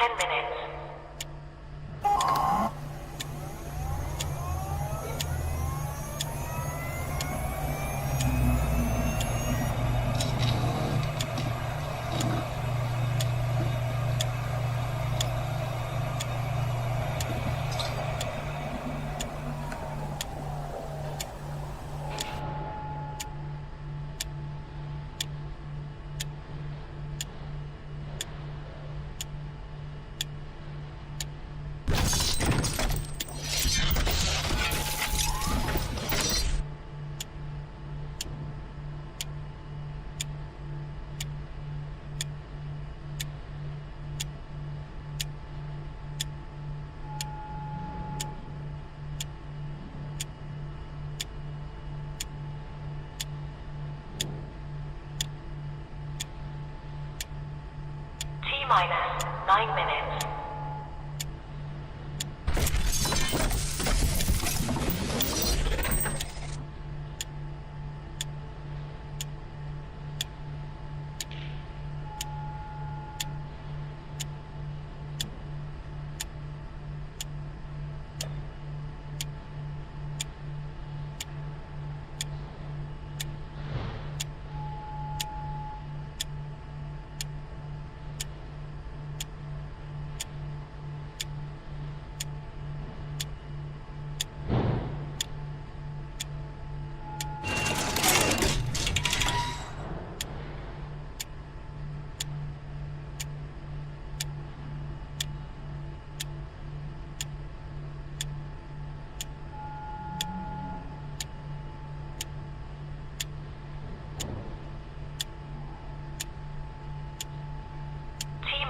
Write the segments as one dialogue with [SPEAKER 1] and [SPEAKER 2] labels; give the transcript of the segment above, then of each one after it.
[SPEAKER 1] 10 minutes. Minus 9 minutes.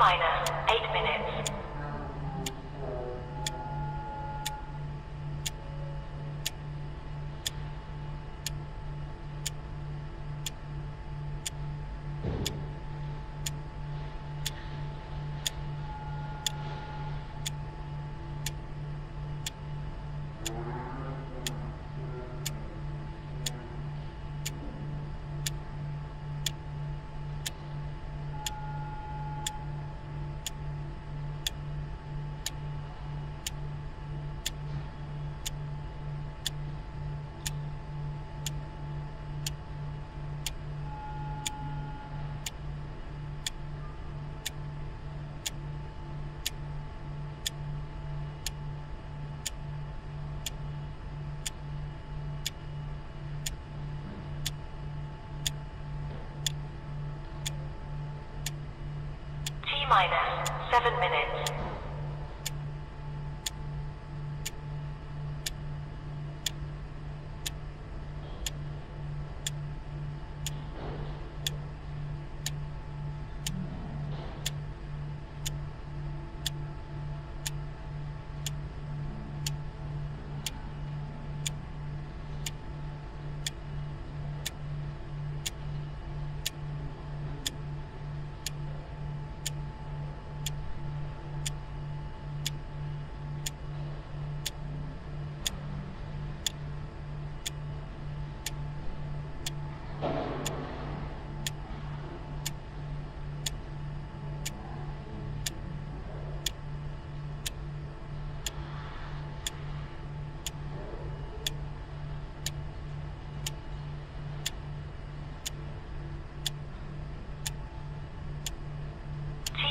[SPEAKER 1] Minus 8 minutes. Minus 7 minutes.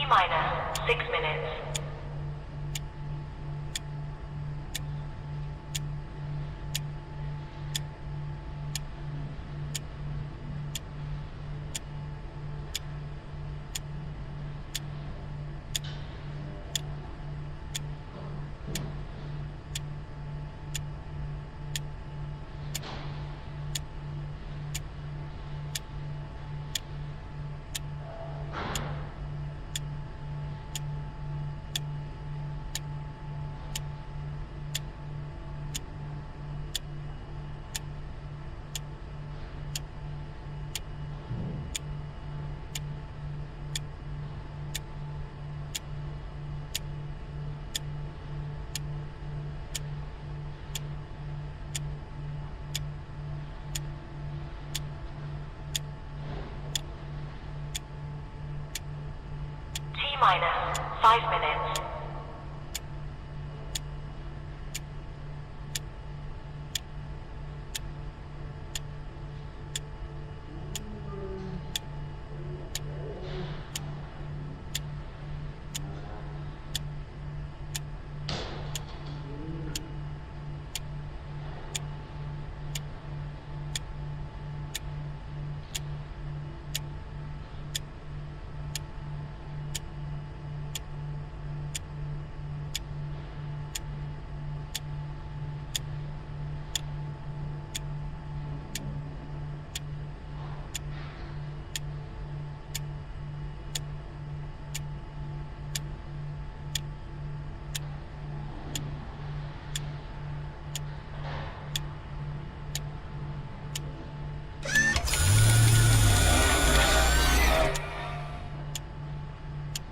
[SPEAKER 1] Minus 6 minutes. minus 5 minutes.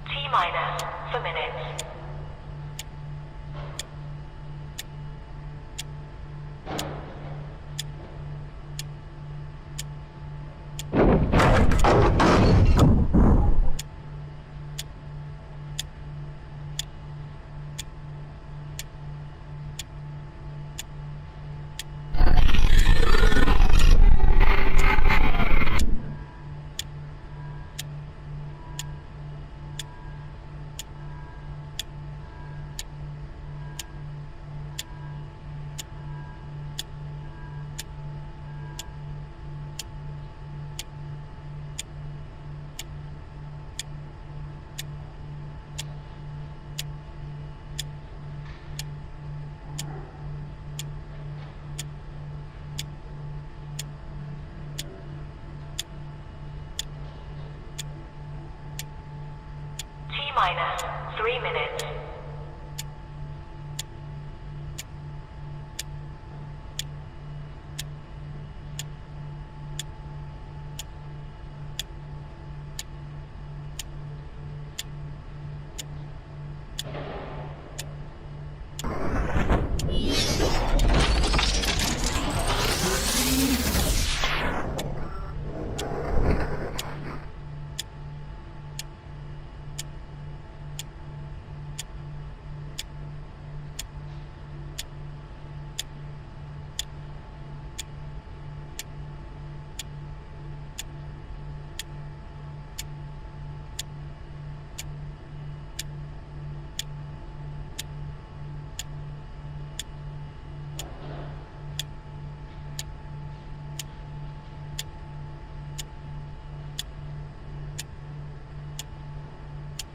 [SPEAKER 1] T-minus for minutes. T-minus 3 minutes.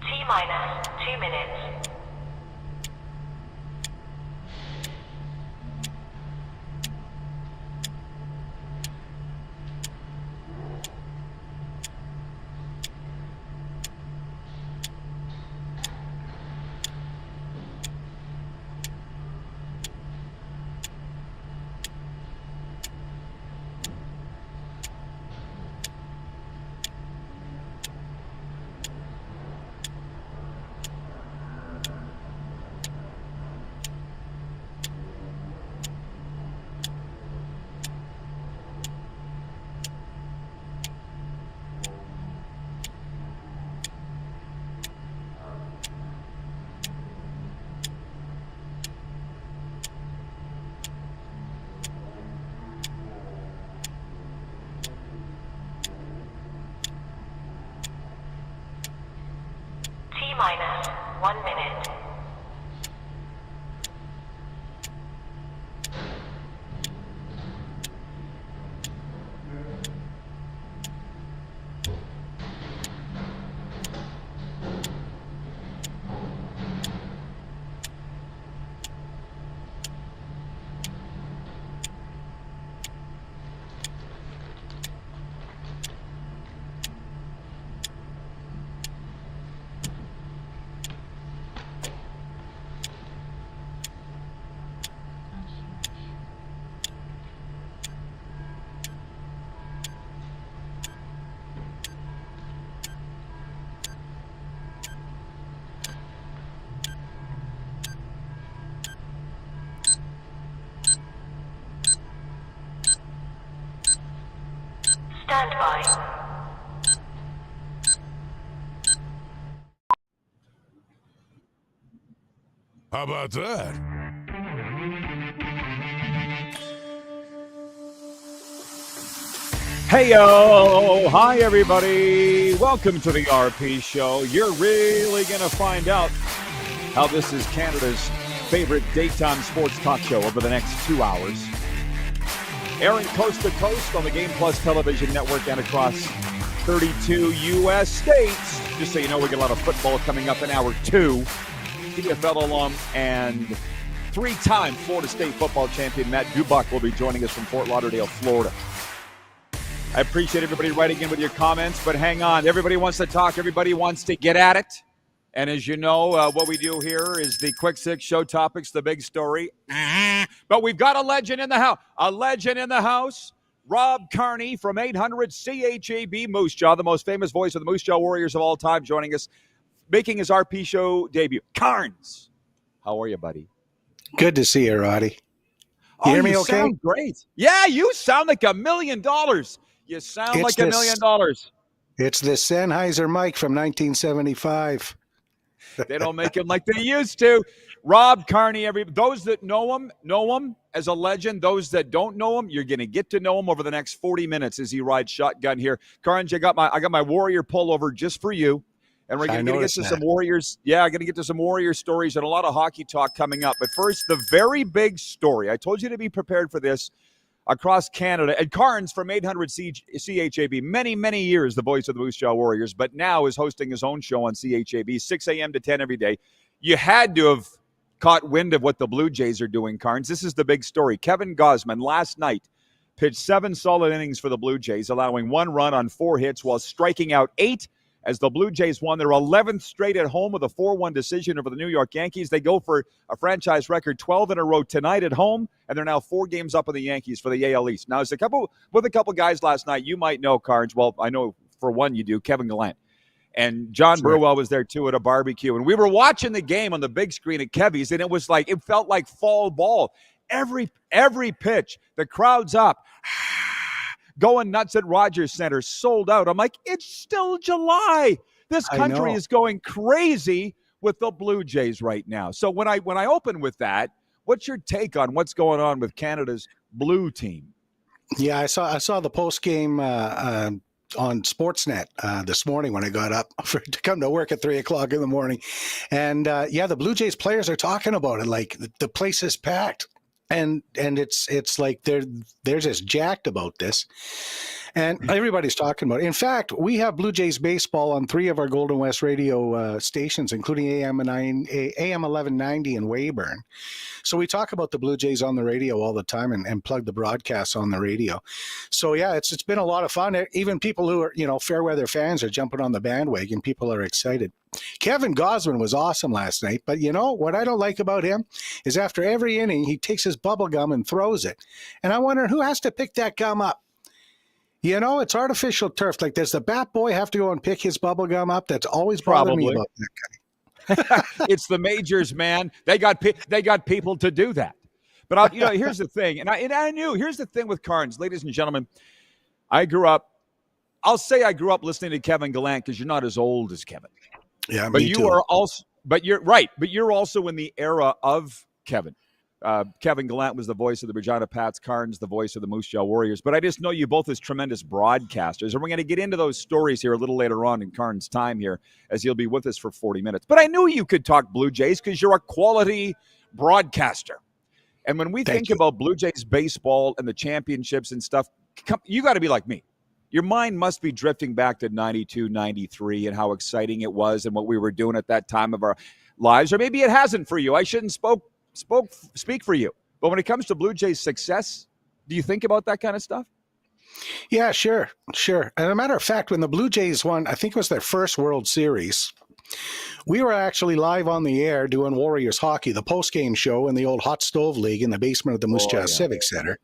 [SPEAKER 1] T-minus 2 minutes. T-minus 1 minute. Stand by.
[SPEAKER 2] How about that?
[SPEAKER 3] Hey-yo! Hi, everybody. Welcome to the RP Show. You're really going to find out how this is Canada's favorite daytime sports talk show over the next 2 hours. Airing coast to coast on the Game Plus television network and across 32 U.S. states. Just so you know, we get a lot of football coming up in hour 2. CFL alum and three-time Florida State football champion Matt DuBuc will be joining us from Fort Lauderdale, Florida. I appreciate everybody writing in with your comments, but hang on. Everybody wants to talk. Everybody wants to get at it. And as you know, what we do here is the Quick Six show topics, the big story. But we've got a legend in the house. A legend in the house. Rob Carnie from 800 CHAB Moose Jaw, the most famous voice of the Moose Jaw Warriors of all time, joining us, making his RP show debut. Carnes, how are you, buddy?
[SPEAKER 4] Good to see you, Roddy. You hear me okay?
[SPEAKER 3] Sound great. Yeah, you sound like $1 million. You sound like $1 million.
[SPEAKER 4] It's the Sennheiser mic from 1975.
[SPEAKER 3] They don't make him like they used to. Rob Carnie, those that know him as a legend. Those that don't know him, you're going to get to know him over the next 40 minutes as he rides shotgun here. Carnes, I got my Warrior pullover just for you. And we're going to get to some Warriors. Yeah, I'm going to get to some Warrior stories and a lot of hockey talk coming up. But first, the very big story. I told you to be prepared for this. Across Canada, and Carnes from 800 CHAB, many, many years the voice of the Moose Jaw Warriors, but now is hosting his own show on CHAB, 6 a.m. to 10 every day. You had to have caught wind of what the Blue Jays are doing, Carnes. This is the big story. Kevin Gausman last night pitched 7 solid innings for the Blue Jays, allowing 1 run on 4 hits while striking out 8 as the Blue Jays won their 11th straight at home with a 4-1 decision over the New York Yankees. They go for a franchise record 12 in a row tonight at home, and they're now 4 games up on the Yankees for the AL East. Now, there's a couple guys last night you might know, Carnes. Well, I know for one you do, Kevin Gallant. And John Burwell was there, too, at a barbecue. And we were watching the game on the big screen at Kevy's, and it felt like fall ball. Every pitch, the crowd's up. Going nuts at Rogers Center, sold out. I'm like, it's still July. This country is going crazy with the Blue Jays right now. So when I open with that, what's your take on what's going on with Canada's blue team?
[SPEAKER 4] Yeah, I saw the post game on Sportsnet this morning when I got up to come to work at 3:00 in the morning, and the Blue Jays players are talking about it like the place is packed. And it's like they're just jacked about this, and everybody's talking about it. In fact, we have Blue Jays baseball on 3 of our Golden West radio stations, including AM 1190 in Weyburn. So we talk about the Blue Jays on the radio all the time and plug the broadcasts on the radio. So yeah, it's been a lot of fun. Even people who are fair weather fans are jumping on the bandwagon. People are excited. Kevin Gausman was awesome last night, but what I don't like about him is after every inning, he takes his bubble gum and throws it. And I wonder who has to pick that gum up. It's artificial turf. Like, does the bat boy have to go and pick his bubble gum up? That's always bothered me about that guy.
[SPEAKER 3] It's the majors, man. They got people to do that. But here's the thing, and I knew. Here's the thing with Carnes, ladies and gentlemen. I'll say I grew up listening to Kevin Gallant because you're not as old as Kevin.
[SPEAKER 4] Yeah,
[SPEAKER 3] but
[SPEAKER 4] you
[SPEAKER 3] are also. But you're right. But you're also in the era of Kevin. Kevin Gallant was the voice of the Regina Pats. Carnes, the voice of the Moose Jaw Warriors. But I just know you both as tremendous broadcasters. And we're going to get into those stories here a little later on in Carnes' time here, as he'll be with us for 40 minutes. But I knew you could talk Blue Jays because you're a quality broadcaster. And when we think about Blue Jays baseball and the championships and stuff, you got to be like me. Your mind must be drifting back to 92, 93 and how exciting it was and what we were doing at that time of our lives. Or maybe it hasn't for you. I shouldn't speak for you. But when it comes to Blue Jays success, do you think about that kind of stuff?
[SPEAKER 4] Yeah, sure. And as a matter of fact, when the Blue Jays won, I think it was their first World Series, we were actually live on the air doing Warriors hockey, the post-game show in the old Hot Stove League in the basement of the Moose Jaw Civic Center.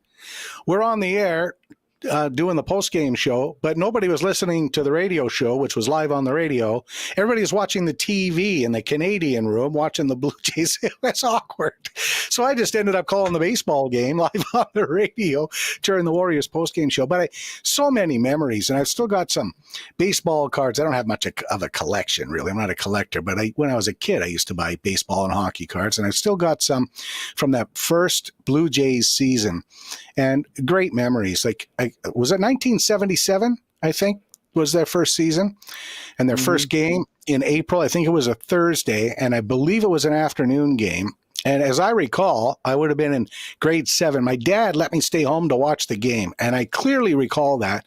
[SPEAKER 4] We're on the air doing the post-game show, but nobody was listening to the radio show, which was live on the radio. Everybody was watching the TV in the Canadian room, watching the Blue Jays. It was awkward. So I just ended up calling the baseball game live on the radio during the Warriors post-game show. But so many memories, and I've still got some baseball cards. I don't have much of a collection, really. I'm not a collector, but when I was a kid, I used to buy baseball and hockey cards, and I've still got some from that first Blue Jays season. And great memories. Was it 1977, I think, was their first season? And their first game in April, I think it was a Thursday, and I believe it was an afternoon game. And as I recall, I would have been in grade 7. My dad let me stay home to watch the game. And I clearly recall that,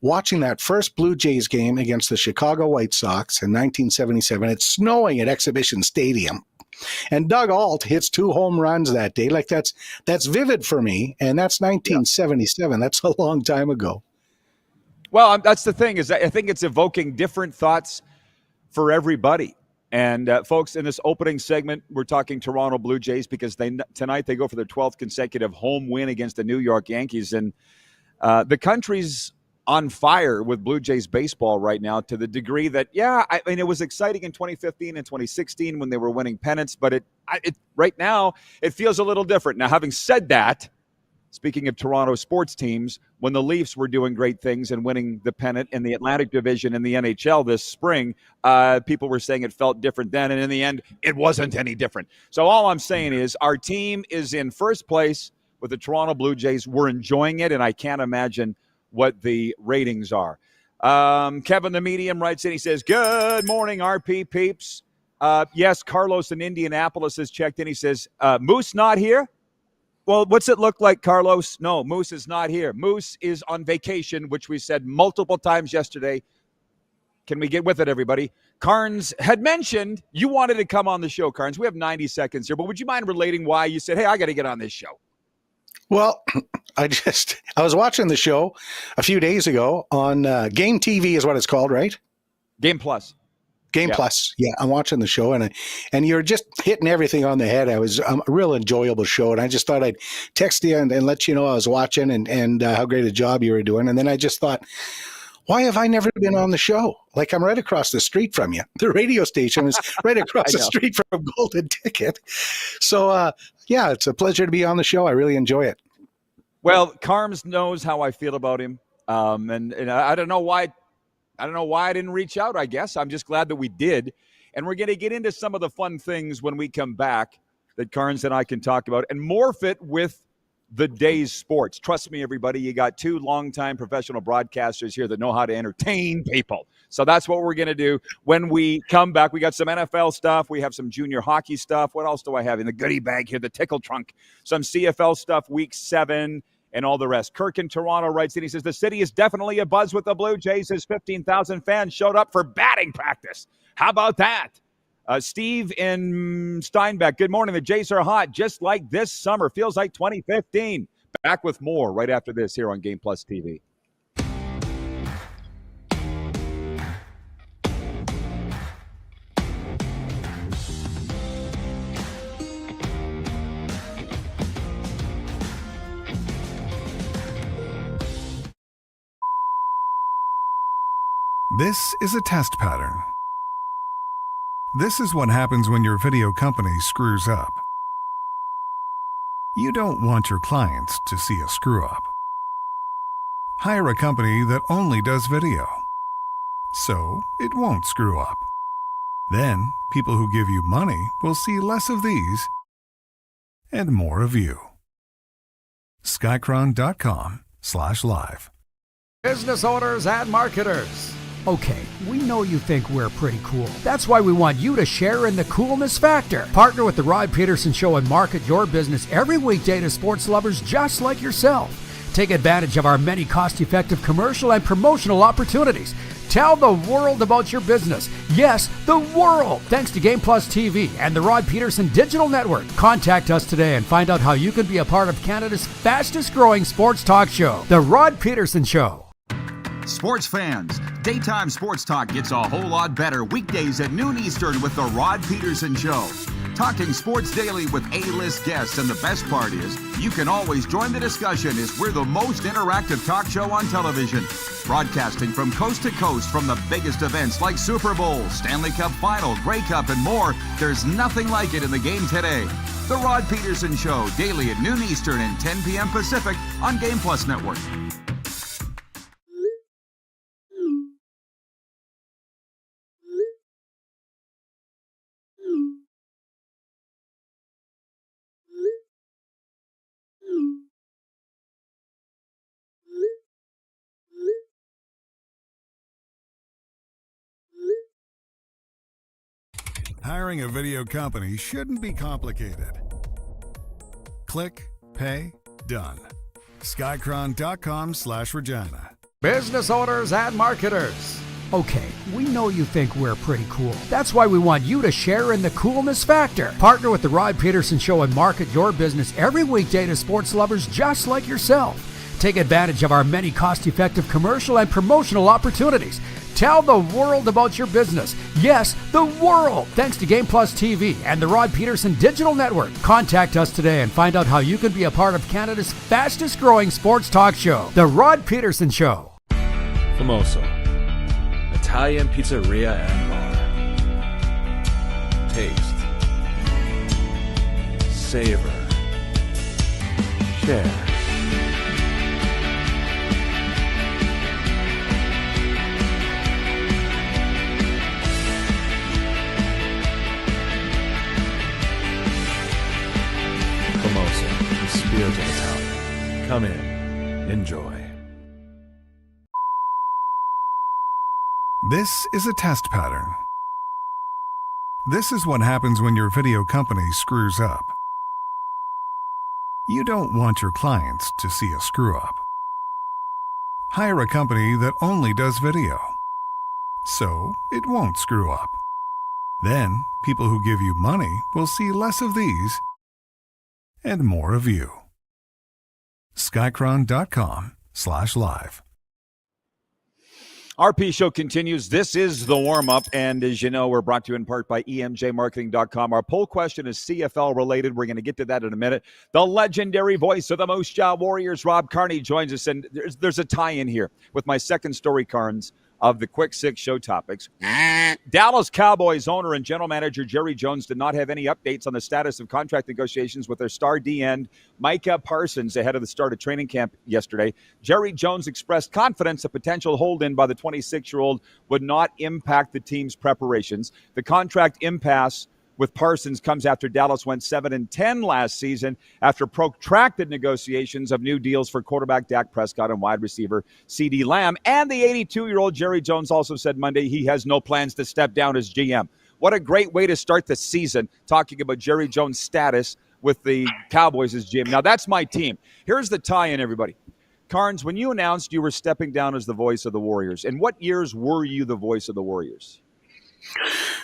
[SPEAKER 4] watching that first Blue Jays game against the Chicago White Sox in 1977. It's snowing at Exhibition Stadium. And Doug Alt hits 2 home runs that day. That's vivid for me. And that's 1977. That's a long time ago.
[SPEAKER 3] Well, that's the thing, is I think it's evoking different thoughts for everybody. And folks, in this opening segment, we're talking Toronto Blue Jays because tonight they go for their 12th consecutive home win against the New York Yankees. And the country's on fire with Blue Jays baseball right now, to the degree that, I mean, it was exciting in 2015 and 2016 when they were winning pennants, but right now it feels a little different. Now, having said that, speaking of Toronto sports teams, when the Leafs were doing great things and winning the pennant in the Atlantic Division in the NHL this spring, people were saying it felt different then, and in the end, it wasn't any different. So all I'm saying is our team is in first place with the Toronto Blue Jays. We're enjoying it, and I can't imagine what the ratings are. Kevin the Medium writes in, he says, good morning, RP peeps. Yes, Carlos in Indianapolis has checked in. He says, Moose not here? Well, what's it look like, Carlos? No, Moose is not here. Moose is on vacation, which we said multiple times yesterday. Can we get with it, everybody? Carnes had mentioned you wanted to come on the show, Carnes. We have 90 seconds here, but would you mind relating why you said, hey, I got to get on this show?
[SPEAKER 4] Well, I was watching the show a few days ago on Game TV is what it's called, right?
[SPEAKER 3] Game Plus.
[SPEAKER 4] Plus. Yeah, I'm watching the show, and you're just hitting everything on the head. It was a real enjoyable show, and I just thought I'd text you and let you know I was watching and how great a job you were doing. And then I just thought, why have I never been on the show? Like, I'm right across the street from you. The radio station is right across the street from Golden Ticket. So, it's a pleasure to be on the show. I really enjoy it.
[SPEAKER 3] Well, Carms knows how I feel about him, and I don't know why. I don't know why I didn't reach out, I guess. I'm just glad that we did. And we're going to get into some of the fun things when we come back that Carnes and I can talk about and morph it with the day's sports. Trust me, everybody, you got 2 longtime professional broadcasters here that know how to entertain people. So that's what we're going to do when we come back. We got some NFL stuff. We have some junior hockey stuff. What else do I have in the goodie bag here? The tickle trunk. Some CFL stuff, week 7. And all the rest. Kirk in Toronto writes in, he says, the city is definitely abuzz with the Blue Jays. His 15,000 fans showed up for batting practice. How about that? Steve in Steinbeck, good morning. The Jays are hot, just like this summer. Feels like 2015. Back with more right after this here on Game Plus TV.
[SPEAKER 2] This is a test pattern. This is what happens when your video company screws up. You don't want your clients to see a screw-up. Hire a company that only does video, so it won't screw up. Then, people who give you money will see less of these and more of you. Skycron.com/live.
[SPEAKER 5] Business owners and marketers. Okay, we know you think we're pretty cool. That's why we want you to share in the coolness factor. Partner with the Rob Pedersen Show and market your business every weekday to sports lovers just like yourself. Take advantage of our many cost-effective commercial and promotional opportunities. Tell the world about your business. Yes, the world. Thanks to Game Plus TV and the Rod Pedersen Digital Network. Contact us today and find out how you can be a part of Canada's fastest-growing sports talk show, The Rod Pedersen Show.
[SPEAKER 6] Sports fans, daytime sports talk gets a whole lot better weekdays at noon Eastern with the Rod Pedersen Show. talking sports daily with A-list guests, and the best part is you can always join the discussion as we're the most interactive talk show on television. Broadcasting from coast to coast from the biggest events like Super Bowl, Stanley Cup Final, Grey Cup, and more, there's nothing like it in the game today. The Rod Pedersen Show, daily at noon Eastern and 10 p.m. Pacific on Game Plus Network.
[SPEAKER 2] Hiring a video company shouldn't be complicated. Click, pay, done. Skycron.com/Regina.
[SPEAKER 5] Business owners and marketers. Okay, we know you think we're pretty cool. That's why we want you to share in the coolness factor. Partner with the Rod Pedersen Show and market your business every weekday to sports lovers just like yourself. Take advantage of our many cost-effective commercial and promotional opportunities. Tell the world about your business. Yes, the world. Thanks to Game Plus TV and the Rod Pedersen Digital Network. Contact us today and find out how you can be a part of Canada's fastest growing sports talk show, The Rod Pedersen Show.
[SPEAKER 7] Famoso, Italian pizzeria and bar. Taste. Savor. Share. The spirit of Italian. Come in. Enjoy.
[SPEAKER 2] This is a test pattern. This is what happens when your video company screws up. You don't want your clients to see a screw up. Hire a company that only does video, so it won't screw up. Then, people who give you money will see less of these and more of you. Skycron.com/live.
[SPEAKER 3] RP Show continues. This is the warm-up, and as you know, we're brought to you in part by EMJmarketing.com. Our poll question is CFL related. We're going to get to that in a minute. The legendary voice of the Moose Jaw Warriors, Rob Carnie, joins us, and there's a tie-in here with my second story, Carnes, of the Quick Six show topics. Dallas Cowboys owner and general manager Jerry Jones did not have any updates on the status of contract negotiations with their star D-end Micah Parsons ahead of the start of training camp yesterday. Jerry Jones expressed confidence a potential hold-in by the 26-year-old would not impact the team's preparations. The contract impasse with Parsons comes after Dallas went 7-10 last season after protracted negotiations of new deals for quarterback Dak Prescott and wide receiver CeeDee Lamb. And the 82-year-old Jerry Jones also said Monday he has no plans to step down as GM. What a great way to start the season, talking about Jerry Jones' status with the Cowboys as GM. Now, that's my team. Here's the tie-in, everybody. Carnes, when you announced you were stepping down as the voice of the Warriors, in what years were you the voice of the Warriors?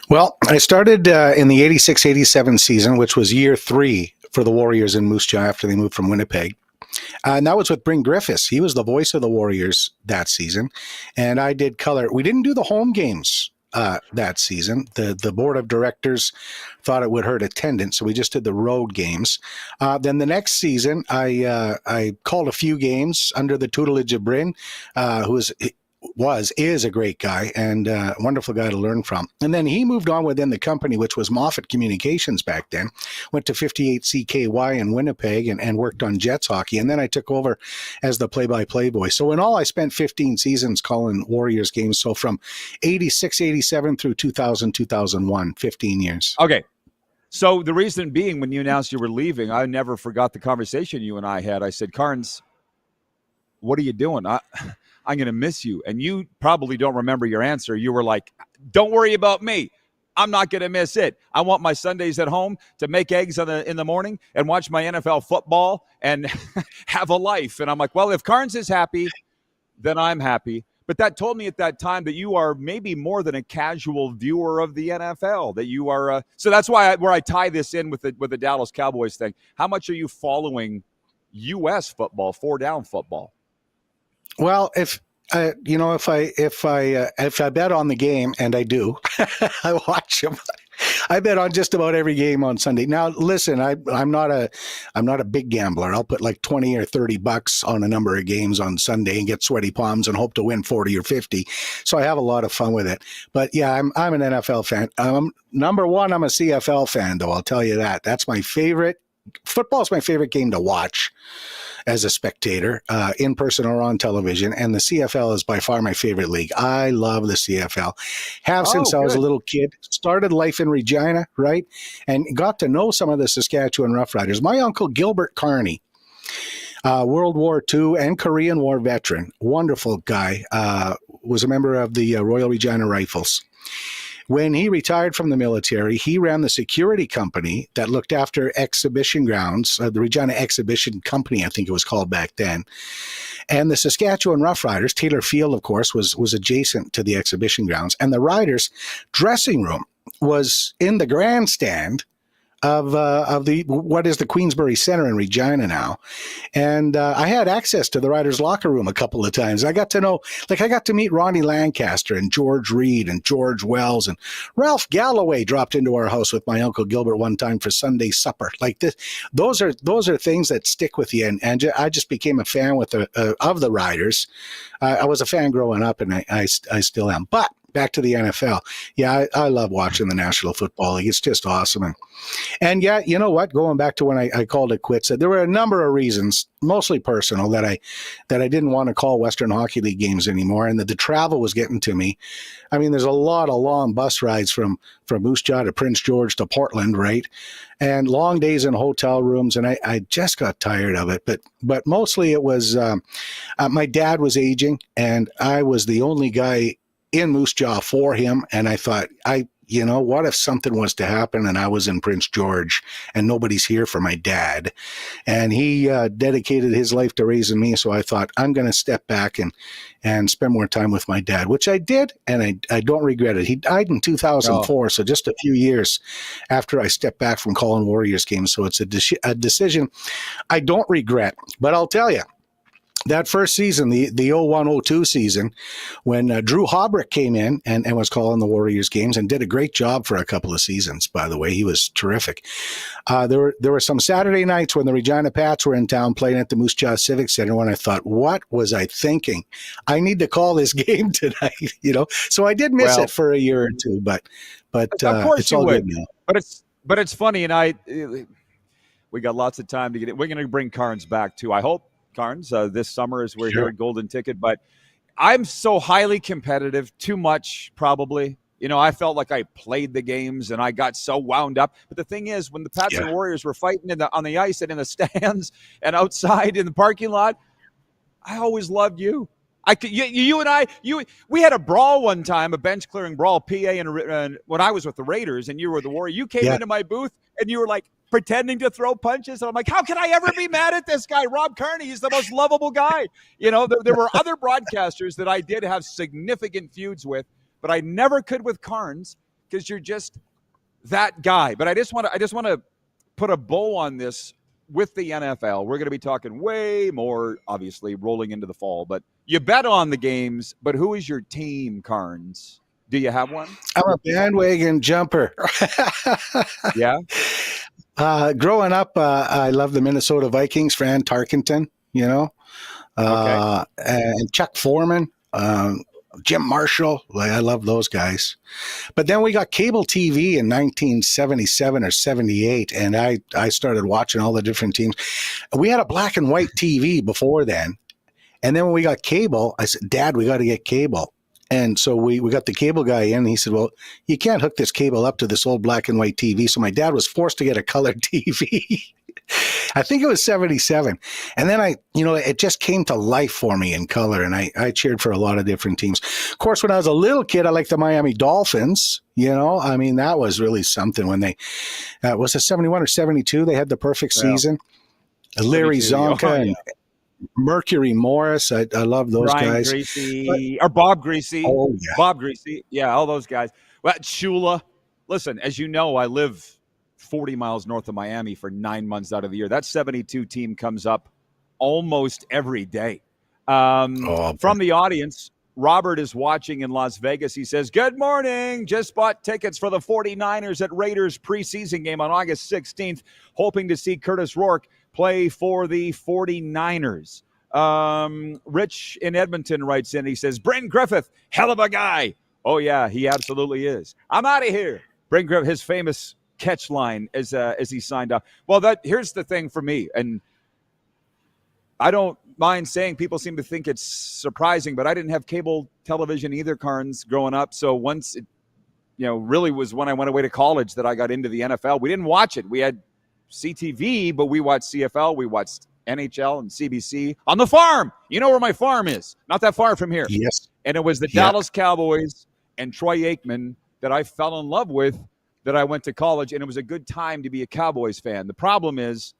[SPEAKER 4] Well, I started in the 86-87 season, which was year 3 for the Warriors in Moose Jaw after they moved from Winnipeg. And that was with Bryn Griffiths. He was the voice of the Warriors that season. And I did color. We didn't do the home games that season. The board of directors thought it would hurt attendance, so we just did the road games. Then the next season, I called a few games under the tutelage of Bryn, who is a great guy and a wonderful guy to learn from. And then he moved on within the company, which was Moffat Communications back then, went to 58 CKY in Winnipeg and worked on Jets hockey. And then I took over as the play-by-play boy. So in all, I spent 15 seasons calling Warriors games. So from 86, 87 through 2000, 2001, 15 years.
[SPEAKER 3] Okay. So the reason being, when you announced you were leaving, I never forgot the conversation you and I had. I said, Carnes, what are you doing? I'm going to miss you. And you probably don't remember your answer. You were like, don't worry about me. I'm not going to miss it. I want my Sundays at home to make eggs in the morning and watch my NFL football and have a life. And I'm like, well, if Carnes is happy, then I'm happy. But that told me at that time that you are maybe more than a casual viewer of the NFL, that you are. So that's why where I tie this in with the Dallas Cowboys thing. How much are you following U.S. football, 4-down football?
[SPEAKER 4] Well, if I bet on the game, and I do, I watch them. I bet on just about every game on Sunday. Now, listen, I'm not a big gambler. I'll put like 20 or 30 bucks on a number of games on Sunday and get sweaty palms and hope to win 40 or 50. So I have a lot of fun with it. But yeah, I'm an NFL fan. Number one, I'm a CFL fan, though. I'll tell you that. That's my favorite. Football is my favorite game to watch as a spectator, in person or on television. And the CFL is by far my favorite league. I love the CFL. Have since I was a little kid. Started life in Regina, right? And got to know some of the Saskatchewan Roughriders. My uncle Gilbert Carnie, World War II and Korean War veteran, wonderful guy, was a member of the Royal Regina Rifles. When he retired from the military, he ran the security company that looked after exhibition grounds, the Regina Exhibition Company, I think it was called back then. And the Saskatchewan Roughriders, Taylor Field, of course, was adjacent to the exhibition grounds. And the Riders' dressing room was in the grandstand of the what is the Queensbury Center in Regina now. And I had access to the Riders' locker room a couple of times. I got to meet Ronnie Lancaster and George Reed and George Wells, and Ralph Galloway dropped into our house with my Uncle Gilbert one time for Sunday supper. Like this, those are things that stick with you. And I just became a fan of the Riders. I was a fan growing up, and I still am. But back to the NFL. Yeah, I love watching the National Football League. It's just awesome. And yeah, you know what? Going back to when I called it quits, there were a number of reasons, mostly personal, that I didn't want to call Western Hockey League games anymore, and that the travel was getting to me. I mean, there's a lot of long bus rides from Moose Jaw to Prince George to Portland, right? And long days in hotel rooms, and I just got tired of it. But mostly it was my dad was aging, and I was the only guy in Moose Jaw for him. And I thought, what if something was to happen and I was in Prince George and nobody's here for my dad? And he dedicated his life to raising me. So I thought, I'm going to step back and spend more time with my dad, which I did. And I don't regret it. He died in 2004. So just a few years after I stepped back from calling Warriors games. So it's a decision I don't regret. But I'll tell you, that first season, the 01-02 season, when Drew Hobbrick came in and was calling the Warriors games and did a great job for a couple of seasons, by the way. He was terrific. There were some Saturday nights when the Regina Pats were in town playing at the Moose Jaw Civic Center when I thought, what was I thinking? I need to call this game tonight, So I did miss it for a year or two, but
[SPEAKER 3] of course
[SPEAKER 4] it's all good now.
[SPEAKER 3] But it's funny, and we got lots of time to get it. We're going to bring Carnes back too, I hope. Carnes, this summer as we're here at Golden Ticket, but I'm so highly competitive, too much probably. I felt like I played the games and I got so wound up. But the thing is, when the Pats and Warriors were fighting on the ice and in the stands and outside in the parking lot, I always loved you. You and I, we had a brawl one time, a bench clearing brawl, PA, and when I was with the Raiders and you were the Warrior. You came into my booth and you were like pretending to throw punches. And I'm like, how can I ever be mad at this guy, Rob Carnie? He's the most lovable guy. There were other broadcasters that I did have significant feuds with, but I never could with Carnes because you're just that guy. But I just want to put a bow on this with the NFL. We're going to be talking way more, obviously, rolling into the fall. But you bet on the games, but who is your team, Carnes? Do you have one?
[SPEAKER 4] I'm a bandwagon jumper.
[SPEAKER 3] Yeah?
[SPEAKER 4] Growing up, I love the Minnesota Vikings, Fran Tarkenton, and Chuck Foreman, Jim Marshall. I love those guys. But then we got cable TV in 1977 or 78, and I started watching all the different teams. We had a black and white TV before then. And then when we got cable, I said, Dad, we got to get cable. And so we got the cable guy in, and he said, well, you can't hook this cable up to this old black and white TV. So my dad was forced to get a color TV. I think it was 77. And then it just came to life for me in color, and I cheered for a lot of different teams. Of course, when I was a little kid, I liked the Miami Dolphins. That was really something when they, was it 71 or 72? They had the perfect season. Larry Zonka and Mercury Morris. I love those
[SPEAKER 3] Brian
[SPEAKER 4] guys.
[SPEAKER 3] Greasy, or Bob Greasy.
[SPEAKER 4] Oh, yeah.
[SPEAKER 3] Bob Greasy. Yeah, all those guys. Well, Shula. Listen, as you know, I live 40 miles north of Miami for 9 months out of the year. That 72 team comes up almost every day. From the audience, Robert is watching in Las Vegas. He says, good morning. Just bought tickets for the 49ers at Raiders preseason game on August 16th, hoping to see Curtis Rourke play for the 49ers. Rich in Edmonton writes in. He says, Bryn Griffith, hell of a guy. Oh, yeah, he absolutely is. I'm out of here. Bryn Griffith, his famous catch line as he signed up. Well, here's the thing for me, and I don't mind saying people seem to think it's surprising, but I didn't have cable television either, Carnes, growing up. So once it, really was when I went away to college that I got into the NFL. We didn't watch it. We had CTV, but we watched CFL. We watched NHL and CBC on the farm. You know where my farm is? Not that far from here.
[SPEAKER 4] Yes.
[SPEAKER 3] And it was the Dallas Cowboys and Troy Aikman that I fell in love with, that I went to college, and it was a good time to be a Cowboys fan. The problem is,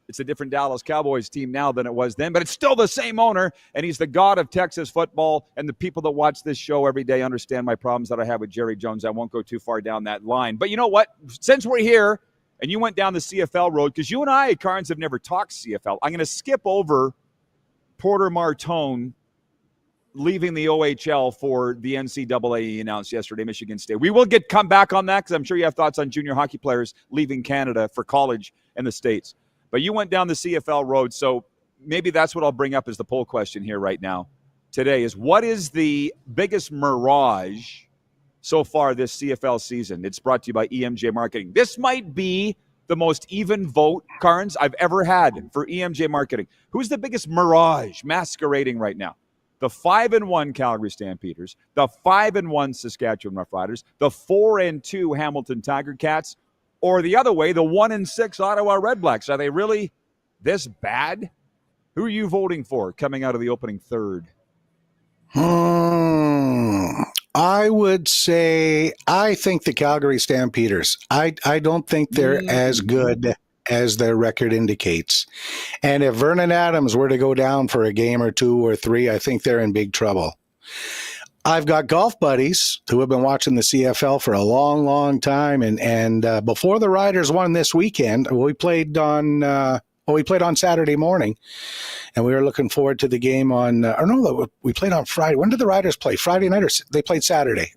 [SPEAKER 3] it's a different Dallas Cowboys team now than it was then, but it's still the same owner, and he's the god of Texas football, and the people that watch this show every day understand my problems that I have with Jerry Jones. I won't go too far down that line. But you know what? Since we're here, and you went down the CFL road, because you and I, Carnes, have never talked CFL, I'm going to skip over Porter Martone leaving the OHL for the NCAA he announced yesterday, Michigan State. We will come back on that, because I'm sure you have thoughts on junior hockey players leaving Canada for college in the States. But you went down the CFL road, so maybe that's what I'll bring up as the poll question here right now today is, what is the biggest mirage so far this CFL season? It's brought to you by EMJ Marketing. This might be the most even vote, Carnes, I've ever had for EMJ Marketing. Who's the biggest mirage masquerading right now? The 5-1 Calgary Stampeders, the 5-1 Saskatchewan Roughriders, the 4-2 Hamilton Tiger Cats, or the other way, the 1-6 Ottawa Redblacks. Are they really this bad? Who are you voting for coming out of the opening third?
[SPEAKER 4] I would say I think the Calgary Stampeders. I don't think they're as good as their record indicates. And if Vernon Adams were to go down for a game or two or three, I think they're in big trouble. I've got golf buddies who have been watching the CFL for a long, long time, and before the Riders won this weekend, we played on Saturday morning, and we were looking forward to the game on. We played on Friday. When did the Riders play? Friday night, or they played Saturday?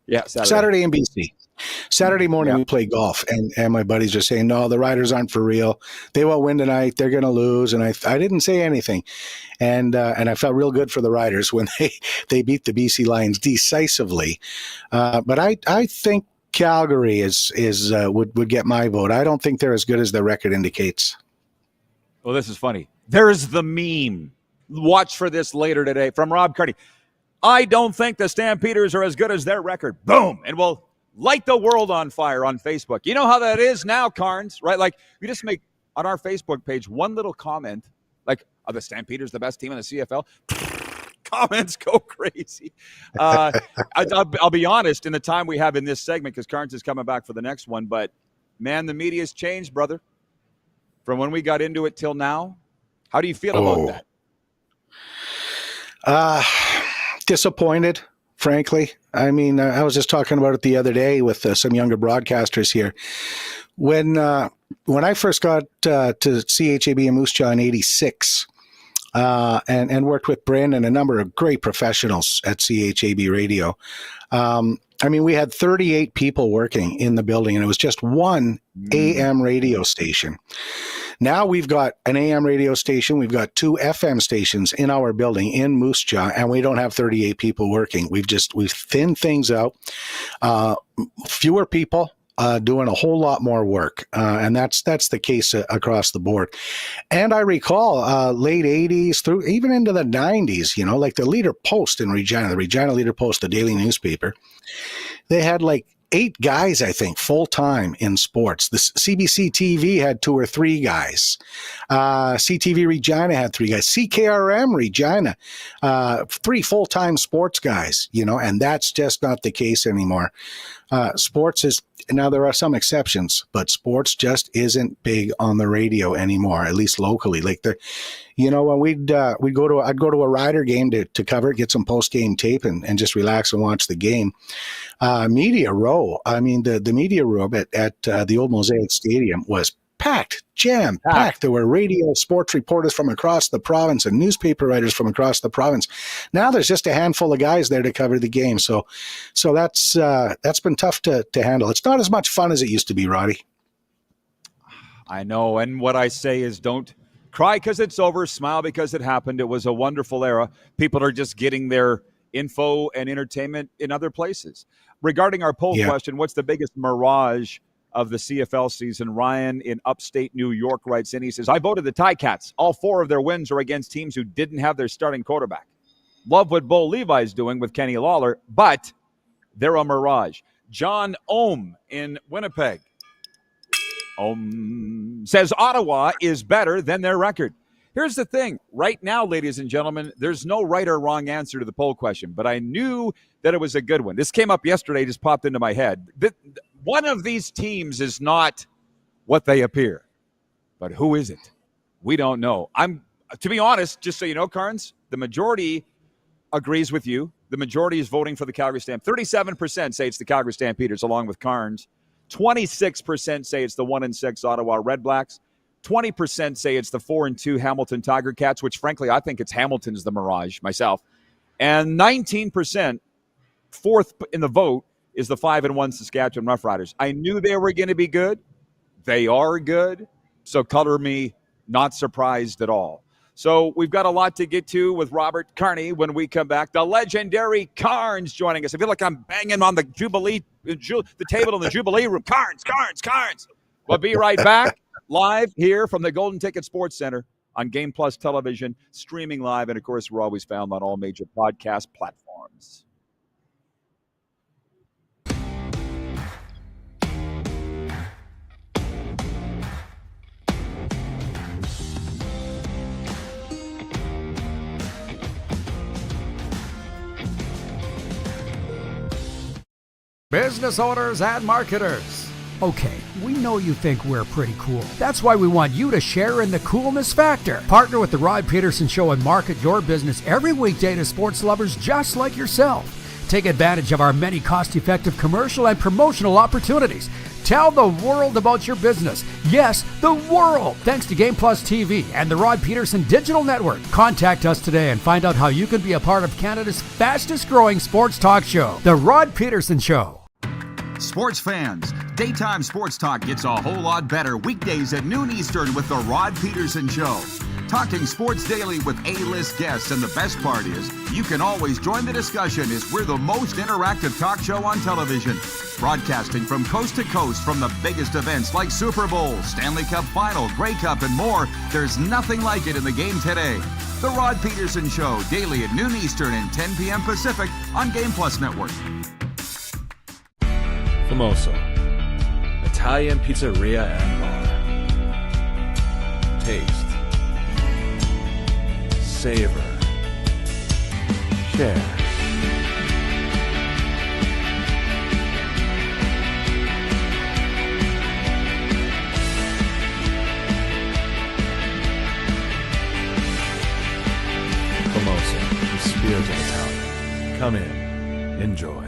[SPEAKER 3] Yeah,
[SPEAKER 4] Saturday in BC. Saturday morning we played golf, and my buddies are saying, no, the Riders aren't for real. They won't win tonight. They're going to lose. And I didn't say anything. And I felt real good for the Riders when they beat the BC Lions decisively. But I think Calgary would get my vote. I don't think they're as good as their record indicates.
[SPEAKER 3] Well, this is funny. There's the meme. Watch for this later today from Rob Carnie. I don't think the Stampeders are as good as their record. Boom. And we'll light the world on fire on Facebook. You know how that is now, Carnes, right? Like, we just make on our Facebook page one little comment, like, are the Stampeders the best team in the CFL? Comments go crazy. I'll be honest, in the time we have in this segment, because Carnes is coming back for the next one, but, man, the media's changed, brother, from when we got into it till now. How do you feel about
[SPEAKER 4] that? Disappointed. Frankly, I mean, I was just talking about it the other day with some younger broadcasters here. When I first got to CHAB in Moose Jaw in '86, and worked with Bryn and a number of great professionals at CHAB Radio. I mean, we had 38 people working in the building, and it was just one AM radio station. Now we've got an AM radio station. We've got 2 FM stations in our building in Moose Jaw, and we don't have 38 people working. We've thinned things out. Fewer people doing a whole lot more work, and that's the case across the board. And I recall late 80s through even into the 90s, like the Leader Post in Regina, the Regina Leader Post, the daily newspaper, they had like 8 guys, I think, full-time in sports. The CBC TV had 2 or 3 guys. CTV Regina had 3 guys. CKRM Regina, 3 full-time sports guys, and that's just not the case anymore. Sports is, now there are some exceptions, but sports just isn't big on the radio anymore, at least locally. Like when I'd go to a Rider game to cover it, get some post-game tape and just relax and watch the game. Media Row, I mean, the media room at the old Mosaic Stadium was packed, jam-packed. There were radio sports reporters from across the province and newspaper writers from across the province. Now there's just a handful of guys there to cover the game. So that's been tough to handle. It's not as much fun as it used to be, Roddy.
[SPEAKER 3] I know. And what I say is don't cry because it's over, smile because it happened. It was a wonderful era. People are just getting their info and entertainment in other places. Regarding our poll question, what's the biggest mirage of the CFL season? Ryan in upstate New York writes in. He says, I voted the Ticats. All 4 of their wins are against teams who didn't have their starting quarterback. Love what Bo Levi's doing with Kenny Lawler, but they're a mirage. John Ohm in Winnipeg says Ottawa is better than their record. Here's the thing. Right now, ladies and gentlemen, there's no right or wrong answer to the poll question, but I knew that it was a good one. This came up yesterday, just popped into my head. One of these teams is not what they appear, but who is it? We don't know. To be honest, just so you know, Carnes, the majority agrees with you. The majority is voting for the Calgary Stampeders. 37% say it's the Calgary Stampeders, along with Carnes. 26% say it's the 1-6 Ottawa Redblacks. 20% say it's the 4-2 Hamilton Tiger Cats, which frankly I think it's Hamilton's the mirage myself. And 19%, fourth in the vote, is the 5-1 Saskatchewan Roughriders. I knew they were going to be good. They are good. So color me not surprised at all. So we've got a lot to get to with Robert Carnie when we come back. The legendary Carnes joining us. I feel like I'm banging on the Jubilee, the table in the Jubilee room. Carnes. We'll be right back live here from the Golden Ticket Sports Center on Game Plus Television, streaming live. And, of course, we're always found on all major podcast platforms.
[SPEAKER 5] Business owners and marketers. Okay, we know you think we're pretty cool. That's why we want you to share in the coolness factor. Partner with the Rob Pedersen Show and market your business every weekday to sports lovers just like yourself. Take advantage of our many cost-effective commercial and promotional opportunities. Tell the world about your business. Yes, the world. Thanks to Game Plus TV and the Rod Pedersen Digital Network. Contact us today and find out how you can be a part of Canada's fastest-growing sports talk show, The Rod Pedersen Show.
[SPEAKER 6] Sports fans, daytime sports talk gets a whole lot better weekdays at noon Eastern with The Rod Pedersen Show. Talking sports daily with A-list guests, and the best part is you can always join the discussion as we're the most interactive talk show on television. Broadcasting from coast to coast from the biggest events like Super Bowl, Stanley Cup Final, Grey Cup, and more. There's nothing like it in the game today. The Rod Pedersen Show, daily at noon Eastern and 10 p.m. Pacific on Game Plus Network.
[SPEAKER 7] Famoso, Italian pizzeria and bar. Taste, savor, share. Famoso, the spirit of Italian. Come in, enjoy.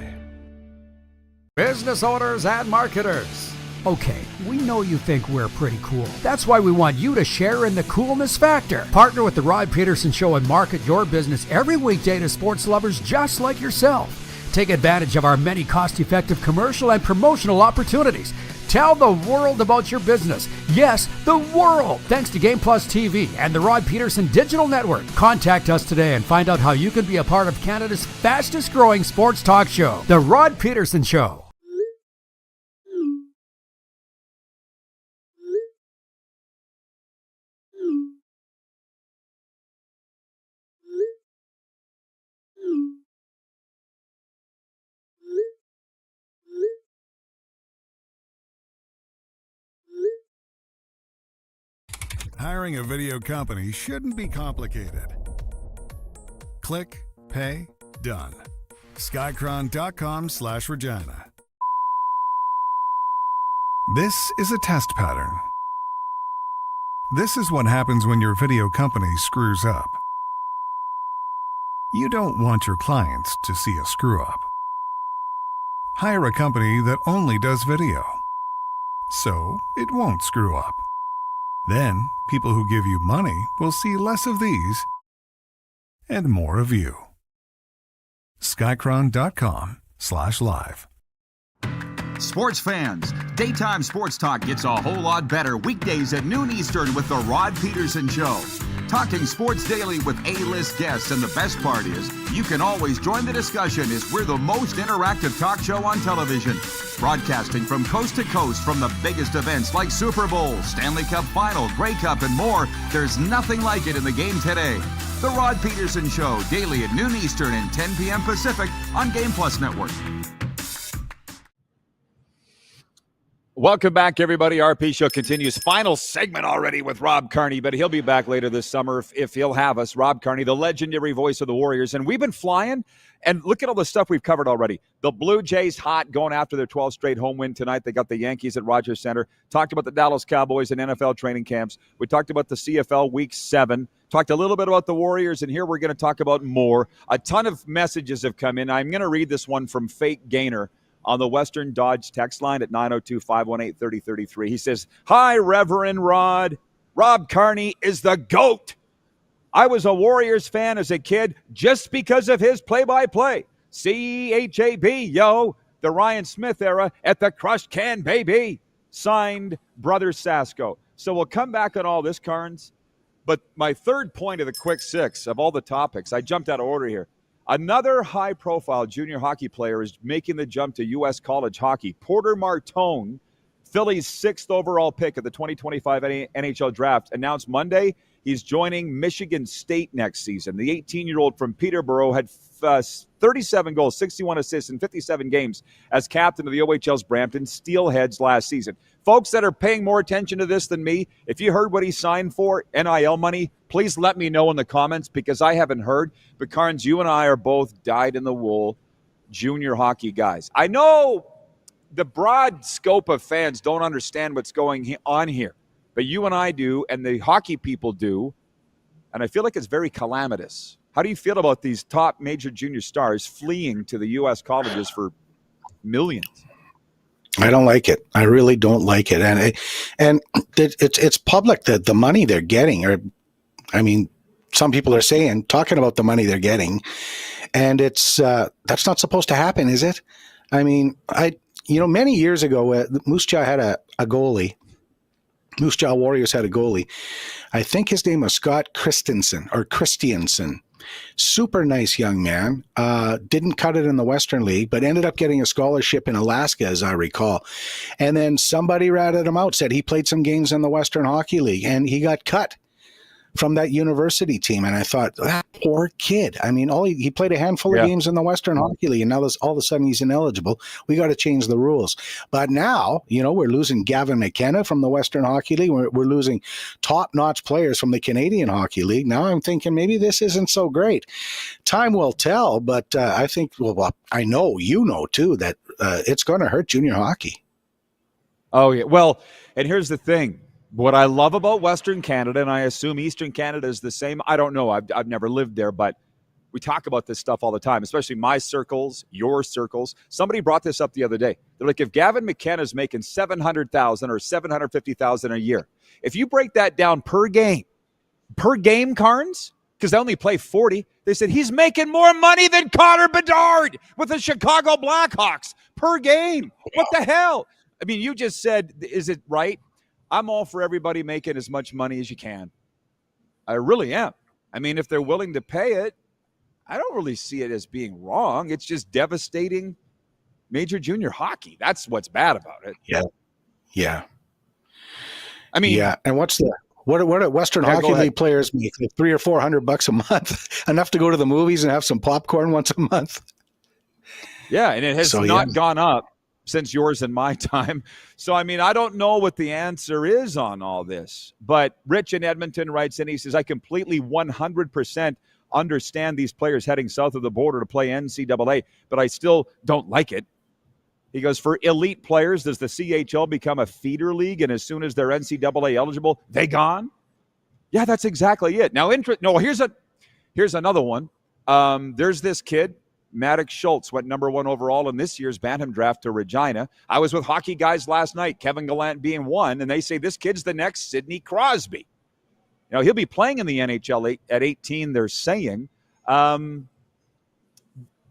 [SPEAKER 5] Business owners and marketers. Okay, we know you think we're pretty cool. That's why we want you to share in the coolness factor. Partner with the Rob Pedersen Show and market your business every weekday to sports lovers just like yourself. Take advantage of our many cost-effective commercial and promotional opportunities. Tell the world about your business. Yes, the world. Thanks to Game Plus TV and the Rod Pedersen Digital Network. Contact us today and find out how you can be a part of Canada's fastest-growing sports talk show, The Rod Pedersen Show.
[SPEAKER 2] Hiring a video company shouldn't be complicated. Click, pay, done. Skycron.com/Regina. This is a test pattern. This is what happens when your video company screws up. You don't want your clients to see a screw up. Hire a company that only does video, so it won't screw up. Then, people who give you money will see less of these and more of you. Skycron.com/live.
[SPEAKER 6] Sports fans, daytime sports talk gets a whole lot better weekdays at noon Eastern with The Rod Pedersen Show. Talking sports daily with A-list guests, and the best part is you can always join the discussion as we're the most interactive talk show on television. Broadcasting from coast to coast from the biggest events like Super Bowl, Stanley Cup Final, Grey Cup, and more. There's nothing like it in the game today. The Rod Pedersen Show, daily at noon Eastern and 10 p.m. Pacific on Game Plus Network.
[SPEAKER 3] Welcome back, everybody. RP Show continues. Final segment already with Rob Carnie, but he'll be back later this summer if he'll have us. Rob Carnie, the legendary voice of the Warriors. And we've been flying, and look at all the stuff we've covered already. The Blue Jays hot, going after their 12th straight home win tonight. They got the Yankees at Rogers Center. Talked about the Dallas Cowboys and NFL training camps. We talked about the CFL Week 7. Talked a little bit about the Warriors, and here we're going to talk about more. A ton of messages have come in. I'm going to read this one from Fake Gainer on the Western Dodge text line at 902-518-3033. He says, "Hi, Reverend Rod. Rob Carnie is the GOAT. I was a Warriors fan as a kid just because of his play-by-play. C-H-A-B, yo, the Ryan Smith era at the crushed can, baby. Signed, Brother Sasko." So we'll come back on all this, Carnes. But my third point of the quick six of all the topics, I jumped out of order here. Another high-profile junior hockey player is making the jump to U.S. college hockey. Porter Martone, Philly's 6th overall pick at the 2025 NHL Draft, announced Monday he's joining Michigan State next season. The 18-year-old from Peterborough had 37 goals, 61 assists in 57 games as captain of the OHL's Brampton Steelheads last season. Folks that are paying more attention to this than me, if you heard what he signed for, NIL money, please let me know in the comments because I haven't heard. But Carnes, you and I are both dyed-in-the-wool junior hockey guys. I know the broad scope of fans don't understand what's going on here, but you and I do, and the hockey people do, and I feel like it's very calamitous. How do you feel about these top major junior stars fleeing to the U.S. colleges for millions?
[SPEAKER 4] I don't like it. I really don't like it. And it's public that the money they're getting, or I mean, some people are talking about the money they're getting, and it's that's not supposed to happen, is it? I mean, many years ago, Moose Jaw had a goalie. Moose Jaw Warriors had a goalie. I think his name was Scott Christensen. Super nice young man. Didn't cut it in the Western League, but ended up getting a scholarship in Alaska, as I recall. And then somebody ratted him out, said he played some games in the Western Hockey League, and he got cut from that university team. And I thought, that poor kid. I mean, he played a handful of games in the Western Hockey League, and now all of a sudden he's ineligible. We got to change the rules. But now, we're losing Gavin McKenna from the Western Hockey League. We're losing top-notch players from the Canadian Hockey League. Now I'm thinking maybe this isn't so great. Time will tell, but I think, I know too, that it's going to hurt junior hockey.
[SPEAKER 3] Oh, yeah. Well, and here's the thing. What I love about Western Canada, and I assume Eastern Canada is the same. I don't know. I've never lived there, but we talk about this stuff all the time, especially my circles, your circles. Somebody brought this up the other day. They're like, if Gavin McKenna is making $700,000 or $750,000 a year, if you break that down per game, Carnes, because they only play 40, they said he's making more money than Connor Bedard with the Chicago Blackhawks per game. What the hell? I mean, you just said, is it right? I'm all for everybody making as much money as you can. I really am. I mean, if they're willing to pay it, I don't really see it as being wrong. It's just devastating major junior hockey. That's what's bad about it.
[SPEAKER 4] Yeah.
[SPEAKER 3] I mean,
[SPEAKER 4] and what do Western Hockey League players make? Like $300 or $400 a month, enough to go to the movies and have some popcorn once a month.
[SPEAKER 3] Yeah, and it has not gone up since yours and my time. So, I mean, I don't know what the answer is on all this. But Rich in Edmonton writes in, he says, I completely 100% understand these players heading south of the border to play NCAA, but I still don't like it. He goes, for elite players, does the CHL become a feeder league, and as soon as they're NCAA eligible, they gone? Yeah, that's exactly it. Now, here's another one. There's this kid. Maddox Schultz went number 1 overall in this year's Bantam draft to Regina. I was with hockey guys last night, Kevin Gallant being one, and they say this kid's the next Sidney Crosby. He'll be playing in the NHL at 18, they're saying.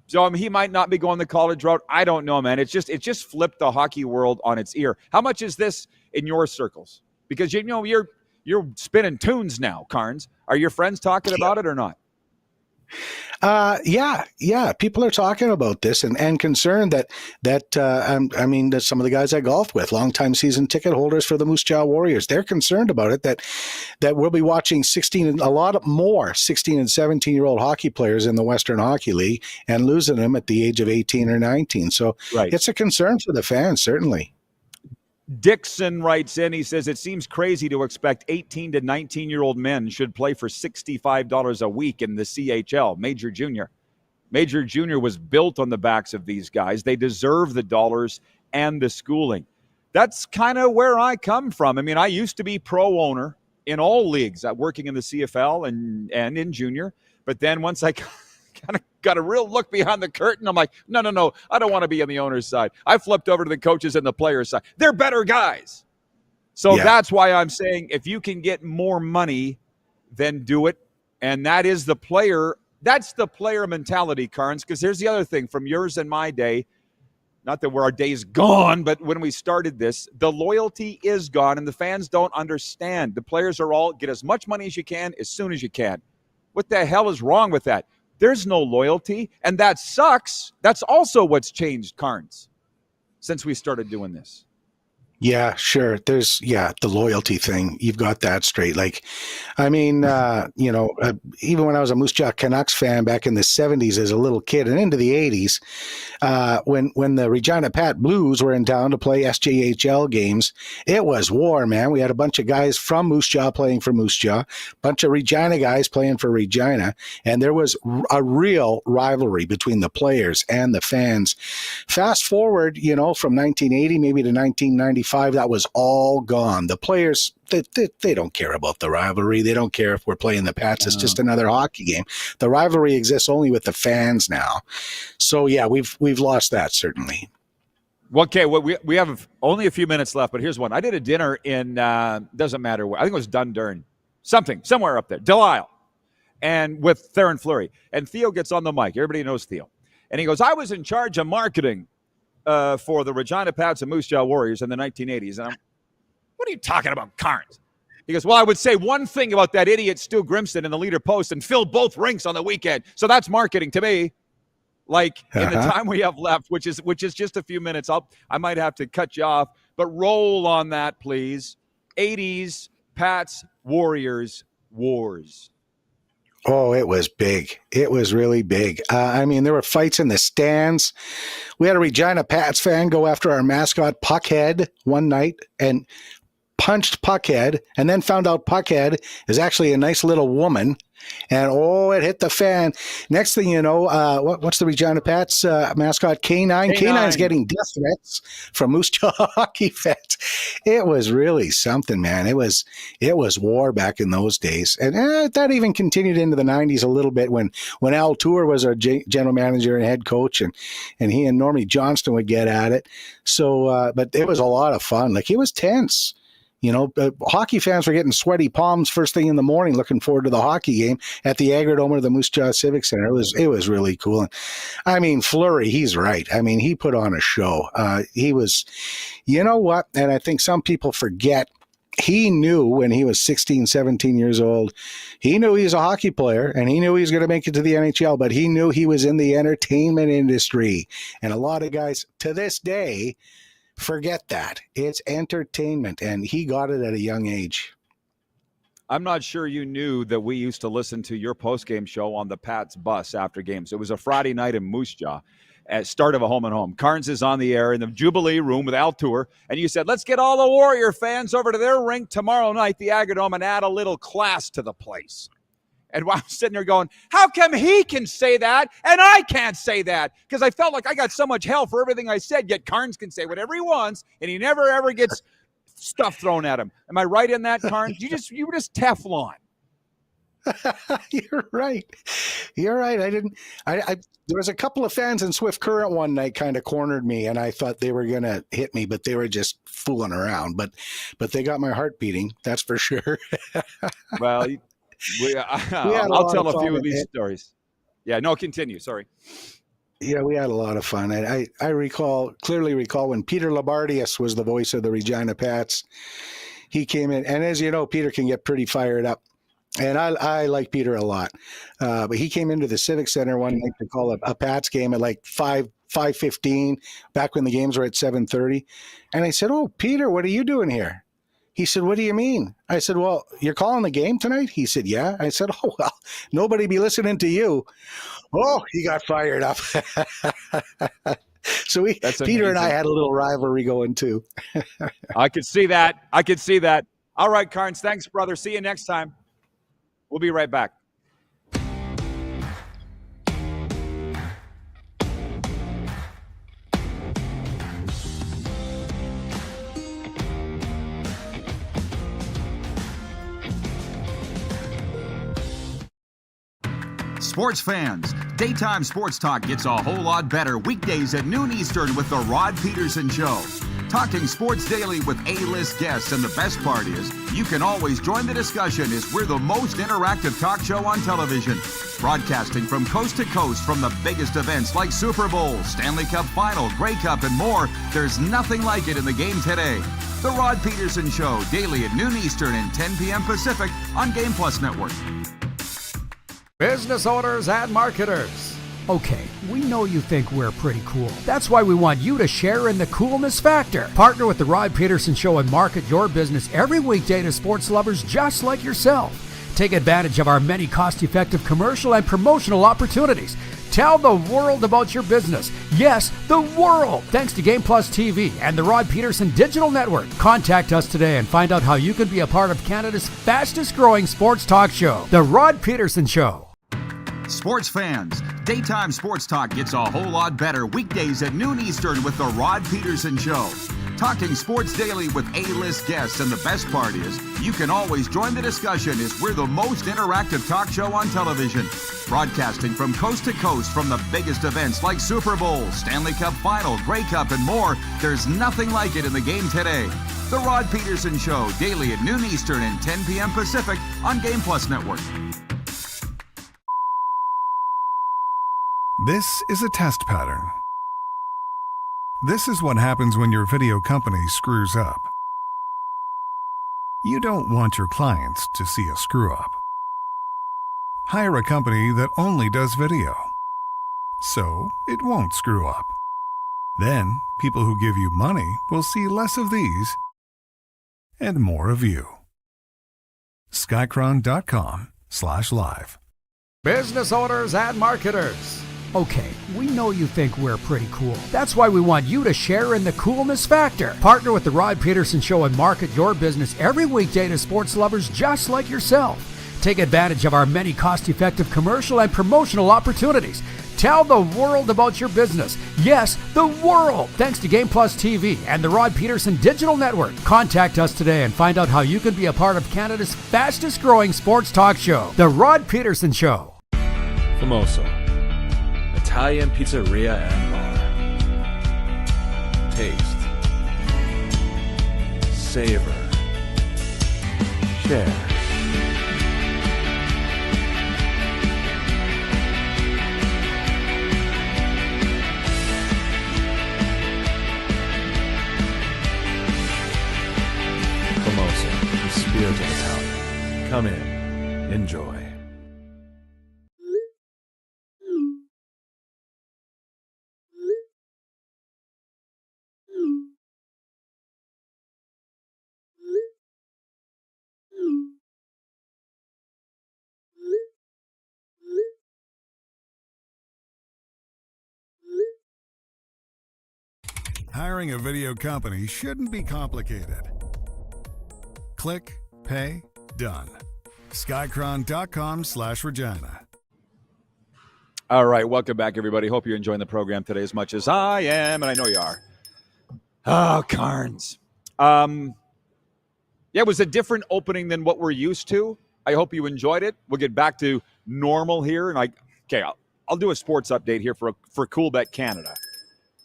[SPEAKER 3] So he might not be going the college route. I don't know, man. It just flipped the hockey world on its ear. How much is this in your circles? Because you're spinning tunes now, Carnes. Are your friends talking about it or not?
[SPEAKER 4] Yeah. People are talking about this and concerned that some of the guys I golfed with, longtime season ticket holders for the Moose Jaw Warriors, they're concerned about it, that we'll be watching a lot more 16 and 17-year-old hockey players in the Western Hockey League and losing them at the age of 18 or 19. So It's a concern for the fans, certainly.
[SPEAKER 3] Dixon writes in, he says, it seems crazy to expect 18 to 19-year-old men should play for $65 a week in the CHL, Major Junior. Major Junior was built on the backs of these guys. They deserve the dollars and the schooling. That's kind of where I come from. I mean, I used to be pro owner in all leagues, working in the CFL and in junior. But then once I kind of got a real look behind the curtain, I'm like, no, I don't want to be on the owner's side. I flipped over to the coaches and the players' side. They're better guys. So That's why I'm saying if you can get more money, then do it. And that is the player. That's the player mentality, Carnes, because here's the other thing from yours and my day. Not that our day's gone, but when we started this, the loyalty is gone and the fans don't understand. The players are all get as much money as you can as soon as you can. What the hell is wrong with that? There's no loyalty, and that sucks. That's also what's changed, Carnes, since we started doing this.
[SPEAKER 4] Yeah, sure. There's, the loyalty thing. You've got that straight. Like, I mean, even when I was a Moose Jaw Canucks fan back in the 70s as a little kid and into the 80s, when the Regina Pat Blues were in town to play SJHL games, it was war, man. We had a bunch of guys from Moose Jaw playing for Moose Jaw, a bunch of Regina guys playing for Regina, and there was a real rivalry between the players and the fans. Fast forward, from 1980 maybe to 1995, that was all gone. The players, they don't care about the rivalry. They don't care if we're playing the Pats. It's just another hockey game. The rivalry exists only with the fans now. So we've lost that, certainly.
[SPEAKER 3] Okay, well, we have only a few minutes left, but here's one. I did a dinner in doesn't matter where. I think it was Dundurn, somewhere up there, Delisle, and with Theron Fleury. And Theo gets on the mic. Everybody knows Theo, and he goes, "I was in charge of marketing for the Regina Pats and Moose Jaw Warriors in the 1980s. And what are you talking about, Carnes? He goes, well, I would say one thing about that idiot Stu Grimston in the leader post and filled both rinks on the weekend. So that's marketing to me. Like in the time we have left, which is just a few minutes, I might have to cut you off, but roll on that, please. 80s, Pats, Warriors, Wars.
[SPEAKER 4] Oh, it was big. It was really big. There were fights in the stands. We had a Regina Pats fan go after our mascot Puckhead one night and punched Puckhead, and then found out Puckhead is actually a nice little woman. And it hit the fan. Next thing you know, what's the Regina Pats mascot? K9. K9's getting death threats from Moose Jaw hockey fans. It was really something, man. It was war back in those days, and that even continued into the 90s a little bit when Al Tour was our general manager and head coach, and he and Normie Johnston would get at it. So, but it was a lot of fun. Like, it was tense. Hockey fans were getting sweaty palms first thing in the morning, looking forward to the hockey game at the Agrodome or the Moose Jaw Civic Center. It was really cool. And Fleury, he's right. He put on a show. He was, you know what? And I think some people forget, he knew when he was 16, 17 years old, he knew he was a hockey player and he knew he was going to make it to the NHL, but he knew he was in the entertainment industry. And a lot of guys to this day forget that. It's entertainment, and he got it at a young age.
[SPEAKER 3] I'm not sure you knew that we used to listen to your post-game show on the Pats bus after games. It was a Friday night in Moose Jaw at start of a home and home. Carnes is on the air in the Jubilee room with Al Tour, and you said, let's get all the Warrior fans over to their rink tomorrow night, the Agrodome, and add a little class to the place. And while I'm sitting there going, how come he can say that and I can't say that? Because I felt like I got so much hell for everything I said, yet Carnes can say whatever he wants, and he never, ever gets stuff thrown at him. Am I right in that, Carnes? You were just Teflon.
[SPEAKER 4] You're right. You're right. There was a couple of fans in Swift Current one night kind of cornered me, and I thought they were going to hit me, but they were just fooling around. But they got my heart beating. That's for sure.
[SPEAKER 3] Well, I'll tell a few of these stories. Yeah, no, continue. Sorry.
[SPEAKER 4] Yeah, we had a lot of fun. I clearly recall when Peter Labardius was the voice of the Regina Pats. He came in, and as you know, Peter can get pretty fired up. And I like Peter a lot. But he came into the Civic Center one night to call a Pats game at like 5:15, back when the games were at 7:30. And I said, "Oh, Peter, what are you doing here?" He said, "What do you mean?" I said, "Well, you're calling the game tonight?" He said, "Yeah." I said, "Oh, well, nobody be listening to you." Oh, he got fired up. So Peter and I had a little rivalry going too.
[SPEAKER 3] I could see that. All right, Carnes. Thanks, brother. See you next time. We'll be right back.
[SPEAKER 6] Sports fans, daytime sports talk gets a whole lot better weekdays at noon Eastern with The Rod Pedersen Show. Talking sports daily with A-list guests, and the best part is you can always join the discussion as we're the most interactive talk show on television. Broadcasting from coast to coast from the biggest events like Super Bowl, Stanley Cup Final, Grey Cup, and more. There's nothing like it in the game today. The Rod Pedersen Show, daily at noon Eastern and 10 p.m. Pacific on Game Plus Network.
[SPEAKER 5] Business owners and marketers. Okay, we know you think we're pretty cool. That's why we want you to share in the coolness factor. Partner with the Rob Pedersen Show and market your business every weekday to sports lovers just like yourself. Take advantage of our many cost-effective commercial and promotional opportunities. Tell the world about your business. Yes, the world. Thanks to Game Plus TV and the Rod Pedersen Digital Network. Contact us today and find out how you can be a part of Canada's fastest growing sports talk show, The Rod Pedersen Show.
[SPEAKER 6] Sports fans, daytime sports talk gets a whole lot better weekdays at noon Eastern with The Rod Pedersen Show. Talking sports daily with A-list guests, and the best part is you can always join the discussion as we're the most interactive talk show on television. Broadcasting from coast to coast from the biggest events like Super Bowl, Stanley Cup Final, Grey Cup, and more. There's nothing like it in the game today. The Rod Pedersen Show, daily at noon Eastern and 10 p.m. Pacific on Game Plus Network.
[SPEAKER 2] This is a test pattern. This is what happens when your video company screws up. You don't want your clients to see a screw up. Hire a company that only does video, so it won't screw up. Then, people who give you money will see less of these and more of you. Skycron.com/live.
[SPEAKER 5] Business owners and marketers. Okay, we know you think we're pretty cool. That's why we want you to share in the coolness factor. Partner with the Rod Pedersen Show and market your business every weekday to sports lovers just like yourself. Take advantage of our many cost-effective commercial and promotional opportunities. Tell the world about your business. Yes, the world. Thanks to Game Plus TV and the Rod Pedersen Digital Network. Contact us today and find out how you can be a part of Canada's fastest growing sports talk show, The Rod Pedersen Show.
[SPEAKER 7] Famoso, Italian pizzeria and bar. Taste, savor, share. Famoso, the spirit of Italian. Come in, enjoy.
[SPEAKER 2] Hiring a video company shouldn't be complicated. Click, pay, done. Skycron.com/Regina.
[SPEAKER 3] All right, welcome back, everybody. Hope you're enjoying the program today as much as I am, and I know you are. Oh, Carnes. Yeah, it was a different opening than what we're used to. I hope you enjoyed it. We'll get back to normal here. And I'll do a sports update here for Cool Bet Canada.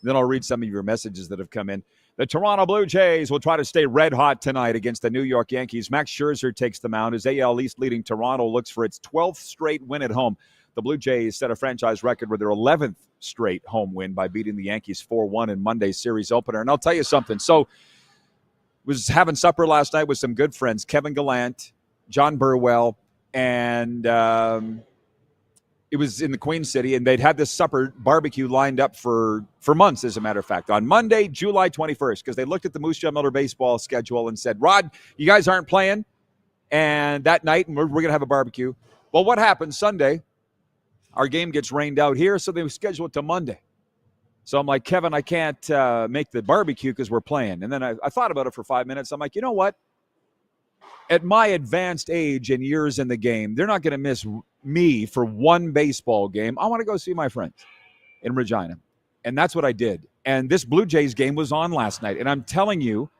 [SPEAKER 3] Then I'll read some of your messages that have come in. The Toronto Blue Jays will try to stay red hot tonight against the New York Yankees. Max Scherzer takes the mound as AL East leading Toronto looks for its 12th straight win at home. The Blue Jays set a franchise record with their 11th straight home win by beating the Yankees 4-1 in Monday's series opener. And I'll tell you something. So, was having supper last night with some good friends, Kevin Gallant, John Burwell, and it was in the Queen City, and they'd had this supper barbecue lined up for months, as a matter of fact, on Monday, July 21st, because they looked at the Moose Jaw Miller baseball schedule and said, Rod, you guys aren't playing and that night, and we're going to have a barbecue. Well, what happened Sunday? Our game gets rained out here, so they schedule it to Monday. So I'm like, Kevin, I can't make the barbecue because we're playing. And then I thought about it for 5 minutes. I'm like, you know what? At my advanced age and years in the game, they're not going to miss me for one baseball game. I want to go see my friends in Regina. And that's what I did. And this Blue Jays game was on last night. And I'm telling you,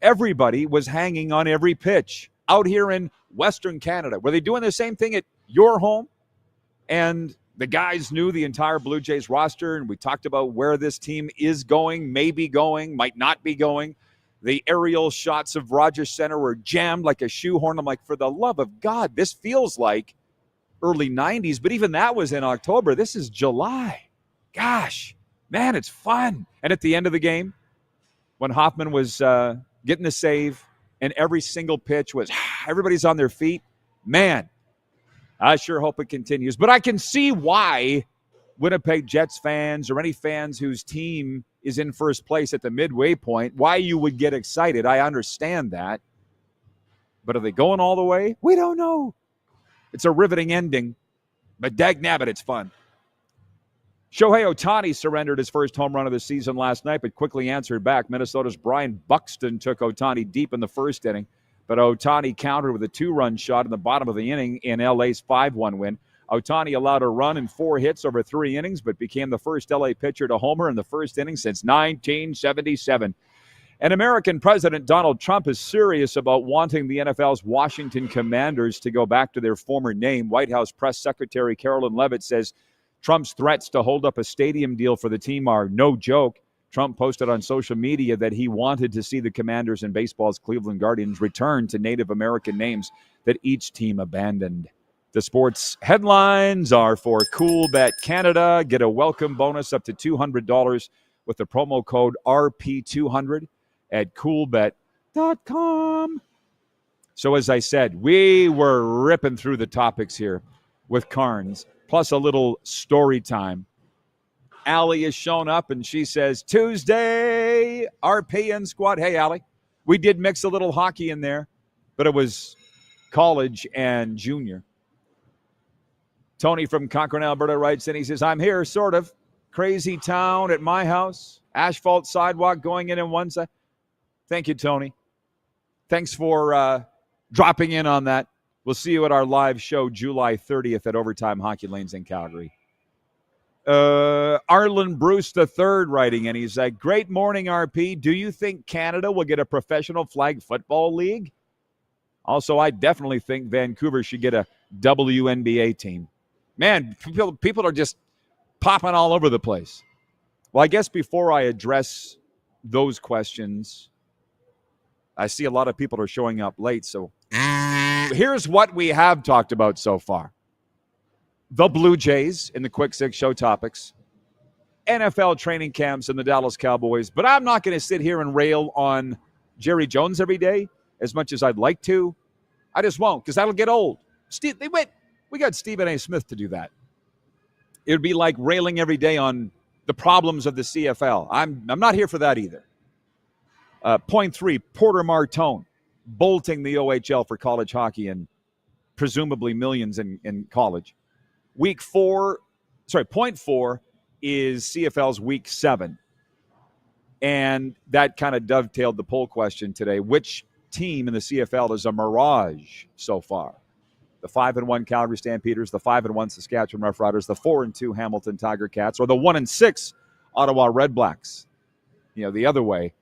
[SPEAKER 3] everybody was hanging on every pitch out here in Western Canada. Were they doing the same thing at your home? And the guys knew the entire Blue Jays roster, and we talked about where this team is going, may be going, might not be going. The aerial shots of Rogers Center were jammed like a shoehorn. I'm like, for the love of God, this feels like early 90s, but even that was in October. This is July. Gosh, man, it's fun. And at the end of the game, when Hoffman was getting the save and every single pitch was, everybody's on their feet, man, I sure hope it continues. But I can see why Winnipeg Jets fans or any fans whose team is in first place at the midway point, why you would get excited. I understand that. But are they going all the way? We don't know. It's a riveting ending, but dagnabbit, it's fun. Shohei Ohtani surrendered his first home run of the season last night, but quickly answered back. Minnesota's Brian Buxton took Ohtani deep in the first inning, but Ohtani countered with a 2-run shot in the bottom of the inning in LA's 5-1 win. Ohtani allowed a run and 4 hits over 3 innings, but became the first LA pitcher to homer in the first inning since 1977. And American President Donald Trump is serious about wanting the NFL's Washington Commanders to go back to their former name. White House Press Secretary Carolyn Leavitt says Trump's threats to hold up a stadium deal for the team are no joke. Trump posted on social media that he wanted to see the Commanders and baseball's Cleveland Guardians return to Native American names that each team abandoned. The sports headlines are for Cool Bet Canada. Get a welcome bonus up to $200 with the promo code RP200 at coolbet.com. So as I said, we were ripping through the topics here with Carnes, plus a little story time. Allie has shown up and she says, Tuesday, RP and squad. Hey, Allie, we did mix a little hockey in there, but it was college and junior. Tony from Cochrane, Alberta writes in, he says, I'm here, sort of. Crazy town at my house. Asphalt sidewalk going in one side. Thank you, Tony. Thanks for dropping in on that. We'll see you at our live show July 30th at Overtime Hockey Lanes in Calgary. Arlen Bruce III writing, and he's like, great morning, RP. Do you think Canada will get a professional flag football league? Also, I definitely think Vancouver should get a WNBA team. Man, people are just popping all over the place. Well, I guess before I address those questions, I see a lot of people are showing up late. So here's what we have talked about so far. The Blue Jays in the Quick Six show topics, NFL training camps and the Dallas Cowboys. But I'm not going to sit here and rail on Jerry Jones every day as much as I'd like to. I just won't, because that'll get old. We got Stephen A. Smith to do that. It would be like railing every day on the problems of the CFL. I'm not here for that either. Point 3, Porter Martone bolting the OHL for college hockey and presumably millions in college. Point 4 is CFL's week 7. And that kind of dovetailed the poll question today. Which team in the CFL is a mirage so far? The 5-1 Calgary Stampeders, the 5-1 Saskatchewan Roughriders, the 4-2 Hamilton Tiger Cats, or the 1-6 Ottawa Red Blacks. The other way.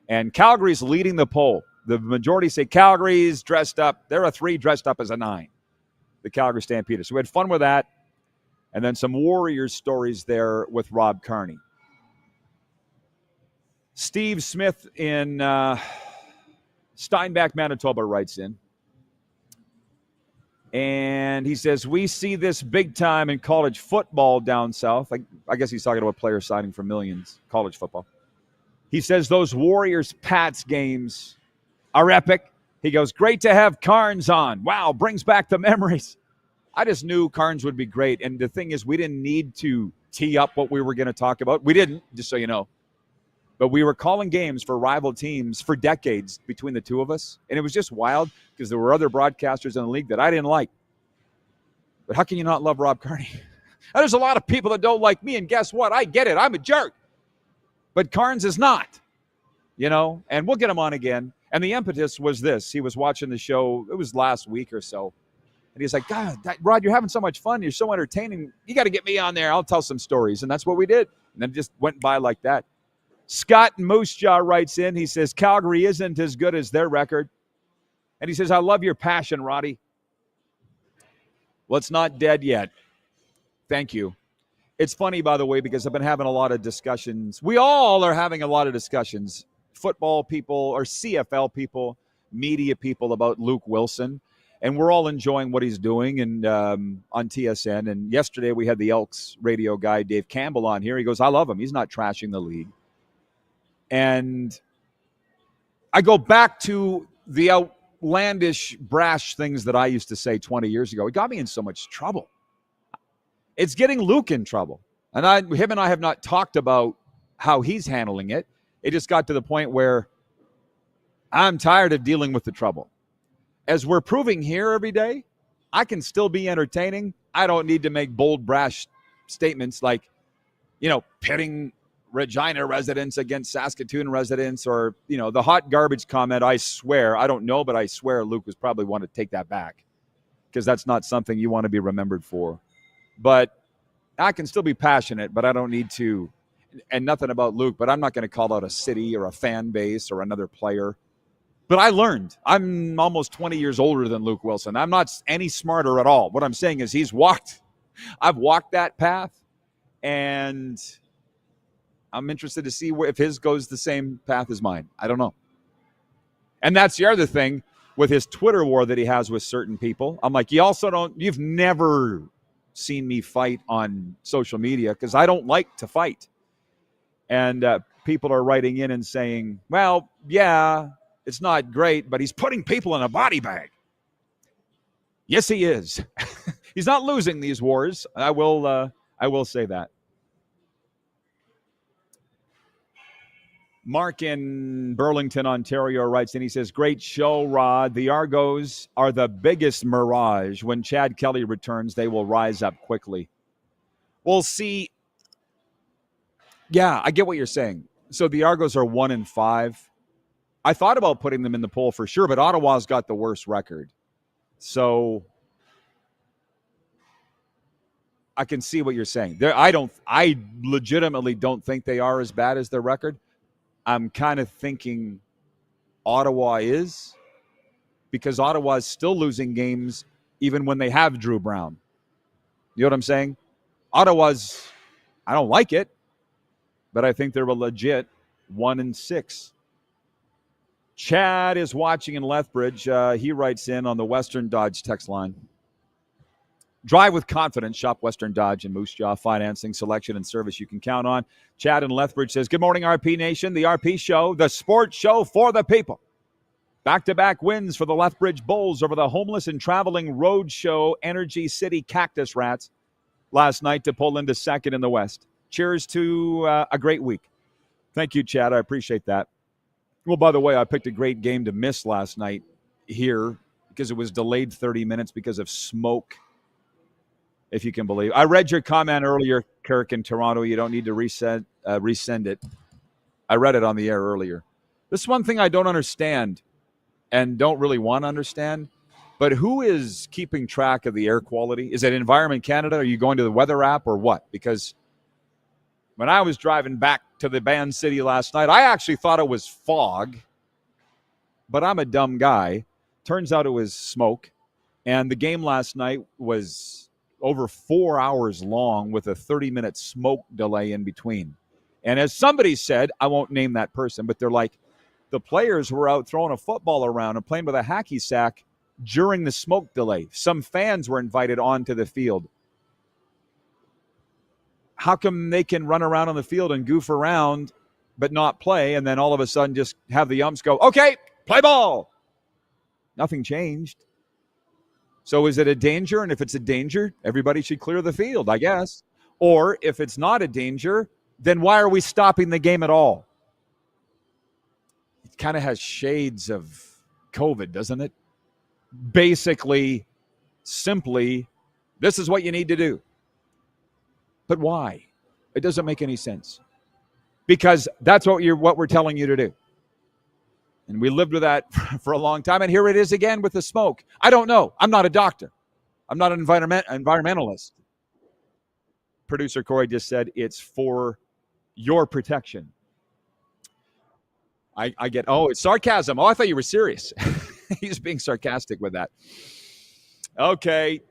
[SPEAKER 3] And Calgary's leading the poll. The majority say Calgary's dressed up. They're a 3 dressed up as a 9. the Calgary Stampeders. So we had fun with that. And then some Warriors stories there with Rob Carnie. Steve Smith in Steinbach, Manitoba writes in. And he says, we see this big time in college football down south. I guess he's talking about players signing for millions, college football. He says those Warriors-Pats games are epic. He goes, great to have Carnes on. Wow, brings back the memories. I just knew Carnes would be great. And the thing is, we didn't need to tee up what we were going to talk about. We didn't, just so you know. But we were calling games for rival teams for decades between the two of us. And it was just wild because there were other broadcasters in the league that I didn't like. But how can you not love Rob Carnie? There's a lot of people that don't like me. And guess what? I get it. I'm a jerk. But Carnes is not, and we'll get him on again. And the impetus was this. He was watching the show. It was last week or so. And he's like, God, Rod, you're having so much fun. You're so entertaining. You got to get me on there. I'll tell some stories. And that's what we did. And then it just went by like that. Scott Moosejaw writes in. He says, Calgary isn't as good as their record. And he says, I love your passion, Roddy. Well, it's not dead yet. Thank you. It's funny, by the way, because I've been having a lot of discussions. We all are having a lot of discussions. Football people or CFL people, media people about Luke Wilson. And we're all enjoying what he's doing and on TSN. And yesterday we had the Elks radio guy, Dave Campbell, on here. He goes, I love him. He's not trashing the league. And I go back to the outlandish, brash things that I used to say 20 years ago. It got me in so much trouble. It's getting Luke in trouble. And him and I have not talked about how he's handling it. It just got to the point where I'm tired of dealing with the trouble. As we're proving here every day, I can still be entertaining. I don't need to make bold, brash statements like, pitting Regina residents against Saskatoon residents or, the hot garbage comment. I swear, I don't know, but I swear Luke was probably want to take that back because that's not something you want to be remembered for. But I can still be passionate, but I don't need to. And nothing about Luke, but I'm not going to call out a city or a fan base or another player. But I learned. I'm almost 20 years older than Luke Wilson. I'm not any smarter at all. What I'm saying is I've walked that path, and I'm interested to see if his goes the same path as mine. I don't know. And that's the other thing with his Twitter war that he has with certain people. I'm like, you've never seen me fight on social media because I don't like to fight. And people are writing in and saying, well, yeah, it's not great, but he's putting people in a body bag. Yes, he is. He's not losing these wars. I will say that. Mark in Burlington, Ontario writes in. He says, great show, Rod. The Argos are the biggest mirage. When Chad Kelly returns, they will rise up quickly. We'll see. Yeah, I get what you're saying. So the Argos are 1-5. I thought about putting them in the poll for sure, but Ottawa's got the worst record. So I can see what you're saying. I legitimately don't think they are as bad as their record. I'm kind of thinking Ottawa is, because Ottawa's still losing games even when they have Drew Brown. You know what I'm saying? Ottawa's, I don't like it, but I think they're a legit 1-6. Chad is watching in Lethbridge. He writes in on the Western Dodge text line. Drive with confidence. Shop Western Dodge and Moose Jaw. Financing, selection, and service you can count on. Chad in Lethbridge says, good morning, RP Nation. The RP Show, the sports show for the people. Back-to-back wins for the Lethbridge Bulls over the homeless and traveling road show Energy City Cactus Rats last night to pull into second in the West. Cheers to a great week. Thank you, Chad. I appreciate that. Well, by the way, I picked a great game to miss last night here because it was delayed 30 minutes because of smoke, if you can believe. I read your comment earlier, Kirk, in Toronto. You don't need to resend it. I read it on the air earlier. This is one thing I don't understand and don't really want to understand, but who is keeping track of the air quality? Is it Environment Canada? Are you going to the weather app or what? Because when I was driving back to the Band City last night, I actually thought it was fog, but I'm a dumb guy. Turns out it was smoke. And the game last night was over 4 hours long with a 30-minute smoke delay in between. And as somebody said, I won't name that person, but they're like, the players were out throwing a football around and playing with a hacky sack during the smoke delay. Some fans were invited onto the field. How come they can run around on the field and goof around but not play, and then all of a sudden just have the umps go, okay, play ball? Nothing changed. So is it a danger? And if it's a danger, everybody should clear the field, I guess. Or if it's not a danger, then why are we stopping the game at all? It kind of has shades of COVID, doesn't it? Basically, simply, this is what you need to do. But why? It doesn't make any sense. Because that's what we're telling you to do. And we lived with that for a long time. And here it is again with the smoke. I don't know. I'm not a doctor. I'm not an environmentalist. Producer Corey just said it's for your protection. I get, it's sarcasm. Oh, I thought you were serious. He's being sarcastic with that. Okay.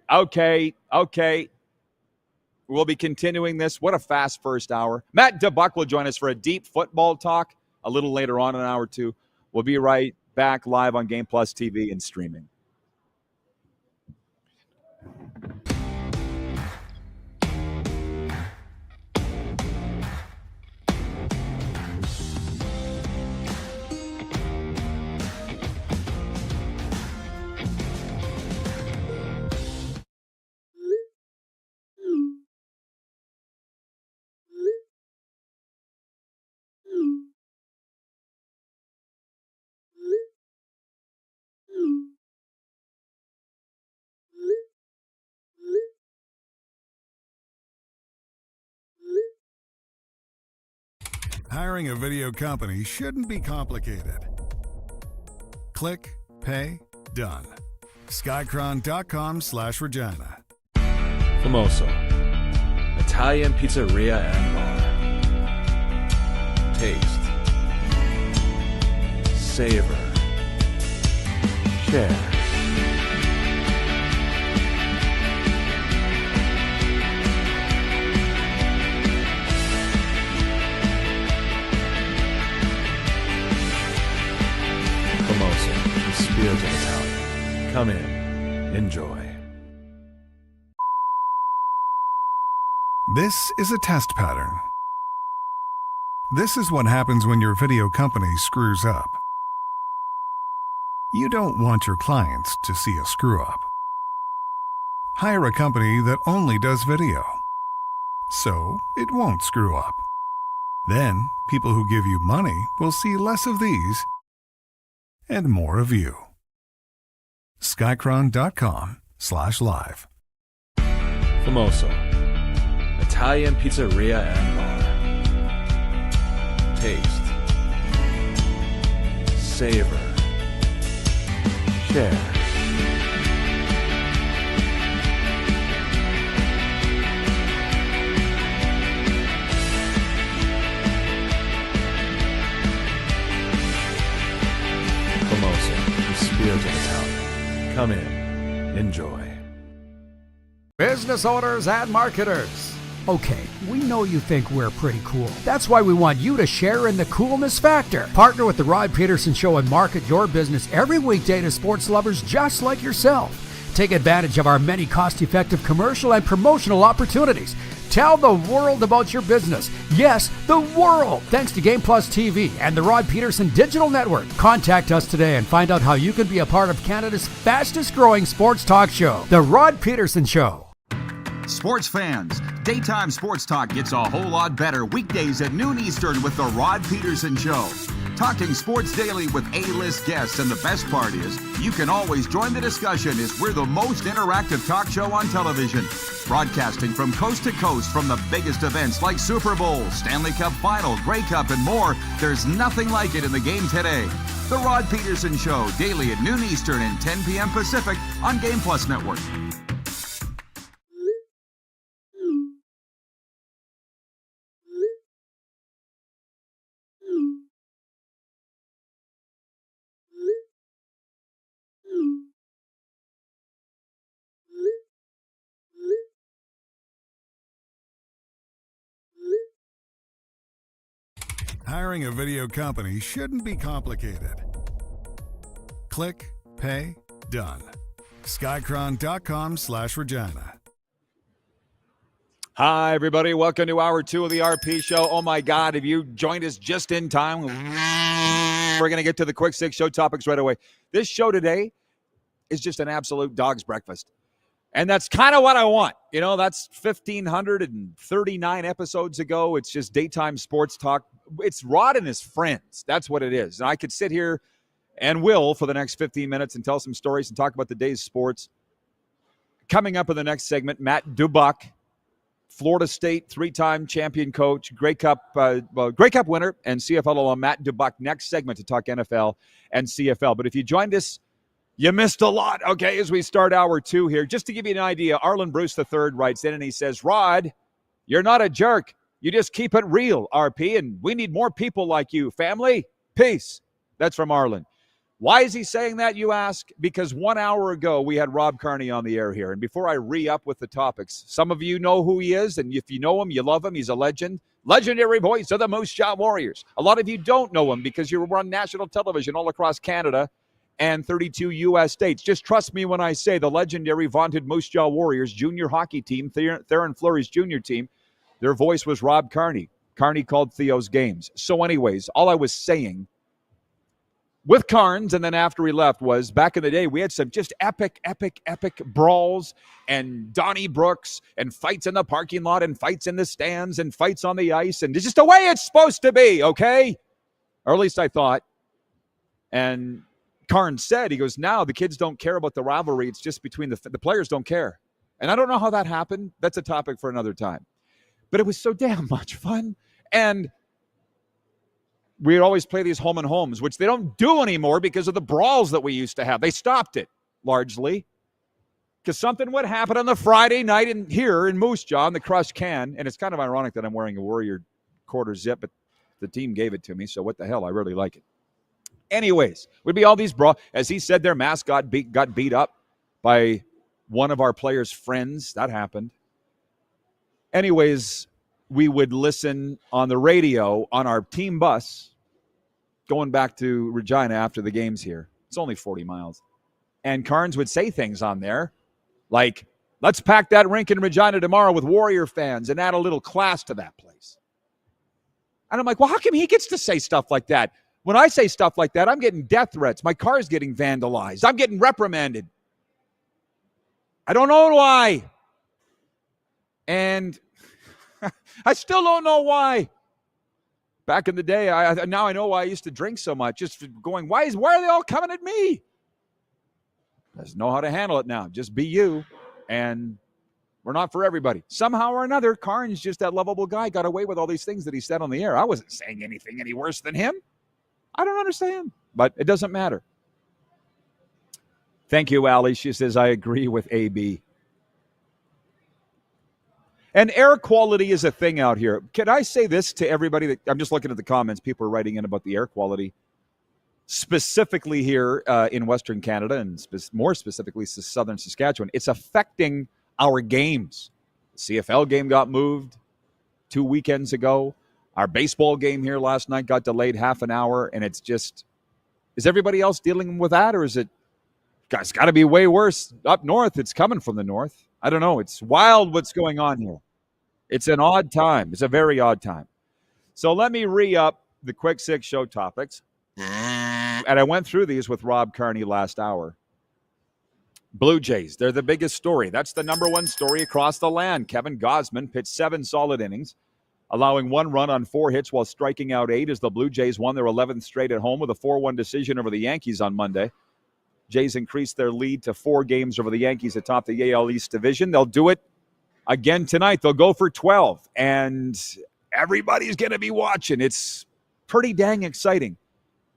[SPEAKER 3] We'll be continuing this. What a fast first hour. Matt DuBuc will join us for a deep football talk a little later on in hour 2. We'll be right back live on Game Plus TV and streaming.
[SPEAKER 2] Hiring a video company shouldn't be complicated. Click, pay, done. Skycron.com/Regina.
[SPEAKER 7] Famoso. Italian pizzeria and bar. Taste. Savor. Share. Famoso. The spirit of Italian. Come in. Enjoy.
[SPEAKER 2] This is a test pattern. This is what happens when your video company screws up. You don't want your clients to see a screw up. Hire a company that only does video, so it won't screw up. Then, people who give you money will see less of these and more of you. Skycron.com/live.
[SPEAKER 7] Famoso. Italian pizzeria and bar. Taste. Savor. Share. Famoso. The spirit of Italian. Come in. Enjoy.
[SPEAKER 5] Business owners and marketers. Okay, we know you think we're pretty cool. That's why we want you to share in the coolness factor. Partner with the Rob Pedersen Show and market your business every weekday to sports lovers just like yourself. Take advantage of our many cost-effective commercial and promotional opportunities. Tell the world about your business. Yes, the world. Thanks to Game Plus TV and the Rod Pedersen Digital Network. Contact us today and find out how you can be a part of Canada's fastest growing sports talk show, The Rod Pedersen Show.
[SPEAKER 6] Sports fans, daytime sports talk gets a whole lot better weekdays at noon Eastern with The Rod Pedersen Show. Talking sports daily with A-list guests, and the best part is you can always join the discussion as we're the most interactive talk show on television. Broadcasting from coast to coast from the biggest events like Super Bowl, Stanley Cup Final, Grey Cup, and more. There's nothing like it in the game today. The Rod Pedersen Show, daily at noon Eastern and 10 p.m. Pacific on Game Plus Network.
[SPEAKER 2] Hiring a video company shouldn't be complicated. Click, pay, done. Skycron.com/Regina.
[SPEAKER 3] Hi, everybody. Welcome to Hour 2 of the RP Show. Oh, my God. If you joined us just in time, we're going to get to the quick 6 show topics right away. This show today is just an absolute dog's breakfast. And that's kind of what I want. You know, that's 1,539 episodes ago. It's just daytime sports talk. It's Rod and his friends. That's what it is. And I could sit here and will for the next 15 minutes and tell some stories and talk about the day's sports. Coming up in the next segment, Matt DuBuc, Florida State 3-time champion coach, Grey Cup winner, and CFL alum Matt DuBuc. Next segment to talk NFL and CFL. But if you joined us, you missed a lot, okay, as we start Hour 2 here. Just to give you an idea, Arlen Bruce III writes in and he says, Rod, you're not a jerk. You just keep it real, RP, and we need more people like you. Family, peace. That's from Arlen. Why is he saying that, you ask? Because 1 hour ago, we had Rob Carnie on the air here. And before I re-up with the topics, some of you know who he is. And if you know him, you love him. He's a legend. Legendary voice of the Moose Jaw Warriors. A lot of you don't know him because you were on national television all across Canada and 32 U.S. states. Just trust me when I say the legendary vaunted Moose Jaw Warriors junior hockey team, Theron Fleury's junior team, their voice was Rob Carnie. Carnie called Theo's games. So anyways, all I was saying with Carnes, and then after he left, was back in the day, we had some just epic brawls and Donnie Brooks and fights in the parking lot and fights in the stands and fights on the ice. And it's just the way it's supposed to be, okay? Or at least I thought. And Carnes said, he goes, now the kids don't care about the rivalry. It's just between the players don't care. And I don't know how that happened. That's a topic for another time. But it was so damn much fun. And we'd always play these home and homes, which they don't do anymore because of the brawls that we used to have. They stopped it largely because something would happen on the Friday night here in Moose Jaw in the crushed can. And it's kind of ironic that I'm wearing a Warrior quarter zip, but the team gave it to me. So what the hell? I really like it. Anyways, would be all these brawls. As he said, their mascot got beat up by one of our players' friends. That happened. Anyways, we would listen on the radio on our team bus going back to Regina after the games here. It's only 40 miles. And Carnes would say things on there like, let's pack that rink in Regina tomorrow with Warrior fans and add a little class to that place. And I'm like, well, how come he gets to say stuff like that? When I say stuff like that, I'm getting death threats. My car's getting vandalized. I'm getting reprimanded. I don't know why. And I still don't know why. Back in the day, now I know why I used to drink so much. Just going, why are they all coming at me? I just know how to handle it now. Just be you. And we're not for everybody. Somehow or another, Carnes, just that lovable guy, got away with all these things that he said on the air. I wasn't saying anything any worse than him. I don't understand. But it doesn't matter. Thank you, Allie. She says, I agree with AB. And air quality is a thing out here. Can I say this to everybody? I'm just looking at the comments. People are writing in about the air quality, specifically here in Western Canada and more specifically Southern Saskatchewan. It's affecting our games. The CFL game got moved 2 weekends ago. Our baseball game here last night got delayed half an hour. And it's just, is everybody else dealing with that? Or is it, it's got to be way worse up north? It's coming from the north. I don't know. It's wild what's going on here. It's an odd time. It's a very odd time. So let me re-up the quick 6 show topics. And I went through these with Rob Carnie last hour. Blue Jays, they're the biggest story. That's the number one story across the land. Kevin Gausman pitched 7 solid innings, allowing 1 run on 4 hits while striking out 8 as the Blue Jays won their 11th straight at home with a 4-1 decision over the Yankees on Monday. Jays increased their lead to 4 games over the Yankees atop the AL East division. They'll do it again tonight. They'll go for 12, and everybody's going to be watching. It's pretty dang exciting.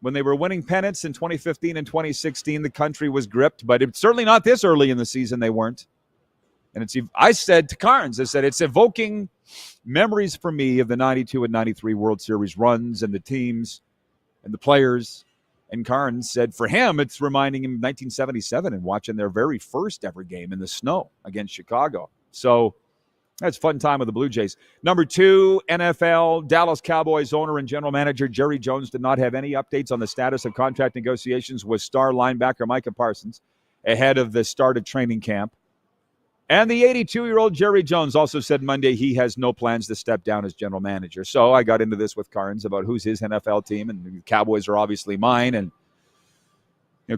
[SPEAKER 3] When they were winning pennants in 2015 and 2016, the country was gripped, but it's certainly not this early in the season they weren't. And I said to Carnes, I said, it's evoking memories for me of the 92 and 93 World Series runs and the teams and the players. And Carnes said for him, it's reminding him of 1977 and watching their very first ever game in the snow against Chicago. So That's fun time with the Blue Jays. Number 2, NFL, Dallas Cowboys owner and general manager Jerry Jones did not have any updates on the status of contract negotiations with star linebacker Micah Parsons ahead of the start of training camp. And the 82-year-old Jerry Jones also said Monday he has no plans to step down as general manager. So I got into this with Carnes about who's his NFL team, and the Cowboys are obviously mine. And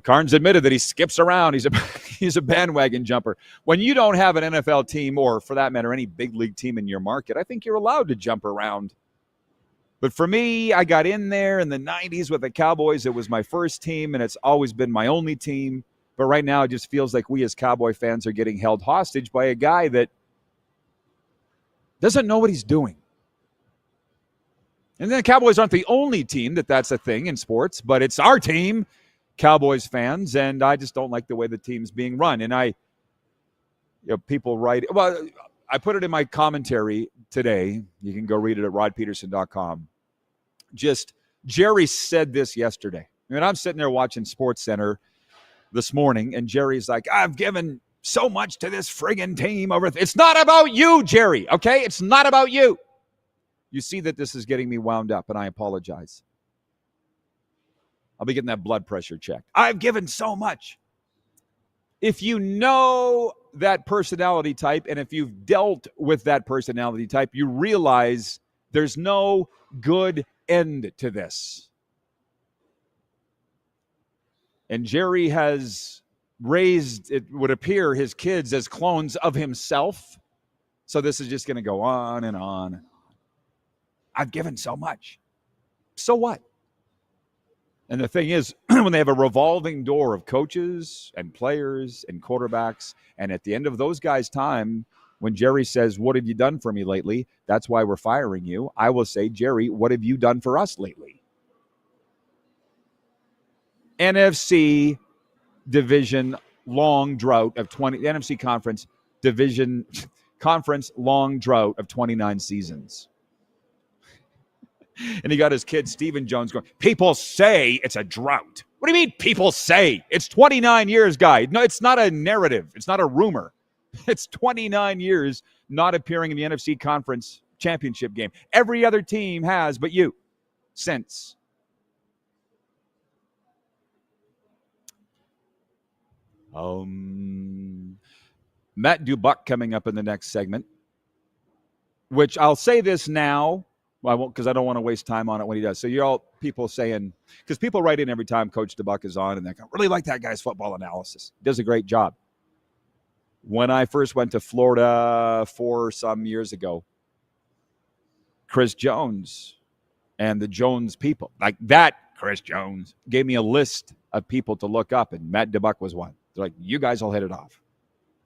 [SPEAKER 3] Carnes admitted that he skips around. He's a bandwagon jumper. When you don't have an NFL team, or for that matter, any big league team in your market, I think you're allowed to jump around. But for me, I got in there in the 90s with the Cowboys. It was my first team, and it's always been my only team. But right now, it just feels like we as Cowboy fans are getting held hostage by a guy that doesn't know what he's doing. And the Cowboys aren't the only team that's a thing in sports, but it's our team, Cowboys fans, and I just don't like the way the team's being run. And people write, well, I put it in my commentary today. You can go read it at rodpedersen.com. Just, Jerry said this yesterday. I mean, I'm sitting there watching SportsCenter this morning, and Jerry's like, I've given so much to this friggin' team over. It's not about you, Jerry, okay? It's not about you. You see that this is getting me wound up, and I apologize. I'll be getting that blood pressure checked. I've given so much. If you know that personality type, and if you've dealt with that personality type, you realize there's no good end to this. And Jerry has raised, it would appear, his kids as clones of himself. So this is just going to go on and on. I've given so much. So what? And the thing is, when they have a revolving door of coaches and players and quarterbacks, and at the end of those guys' time, when Jerry says, what have you done for me lately? That's why we're firing you. I will say, Jerry, what have you done for us lately? NFC division long drought of NFC conference division conference long drought of 29 seasons. And he got his kid Stephen Jones going, people say it's a drought. What do you mean people say? It's 29 years, guy. No, it's not a narrative. It's not a rumor. It's 29 years not appearing in the NFC conference championship game. Every other team has, but you, since. Matt DuBuc coming up in the next segment, which I'll say this now. Well, I won't, because I don't want to waste time on it when he does. So you're all people saying, because people write in every time Coach DuBuc is on, and they go, really like that guy's football analysis. He does a great job. When I first went to Florida 4 some years ago, Chris Jones and the Jones people, like that Chris Jones, gave me a list of people to look up, and Matt DuBuc was one. They're like, you guys will hit it off.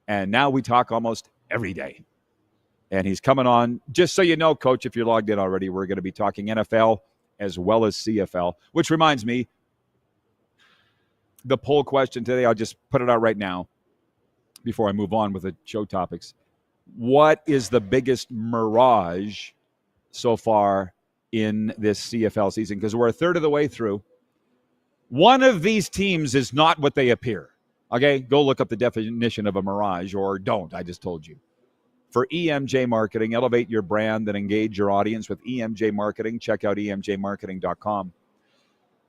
[SPEAKER 3] And now we talk almost every day. And he's coming on. Just so you know, Coach, if you're logged in already, we're going to be talking NFL as well as CFL, which reminds me, the poll question today, I'll just put it out right now before I move on with the show topics. What is the biggest mirage so far in this CFL season? Because we're a third of the way through. One of these teams is not what they appear. Okay, go look up the definition of a mirage, or don't. I just told you. For EMJ Marketing, elevate your brand and engage your audience with EMJ Marketing. Check out emjmarketing.com.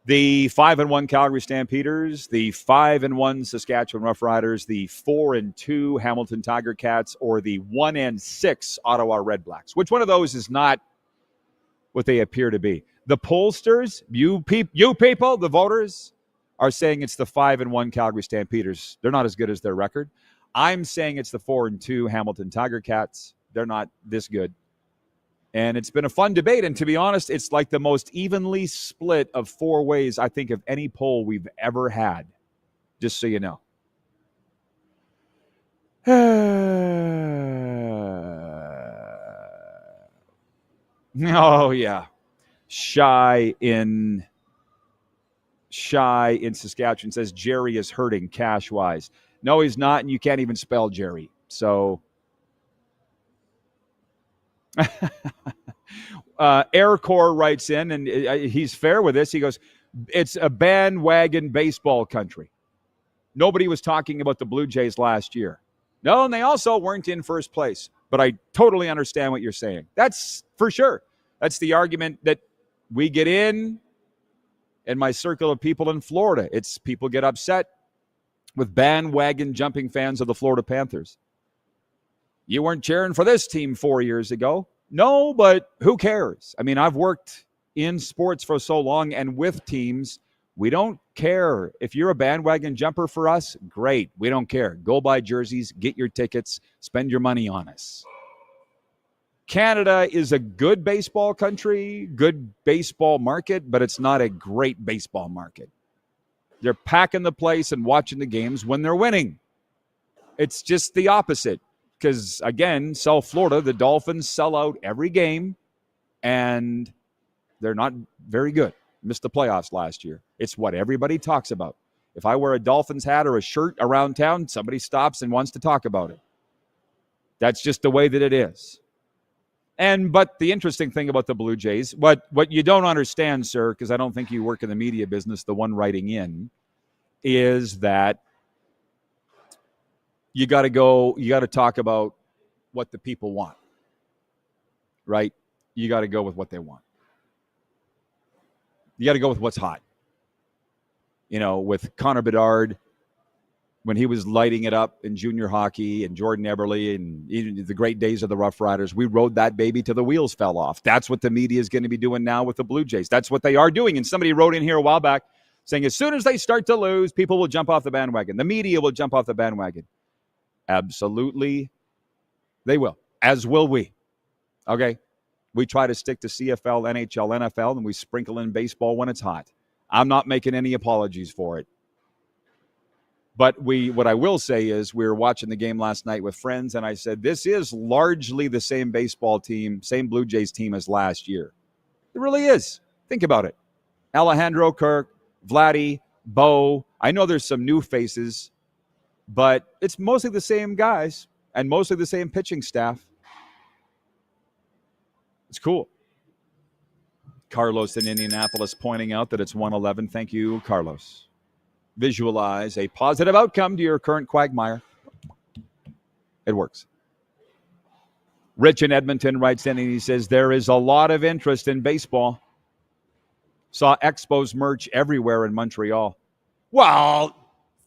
[SPEAKER 3] The 5-1 Calgary Stampeders, the 5-1 Saskatchewan Roughriders, the 4-2 Hamilton Tiger Cats, or the 1-6 Ottawa Red Blacks. Which one of those is not what they appear to be? The pollsters, you people, the voters, are saying it's the 5-1 Calgary Stampeders. They're not as good as their record. I'm saying it's the 4-2 Hamilton Tiger Cats. They're not this good. And it's been a fun debate. And to be honest, it's like the most evenly split of 4 ways, I think, of any poll we've ever had. Just so you know. Oh, yeah. Shy in Saskatchewan says Jerry is hurting cash-wise. No, he's not, and you can't even spell Jerry. So, Aircore writes in, and he's fair with this. He goes, it's a bandwagon baseball country. Nobody was talking about the Blue Jays last year. No, and they also weren't in first place. But I totally understand what you're saying. That's for sure. That's the argument that we get in my circle of people in Florida. It's people get upset with bandwagon jumping fans of the Florida Panthers. You weren't cheering for this team 4 years ago. No, but who cares? I mean, I've worked in sports for so long and with teams. We don't care. If you're a bandwagon jumper for us, great. We don't care. Go buy jerseys, get your tickets, spend your money on us. Canada is a good baseball country, good baseball market, but it's not a great baseball market. They're packing the place and watching the games when they're winning. It's just the opposite. Because, again, South Florida, the Dolphins sell out every game, and they're not very good. Missed the playoffs last year. It's what everybody talks about. If I wear a Dolphins hat or a shirt around town, somebody stops and wants to talk about it. That's just the way that it is. But the interesting thing about the Blue Jays, what you don't understand, sir, because I don't think you work in the media business, the one writing in, is that you got to talk about what the people want, right? You got to go with what they want. You got to go with what's hot. You know, with Connor Bedard, when he was lighting it up in junior hockey, and Jordan Eberle, and even the great days of the Rough Riders, we rode that baby till the wheels fell off. That's what the media is going to be doing now with the Blue Jays. That's what they are doing. And somebody wrote in here a while back saying as soon as they start to lose, people will jump off the bandwagon. The media will jump off the bandwagon. Absolutely, they will, as will we. Okay? We try to stick to CFL, NHL, NFL, and we sprinkle in baseball when it's hot. I'm not making any apologies for it. But what I will say is we were watching the game last night with friends, and I said, this is largely the same baseball team, same Blue Jays team as last year. It really is. Think about it. Alejandro Kirk, Vladdy, Bo. I know there's some new faces, but it's mostly the same guys and mostly the same pitching staff. It's cool. Carlos in Indianapolis pointing out that it's 111. Thank you, Carlos. Visualize a positive outcome to your current quagmire. It works. Rich in Edmonton writes in and he says, there is a lot of interest in baseball. Saw Expos merch everywhere in Montreal. Well,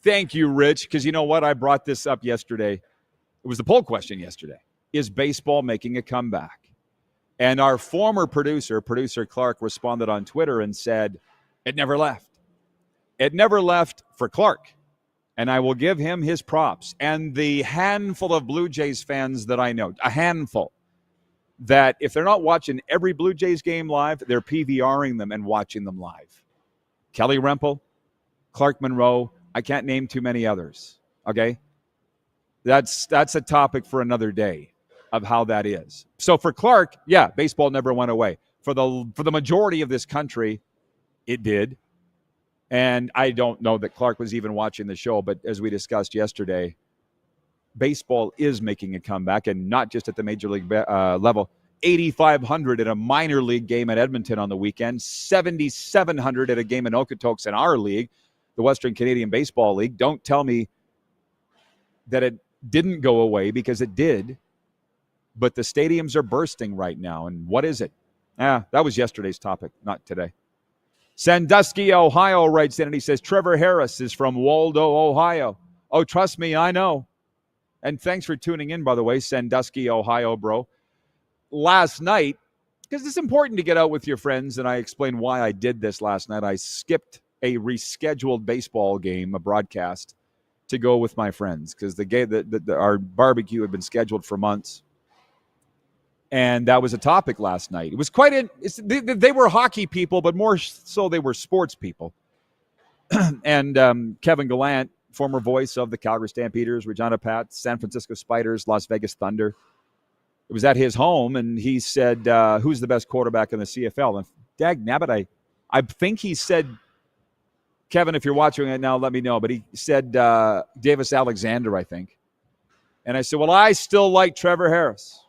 [SPEAKER 3] thank you, Rich, because you know what? I brought this up yesterday. It was the poll question yesterday. Is baseball making a comeback? And our former producer Clark, responded on Twitter and said, it never left. It never left for Clark. And I will give him his props. And the handful of Blue Jays fans that I know, a handful, that if they're not watching every Blue Jays game live, they're PVRing them and watching them live. Kelly Rempel, Clark Monroe, I can't name too many others, okay? That's a topic for another day of how that is. So for Clark, yeah, baseball never went away. For the majority of this country, it did. And I don't know that Clark was even watching the show, but as we discussed yesterday, baseball is making a comeback, and not just at the major league level. 8,500 at a minor league game at Edmonton on the weekend, 7,700 at a game in Okotoks in our league, the Western Canadian Baseball League. Don't tell me that it didn't go away, because it did. But the stadiums are bursting right now. And what is it? That was yesterday's topic, not today. Sandusky, Ohio writes in and he says, Trevor Harris is from Waldo, Ohio. Oh, trust me, I know. And thanks for tuning in, by the way, Sandusky, Ohio, bro. Last night, because it's important to get out with your friends, and I explained why I did this last night. I skipped a rescheduled baseball game, a broadcast, to go with my friends, because our barbecue had been scheduled for months. And that was a topic last night. It was they were hockey people, but more so they were sports people. And Kevin Gallant, former voice of the Calgary Stampeders, Regina Pats, San Francisco Spiders, Las Vegas Thunder. It was at his home, and he said, who's the best quarterback in the CFL? And dag nabbit, I think he said, Kevin, if you're watching it now, let me know. But he said Davis Alexander, I think. And I said, well, I still like Trevor Harris.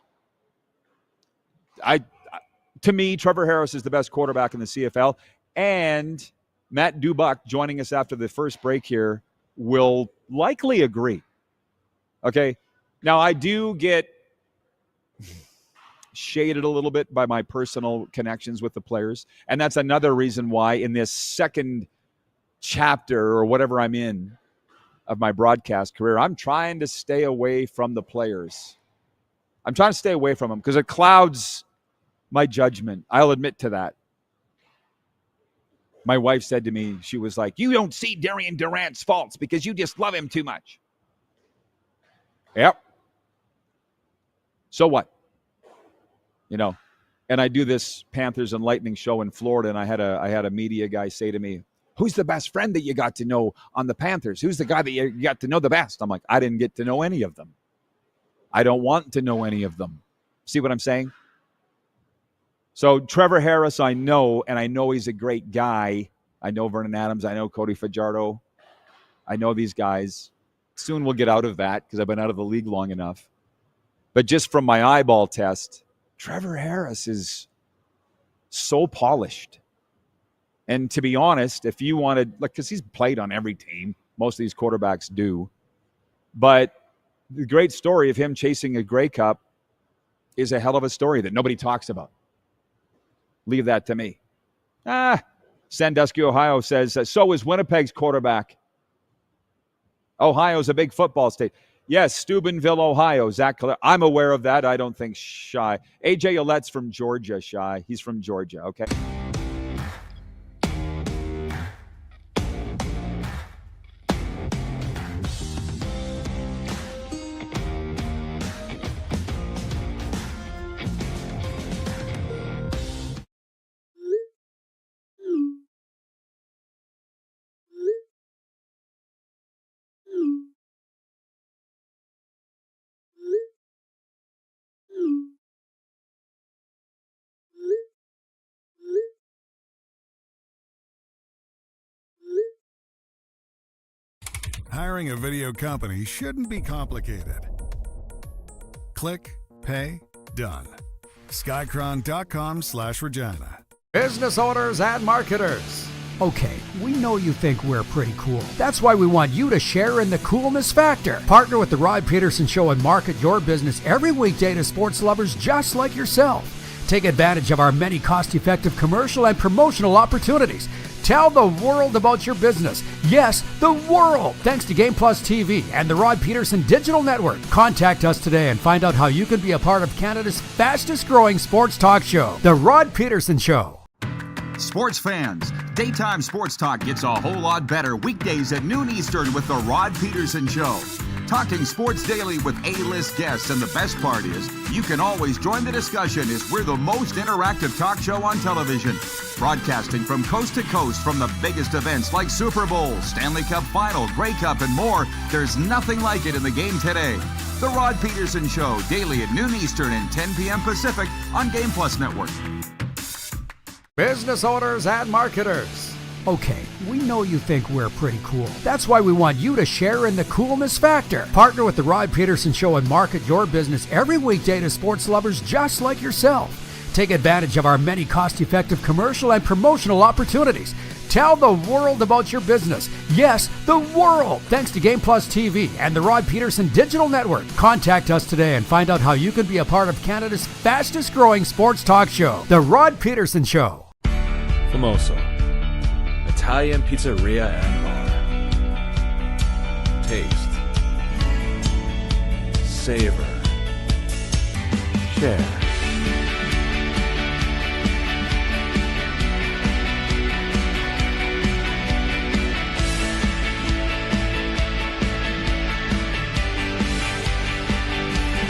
[SPEAKER 3] To me, Trevor Harris is the best quarterback in the CFL, and Matt DuBuc, joining us after the first break here, will likely agree. Okay, Now, I do get shaded a little bit by my personal connections with the players. And that's another reason why in this second chapter or whatever I'm in of my broadcast career, I'm trying to stay away from the players. I'm trying to stay away from them because it clouds my judgment. I'll admit to that. My wife said to me, she was like, you don't see Darian Durant's faults because you just love him too much. Yep. So what? You know, and I do this Panthers and Lightning show in Florida, and I had a media guy say to me, who's the best friend that you got to know on the Panthers? Who's the guy that you got to know the best? I'm like, I didn't get to know any of them. I don't want to know any of them. See what I'm saying? So Trevor Harris, I know, and I know he's a great guy. I know Vernon Adams. I know Cody Fajardo. I know these guys. Soon we'll get out of that because I've been out of the league long enough. But just from my eyeball test, Trevor Harris is so polished. And to be honest, if you wanted, like, because he's played on every team, most of these quarterbacks do. But the great story of him chasing a Grey Cup is a hell of a story that nobody talks about. Leave that to me. Sandusky, Ohio says, so is Winnipeg's quarterback. Ohio's a big football state. Yes, Steubenville, Ohio. Zach, I'm aware of that. I don't think Shy. AJ Ouellette's from Georgia, Shy. He's from Georgia, okay?
[SPEAKER 2] Hiring a video company shouldn't be complicated. Click, pay, done. Skycron.com/Regina.
[SPEAKER 5] Business owners and marketers. Okay, we know you think we're pretty cool. That's why we want you to share in the coolness factor. Partner with the Rob Pedersen Show and market your business every weekday to sports lovers just like yourself. Take advantage of our many cost-effective commercial and promotional opportunities. Tell the world about your business. Yes, the world. Thanks to Game Plus TV and the Rod Pedersen Digital Network. Contact us today and find out how you can be a part of Canada's fastest growing sports talk show, The Rod Pedersen Show.
[SPEAKER 6] Sports fans, daytime sports talk gets a whole lot better weekdays at noon Eastern with the Rod Pedersen Show. Talking sports daily with A-list guests, and the best part is you can always join the discussion as we're the most interactive talk show on television. Broadcasting from coast to coast from the biggest events like Super Bowl, Stanley Cup Final, Grey Cup, and more. There's nothing like it in the game today. The Rod Pedersen Show, daily at noon Eastern and 10 p.m. Pacific on Game Plus Network.
[SPEAKER 5] Business owners and marketers. Okay, we know you think we're pretty cool. That's why we want you to share in the coolness factor. Partner with the Rod Pedersen Show and market your business every weekday to sports lovers just like yourself. Take advantage of our many cost-effective commercial and promotional opportunities. Tell the world about your business. Yes, the world. Thanks to Game Plus TV and the Rod Pedersen Digital Network. Contact us today and find out how you can be a part of Canada's fastest growing sports talk show, The Rod Pedersen Show.
[SPEAKER 7] Famoso, Italian pizzeria and bar. Taste, savor, share.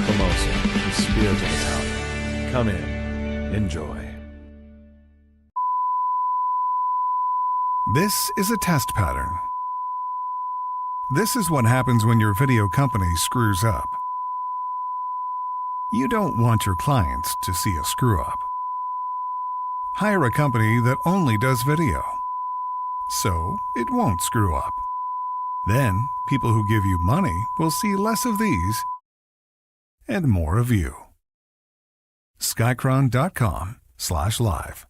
[SPEAKER 7] Famoso, the spirit of Italian. Come in, enjoy.
[SPEAKER 2] This is a test pattern. This is what happens when your video company screws up. You don't want your clients to see a screw up. Hire a company that only does video, so it won't screw up. Then, people who give you money will see less of these and more of you. Skycron.com/live.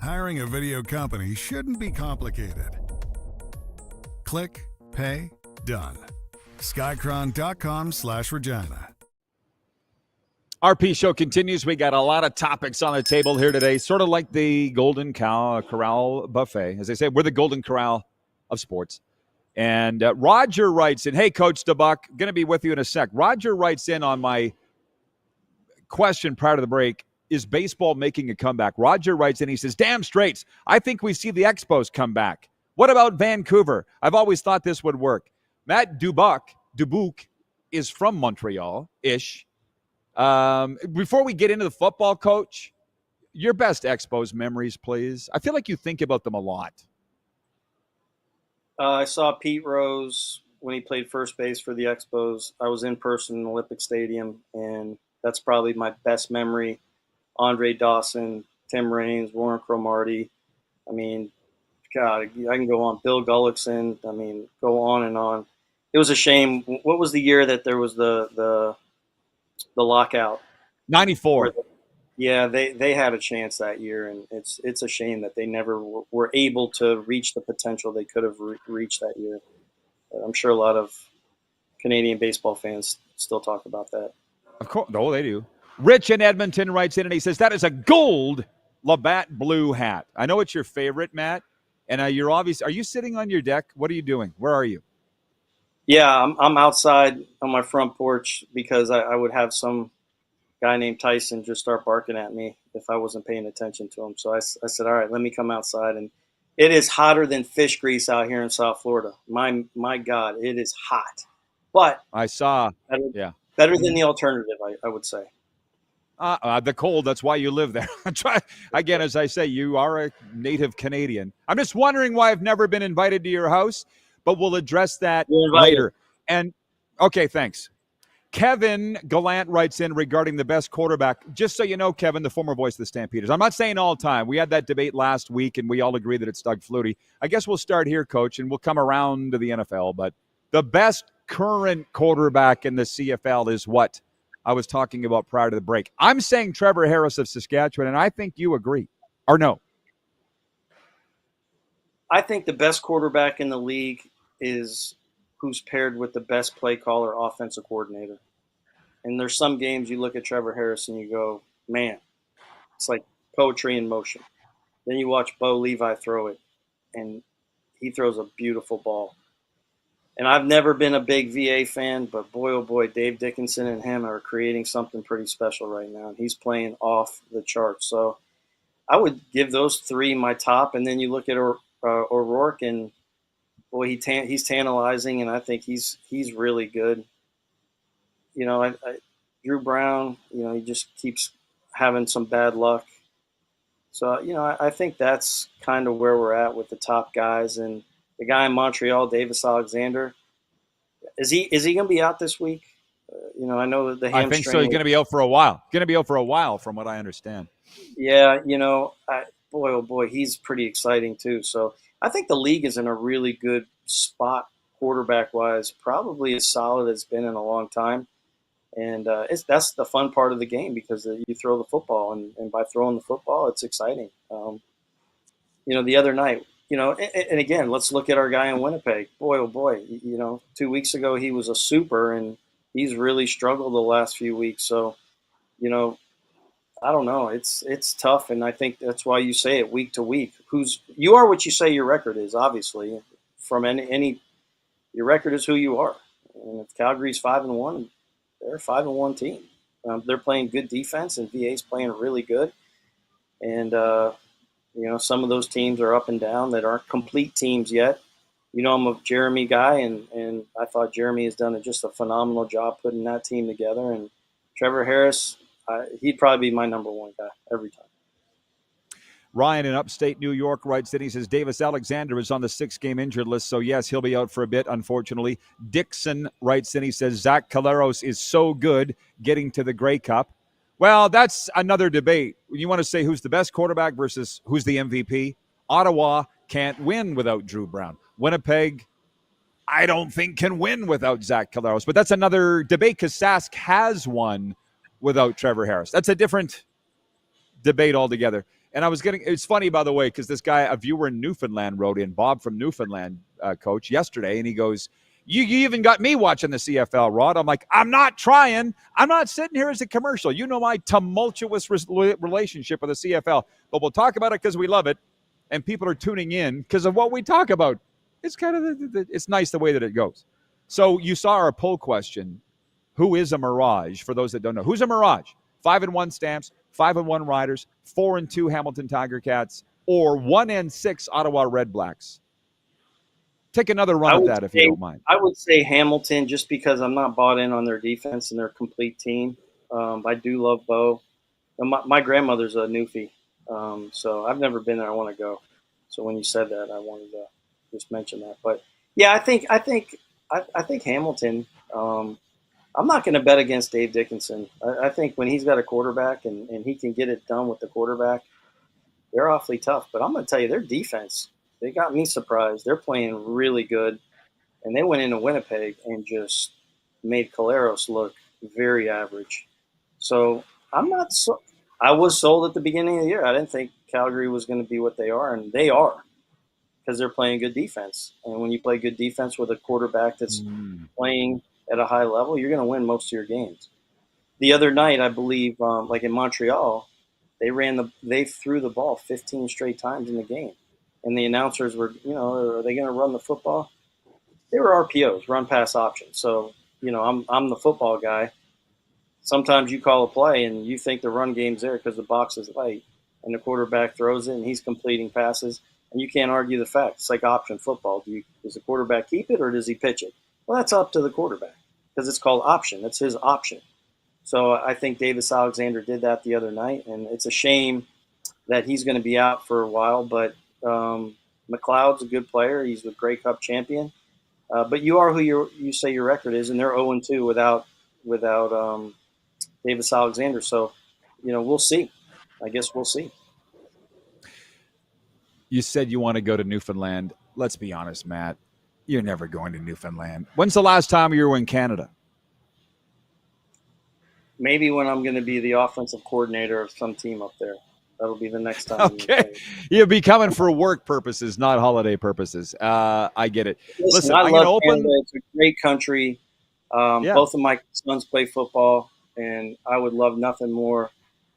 [SPEAKER 2] Hiring a video company shouldn't be complicated. Click, pay, done. Skycron.com/Regina.
[SPEAKER 3] RP Show continues. We got a lot of topics on the table here today, sort of like the Golden Corral buffet. As I say, we're the Golden Corral of sports. And Roger writes in, hey, Coach DuBuc, going to be with you in a sec. Roger writes in on my question prior to the break, is baseball making a comeback? Roger writes in, he says, damn straights, I think we see the Expos come back. What about Vancouver? I've always thought this would work. Matt DuBuc is from Montreal-ish. Before we get into the football, Coach, your best Expos memories, please. I feel like you think about them a lot.
[SPEAKER 8] I saw Pete Rose when he played first base for the Expos. I was in person in Olympic Stadium, and that's probably my best memory. Andre Dawson, Tim Raines, Warren Cromartie. I mean, God, I can go on. Bill Gullickson. I mean, go on and on. It was a shame. What was the year that there was the lockout?
[SPEAKER 3] 94.
[SPEAKER 8] Yeah, they had a chance that year, and it's a shame that they never were able to reach the potential they could have reached that year. I'm sure a lot of Canadian baseball fans still talk about that.
[SPEAKER 3] Of course, no, they do. Rich in Edmonton writes in, and he says, that is a gold Labatt blue hat. I know it's your favorite, Matt, and you're obvious. Are you sitting on your deck? What are you doing? Where are you?
[SPEAKER 8] Yeah, I'm outside on my front porch because I would have some guy named Tyson just start barking at me if I wasn't paying attention to him. So I said, all right, let me come outside. And it is hotter than fish grease out here in South Florida. My God, it is hot. But
[SPEAKER 3] I saw,
[SPEAKER 8] better than the alternative, I would say.
[SPEAKER 3] The cold, that's why you live there. Again, as I say, you are a native Canadian. I'm just wondering why I've never been invited to your house, but we'll address that later. And, okay, thanks. Kevin Gallant writes in regarding the best quarterback. Just so you know, Kevin, the former voice of the Stampeders. I'm not saying all time. We had that debate last week, and we all agree that it's Doug Flutie. I guess we'll start here, Coach, and we'll come around to the NFL. But the best current quarterback in the CFL is what I was talking about prior to the break. I'm saying Trevor Harris of Saskatchewan, and I think you agree. Or no?
[SPEAKER 8] I think the best quarterback in the league is who's paired with the best play caller, offensive coordinator. And there's some games you look at Trevor Harris and you go, man, it's like poetry in motion. Then you watch Bo Levi throw it, and he throws a beautiful ball. And I've never been a big VA fan, but boy, oh boy, Dave Dickinson and him are creating something pretty special right now. And he's playing off the charts. So I would give those three my top. And then you look at O'Rourke, and boy, he's tantalizing, and I think he's really good. You know, Drew Brown, you know, he just keeps having some bad luck. So, you know, I think that's kind of where we're at with the top guys. And the guy in Montreal, Davis Alexander, is he going to be out this week? You know, I know that the hamstring.
[SPEAKER 3] I think so. He's going to be out for a while. From what I understand.
[SPEAKER 8] Yeah, you know, boy, oh boy, he's pretty exciting too. So I think the league is in a really good spot quarterback-wise, probably as solid as it's been in a long time. And that's the fun part of the game because you throw the football, and by throwing the football, it's exciting. You know, the other night, you know, and again, let's look at our guy in Winnipeg. Boy, oh boy, you know, 2 weeks ago he was a super, and he's really struggled the last few weeks. So, you know, I don't know. It's tough, and I think that's why you say it week to week. You are what you say your record is, obviously. From any your record is who you are. And if Calgary's 5-1, they're a 5-1 team. They're playing good defense, and VA's playing really good. And you know, some of those teams are up and down that aren't complete teams yet. You know, I'm a Jeremy guy, and I thought Jeremy has done just a phenomenal job putting that team together. And Trevor Harris, he'd probably be my number one guy every time.
[SPEAKER 3] Ryan in upstate New York writes in, he says, Davis Alexander is on the 6-game injured list, so yes, he'll be out for a bit, unfortunately. Dixon writes in, he says, Zach Caleros is so good getting to the Grey Cup. Well, that's another debate. You want to say who's the best quarterback versus who's the MVP? Ottawa can't win without Drew Brown. Winnipeg, I don't think can win without Zach Caleros, but that's another debate because Sask has won without Trevor Harris. That's a different debate altogether. And it's funny, by the way, because this guy, a viewer in Newfoundland, wrote in, Bob from Newfoundland, coach, yesterday, and he goes, you even got me watching the CFL, Rod. I'm like, I'm not trying. I'm not sitting here as a commercial. You know my tumultuous relationship with the CFL, but we'll talk about it because we love it, and people are tuning in because of what we talk about. It's kind of it's nice the way that it goes. So you saw our poll question: who is a Mirage? For those that don't know, who's a Mirage? 5-1 Stamps, 5-1 Riders, 4-2 Hamilton Tiger Cats, or 1-6 Ottawa Red Blacks. Take another run at that if you don't mind.
[SPEAKER 8] I would say Hamilton, just because I'm not bought in on their defense and their complete team. I do love Bo. My grandmother's a Newfie, so I've never been there. I want to go. So when you said that, I wanted to just mention that. But yeah, I think Hamilton. I'm not going to bet against Dave Dickinson. I think when he's got a quarterback and he can get it done with the quarterback, they're awfully tough. But I'm going to tell you, their defense, they got me surprised. They're playing really good. And they went into Winnipeg and just made Caleros look very average. So I was sold at the beginning of the year. I didn't think Calgary was going to be what they are, and they are, because they're playing good defense. And when you play good defense with a quarterback that's playing at a high level, you're going to win most of your games. The other night, I believe, like in Montreal, they threw the ball 15 straight times in the game. And the announcers were, are they going to run the football? They were RPOs, run pass options. So, I'm the football guy. Sometimes you call a play and you think the run game's there because the box is light, and the quarterback throws it and he's completing passes, and you can't argue the fact. It's like option football. Does the quarterback keep it or does he pitch it? Well, that's up to the quarterback because it's called option. That's his option. So I think Davis Alexander did that the other night, and it's a shame that he's going to be out for a while, but McLeod's a good player. He's a Grey Cup champion. But you are who you say your record is, and they're 0-2 without Davis Alexander. So, we'll see. I guess we'll see.
[SPEAKER 3] You said you want to go to Newfoundland. Let's be honest, Matt. You're never going to Newfoundland. When's the last time you were in Canada?
[SPEAKER 8] Maybe when I'm going to be the offensive coordinator of some team up there. That'll be the next time.
[SPEAKER 3] Okay. You'll be coming for work purposes, not holiday purposes. I get it. Listen,
[SPEAKER 8] I
[SPEAKER 3] I'm
[SPEAKER 8] love
[SPEAKER 3] going to
[SPEAKER 8] Canada.
[SPEAKER 3] open.
[SPEAKER 8] It's a great country. Both of my sons play football, and I would love nothing more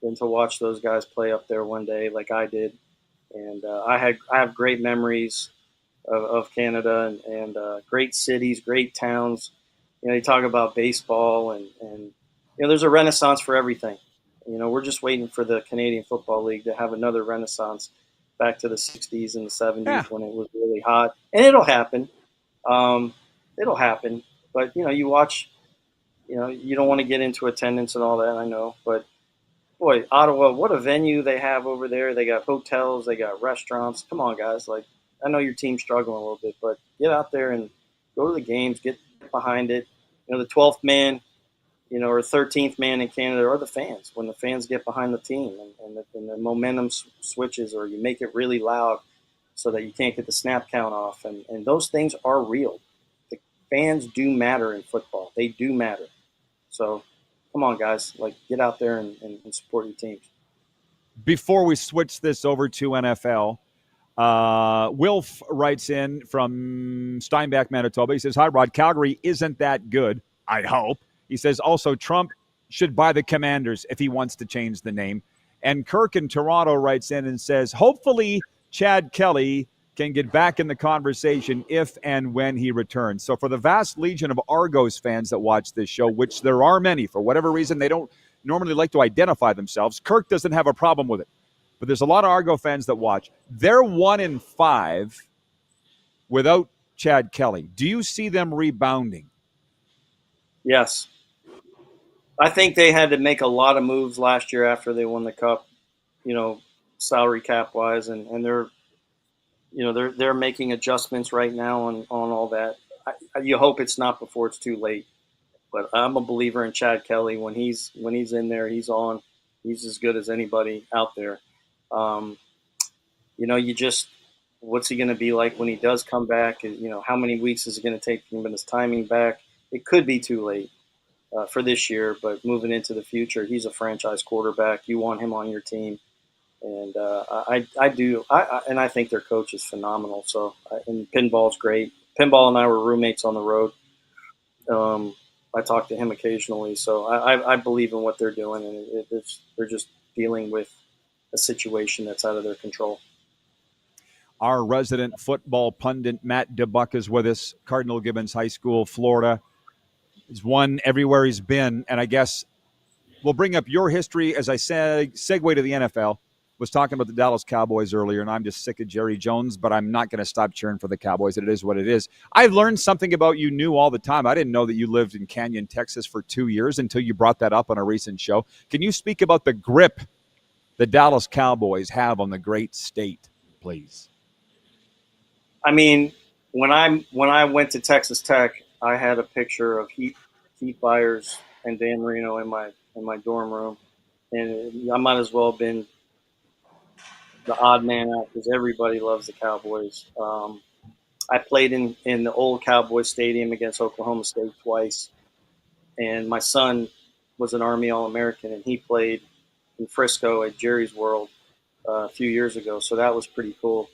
[SPEAKER 8] than to watch those guys play up there one day like I did. And I have great memories of Canada and great cities, great towns. You talk about baseball and there's a renaissance for everything. We're just waiting for the Canadian Football League to have another renaissance back to the 60s and the 70s when it was really hot. And it'll happen. It'll happen. But, you watch, you don't want to get into attendance and all that, I know. But, boy, Ottawa, what a venue they have over there. They got hotels. They got restaurants. Come on, guys. I know your team's struggling a little bit, but get out there and go to the games, get behind it. The 12th man, or 13th man in Canada are the fans. When the fans get behind the team and the momentum switches, or you make it really loud so that you can't get the snap count off. And those things are real. The fans do matter in football. They do matter. So come on, guys, get out there and support your teams.
[SPEAKER 3] Before we switch this over to NFL, Wilf writes in from Steinbach, Manitoba. He says, "Hi, Rod. Calgary isn't that good, I hope." He says, also, Trump should buy the Commanders if he wants to change the name. And Kirk in Toronto writes in and says, hopefully Chad Kelly can get back in the conversation if and when he returns. So for the vast legion of Argos fans that watch this show, which there are many, for whatever reason, they don't normally like to identify themselves. Kirk doesn't have a problem with it. But there's a lot of Argo fans that watch. They're 1-5 without Chad Kelly. Do you see them rebounding?
[SPEAKER 8] Yes. I think they had to make a lot of moves last year after they won the Cup, salary cap wise, and they're making adjustments right now on all that. You hope it's not before it's too late, but I'm a believer in Chad Kelly. When he's in there, he's on. He's as good as anybody out there. What's he going to be like when he does come back? How many weeks is it going to take him and his timing back? It could be too late for this year, but moving into the future, he's a franchise quarterback. You want him on your team. And and I think their coach is phenomenal. So, and pinball's great. Pinball and I were roommates on the road. I talk to him occasionally, so I believe in what they're doing, and they're just dealing with a situation that's out of their control.
[SPEAKER 3] Our resident football pundit, Matt DuBuc, is with us. Cardinal Gibbons High School, Florida. He's won everywhere he's been, and I guess we'll bring up your history, as I said, segue to the NFL. Was talking about the Dallas Cowboys earlier, and I'm just sick of Jerry Jones, but I'm not going to stop cheering for the Cowboys. It is what it is. I learned something about you new all the time. I didn't know that you lived in Canyon, Texas for 2 years until you brought that up on a recent show. Can you speak about the grip the Dallas Cowboys have on the great state, please?
[SPEAKER 8] I mean, when I went to Texas Tech, I had a picture of Heath Byers and Dan Marino in my dorm room, and I might as well have been the odd man out because everybody loves the Cowboys. I played in the old Cowboy Stadium against Oklahoma State twice, and my son was an Army All-American, and he played in Frisco at Jerry's World a few years ago, so that was pretty cool.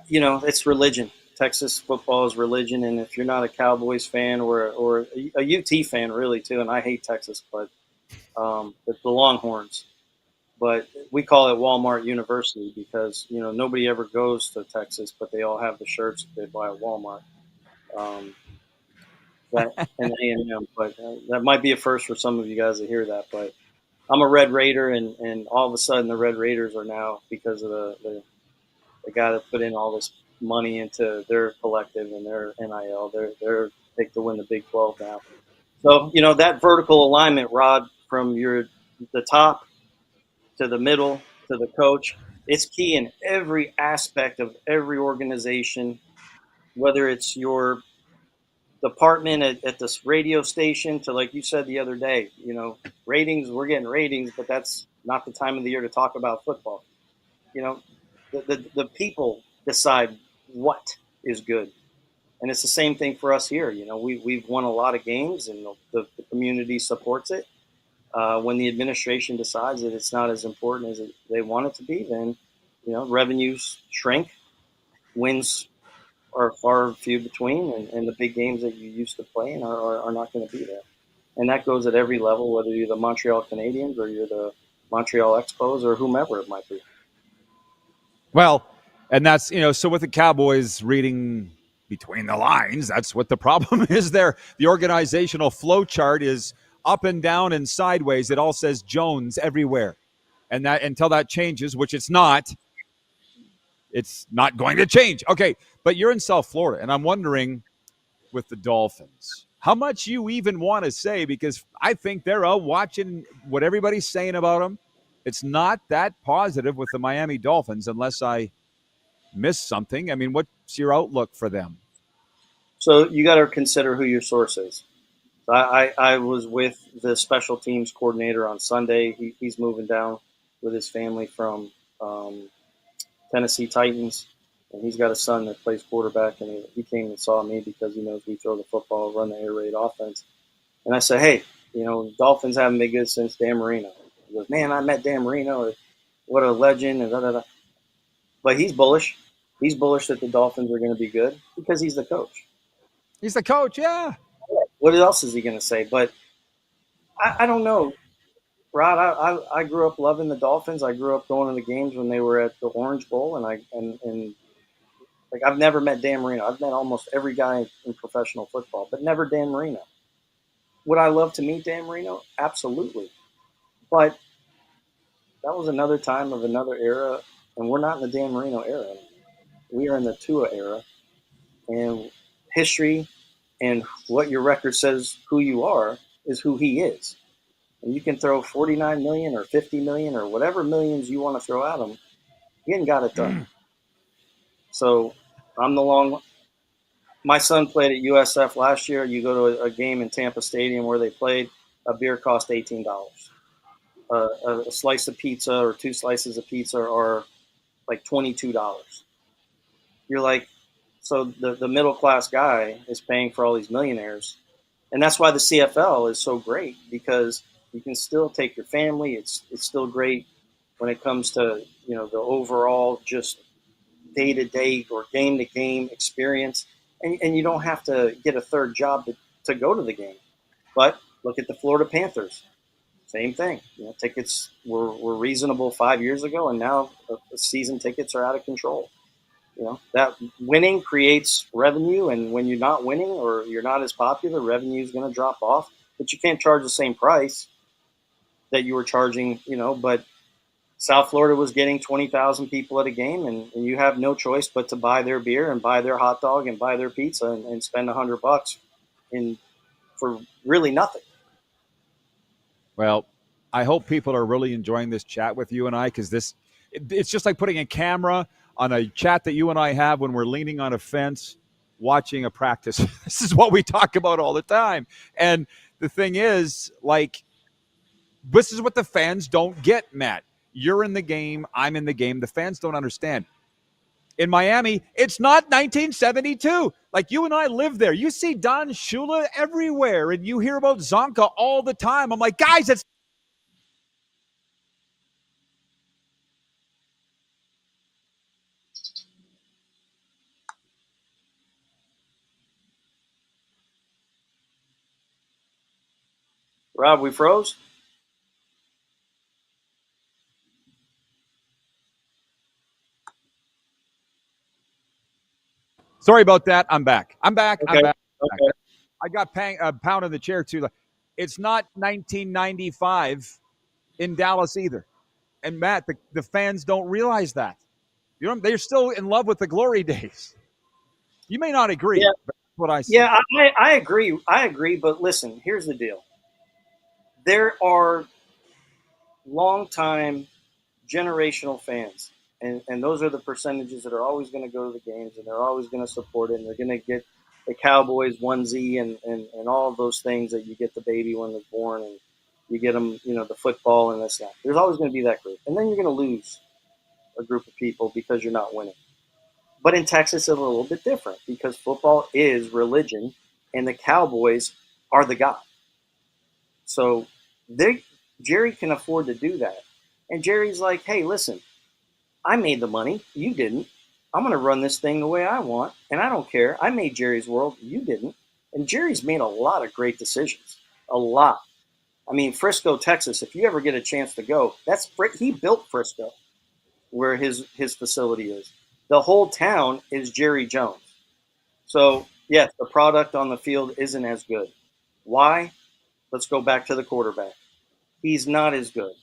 [SPEAKER 8] You know, it's religion. Texas football is religion, and if you're not a Cowboys fan or a UT fan, really, too, and I hate Texas, but the Longhorns. But we call it Walmart University because, you know, nobody ever goes to Texas, but they all have the shirts that they buy at Walmart. That and A&M, but that might be a first for some of you guys to hear that. But I'm a Red Raider, and all of a sudden the Red Raiders are now, because of the guy that put in all this money into their collective and their NIL, they're picked to win the Big 12 now. So, you know, that vertical alignment, Rod, from the top to the middle to the coach, it's key in every aspect of every organization, whether it's your department at this radio station to, like you said the other day, you know, ratings, we're getting ratings, but that's not the time of the year to talk about football. You know, the people decide what is good. And it's the same thing for us here. You know, we've won a lot of games, and the community supports it. When the administration decides that it's not as important as they want it to be, then, you know, revenues shrink, wins are far few between, and the big games that you used to play in are not going to be there. And that goes at every level, whether you're the Montreal Canadiens or you're the Montreal Expos or whomever it might be.
[SPEAKER 3] Well, and that's, you know, so with the Cowboys reading between the lines, that's what the problem is there. The organizational flow chart is up and down and sideways. It all says Jones everywhere. And that until that changes, which it's not going to change. Okay, but you're in South Florida, and I'm wondering with the Dolphins, how much you even want to say, because I think they're out watching what everybody's saying about them. It's not that positive with the Miami Dolphins unless I missed something. I mean, what's your outlook for them?
[SPEAKER 8] So you got to consider who your source is. I was with the special teams coordinator on Sunday. He's moving down with his family from Tennessee Titans, and he's got a son that plays quarterback, and he came and saw me because he knows we throw the football, run the air raid offense. And I said, hey, you know, Dolphins haven't been good since Dan Marino. He goes, man, I met Dan Marino. What a legend, and da-da-da. But he's bullish. He's bullish that the Dolphins are going to be good because he's the coach.
[SPEAKER 3] He's the coach, yeah.
[SPEAKER 8] What else is he going to say? But I don't know. Rod, I grew up loving the Dolphins. I grew up going to the games when they were at the Orange Bowl, and I've never met Dan Marino. I've met almost every guy in professional football, but never Dan Marino. Would I love to meet Dan Marino? Absolutely. But that was another time of another era, and we're not in the Dan Marino era. We are in the Tua era, and history and what your record says who you are is who he is. And you can throw 49 million or 50 million or whatever millions you want to throw at him. He ain't got it done. So I'm my son played at USF last year. You go to a game in Tampa Stadium where they played, a beer cost $18. A slice of pizza or two slices of pizza are like $22. You're like, so the middle class guy is paying for all these millionaires. And that's why the CFL is so great, because you can still take your family. It's still great when it comes to, the overall just day-to-day or game-to-game experience. And you don't have to get a third job to go to the game. But look at the Florida Panthers. Same thing. Tickets were reasonable 5 years ago, and now the season tickets are out of control. That winning creates revenue, and when you're not winning or you're not as popular, revenue is going to drop off. But you can't charge the same price that you were charging, but South Florida was getting 20,000 people at a game, and you have no choice but to buy their beer and buy their hot dog and buy their pizza and spend $100 for really nothing.
[SPEAKER 3] Well, I hope people are really enjoying this chat with you and I, because it's just like putting a camera on a chat that you and I have when we're leaning on a fence watching a practice. This is what we talk about all the time. And the thing is, like, this is what the fans don't get, Matt. You're in the game. I'm in the game. The fans don't understand. In Miami, it's not 1972. Like, you and I live there. You see Don Shula everywhere, and you hear about Zonka all the time. I'm like, guys, it's
[SPEAKER 8] Rob, we froze?
[SPEAKER 3] Sorry about that. I'm back. I'm back.
[SPEAKER 8] Okay.
[SPEAKER 3] I'm back.
[SPEAKER 8] Okay.
[SPEAKER 3] I got a pound in the chair, too. It's not 1995 in Dallas either. And, Matt, the fans don't realize that. They're still in love with the glory days. You may not agree,
[SPEAKER 8] Yeah.
[SPEAKER 3] but that's what I see.
[SPEAKER 8] Yeah, I agree. I agree. But listen, here's the deal. There are longtime generational fans. And those are the percentages that are always going to go to the games, and they're always going to support it, and they're going to get the Cowboys onesie and all of those things that you get the baby when they're born, and you get them, the football and this, that. There's always going to be that group. And then you're going to lose a group of people because you're not winning. But in Texas, it's a little bit different because football is religion, and the Cowboys are the God. So Jerry can afford to do that. And Jerry's like, hey, listen, I made the money. You didn't. I'm going to run this thing the way I want, and I don't care. I made Jerry's world. You didn't. And Jerry's made a lot of great decisions. A lot. I mean, Frisco, Texas, if you ever get a chance to go, he built Frisco, where his facility is. The whole town is Jerry Jones. So, yes, the product on the field isn't as good. Why? Let's go back to the quarterback. He's not as good.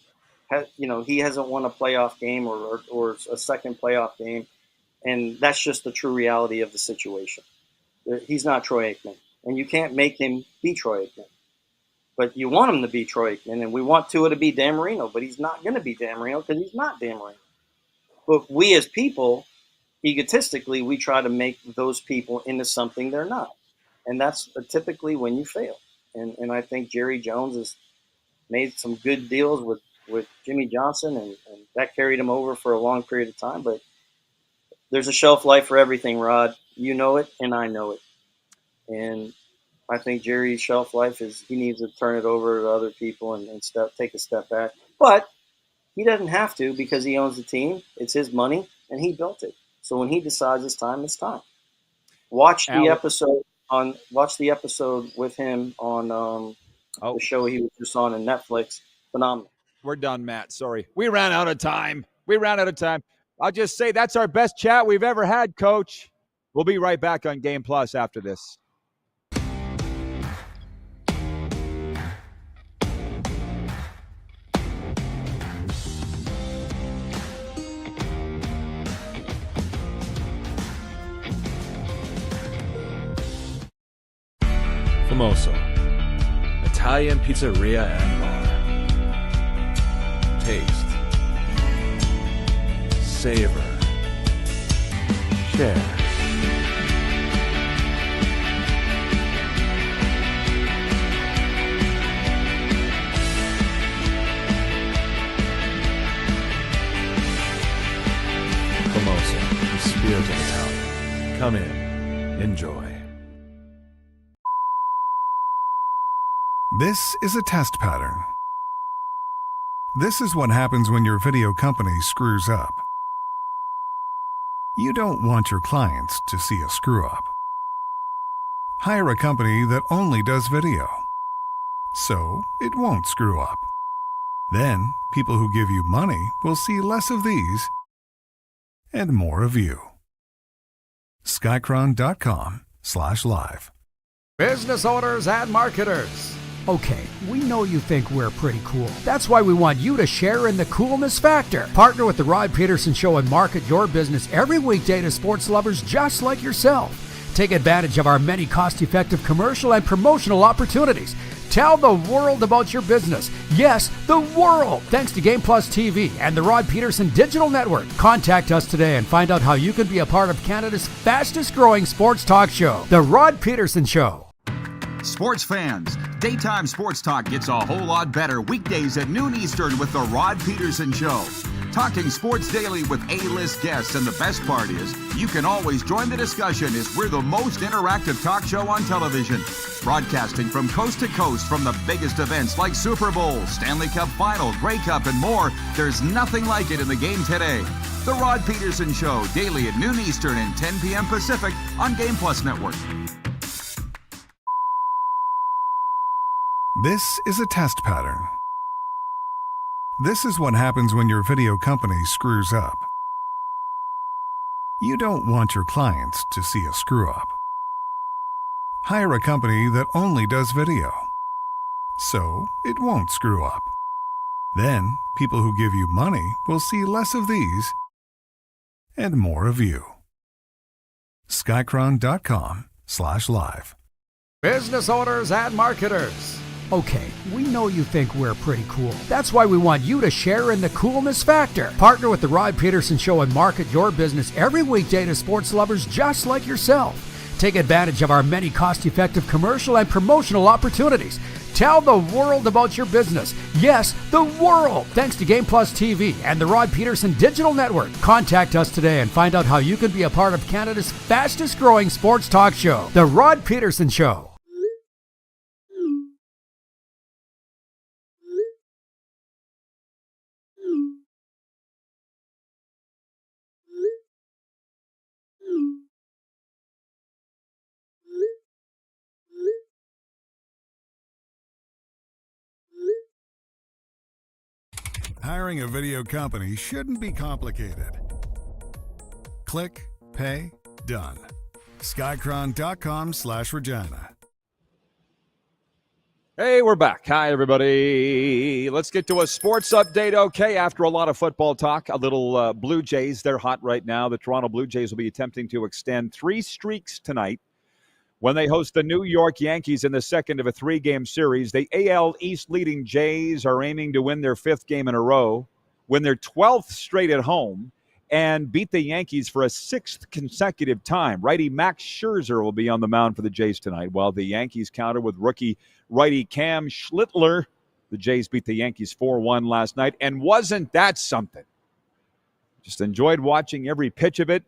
[SPEAKER 8] He hasn't won a playoff game or a second playoff game, and that's just the true reality of the situation. He's not Troy Aikman, and you can't make him be Troy Aikman. But you want him to be Troy Aikman, and we want Tua to be Dan Marino, but he's not going to be Dan Marino because he's not Dan Marino. But we as people, egotistically, we try to make those people into something they're not, and that's typically when you fail. And I think Jerry Jones has made some good deals with Jimmy Johnson, and that carried him over for a long period of time. But there's a shelf life for everything, Rod. You know it, and I know it. And I think Jerry's shelf life is he needs to turn it over to other people and take a step back. But he doesn't have to because he owns the team. It's his money, and he built it. So when he decides it's time, it's time. Watch the episode with him on the show he was just on Netflix. Phenomenal.
[SPEAKER 3] We're done, Matt. Sorry. We ran out of time. I'll just say that's our best chat we've ever had, Coach. We'll be right back on Game Plus after this.
[SPEAKER 7] Famoso, Italian pizzeria and bar. Taste, savor, share. Famoso, the spirit of Italian. Come in, enjoy.
[SPEAKER 2] This is a test pattern. This is what happens when your video company screws up. You don't want your clients to see a screw up. Hire a company that only does video, so it won't screw up. Then, people who give you money will see less of these and more of you. Skycron.com/live.
[SPEAKER 5] Business owners and marketers. Okay, we know you think we're pretty cool. That's why we want you to share in the coolness factor. Partner with the Rob Pedersen Show and market your business every weekday to sports lovers just like yourself. Take advantage of our many cost-effective commercial and promotional opportunities. Tell the world about your business. Yes, the world. Thanks to Game Plus TV and the Rod Pedersen Digital Network. Contact us today and find out how you can be a part of Canada's fastest-growing sports talk show, The Rod Pedersen Show.
[SPEAKER 6] Sports fans, daytime sports talk gets a whole lot better weekdays at noon Eastern with The Rod Pedersen Show. Talking sports daily with A-list guests, and the best part is, you can always join the discussion as we're the most interactive talk show on television. Broadcasting from coast to coast from the biggest events like Super Bowl, Stanley Cup Final, Grey Cup, and more. There's nothing like it in the game today. The Rod Pedersen Show, daily at noon Eastern and 10 p.m. Pacific on Game Plus Network.
[SPEAKER 2] This is a test pattern. This is what happens when your video company screws up. You don't want your clients to see a screw up. Hire a company that only does video, so it won't screw up. Then, people who give you money will see less of these and more of you. Skycron.com/live.
[SPEAKER 5] Business owners and marketers. Okay, we know you think we're pretty cool. That's why we want you to share in the coolness factor. Partner with the Rob Pedersen Show and market your business every weekday to sports lovers just like yourself. Take advantage of our many cost-effective commercial and promotional opportunities. Tell the world about your business. Yes, the world. Thanks to Game Plus TV and the Rod Pedersen Digital Network. Contact us today and find out how you can be a part of Canada's fastest-growing sports talk show, The Rod Pedersen Show.
[SPEAKER 2] Hiring a video company shouldn't be complicated. Click, pay, done. Skycron.com/Regina.
[SPEAKER 3] Hey, we're back. Hi, everybody. Let's get to a sports update. Okay, after a lot of football talk, a little Blue Jays. They're hot right now. The Toronto Blue Jays will be attempting to extend 3 streaks tonight when they host the New York Yankees in the second of a 3-game series. The AL East leading Jays are aiming to win their 5th game in a row, win their 12th straight at home, and beat the Yankees for a 6th consecutive time. Righty Max Scherzer will be on the mound for the Jays tonight, while the Yankees counter with rookie righty Cam Schlittler. The Jays beat the Yankees 4-1 last night, and wasn't that something? Just enjoyed watching every pitch of it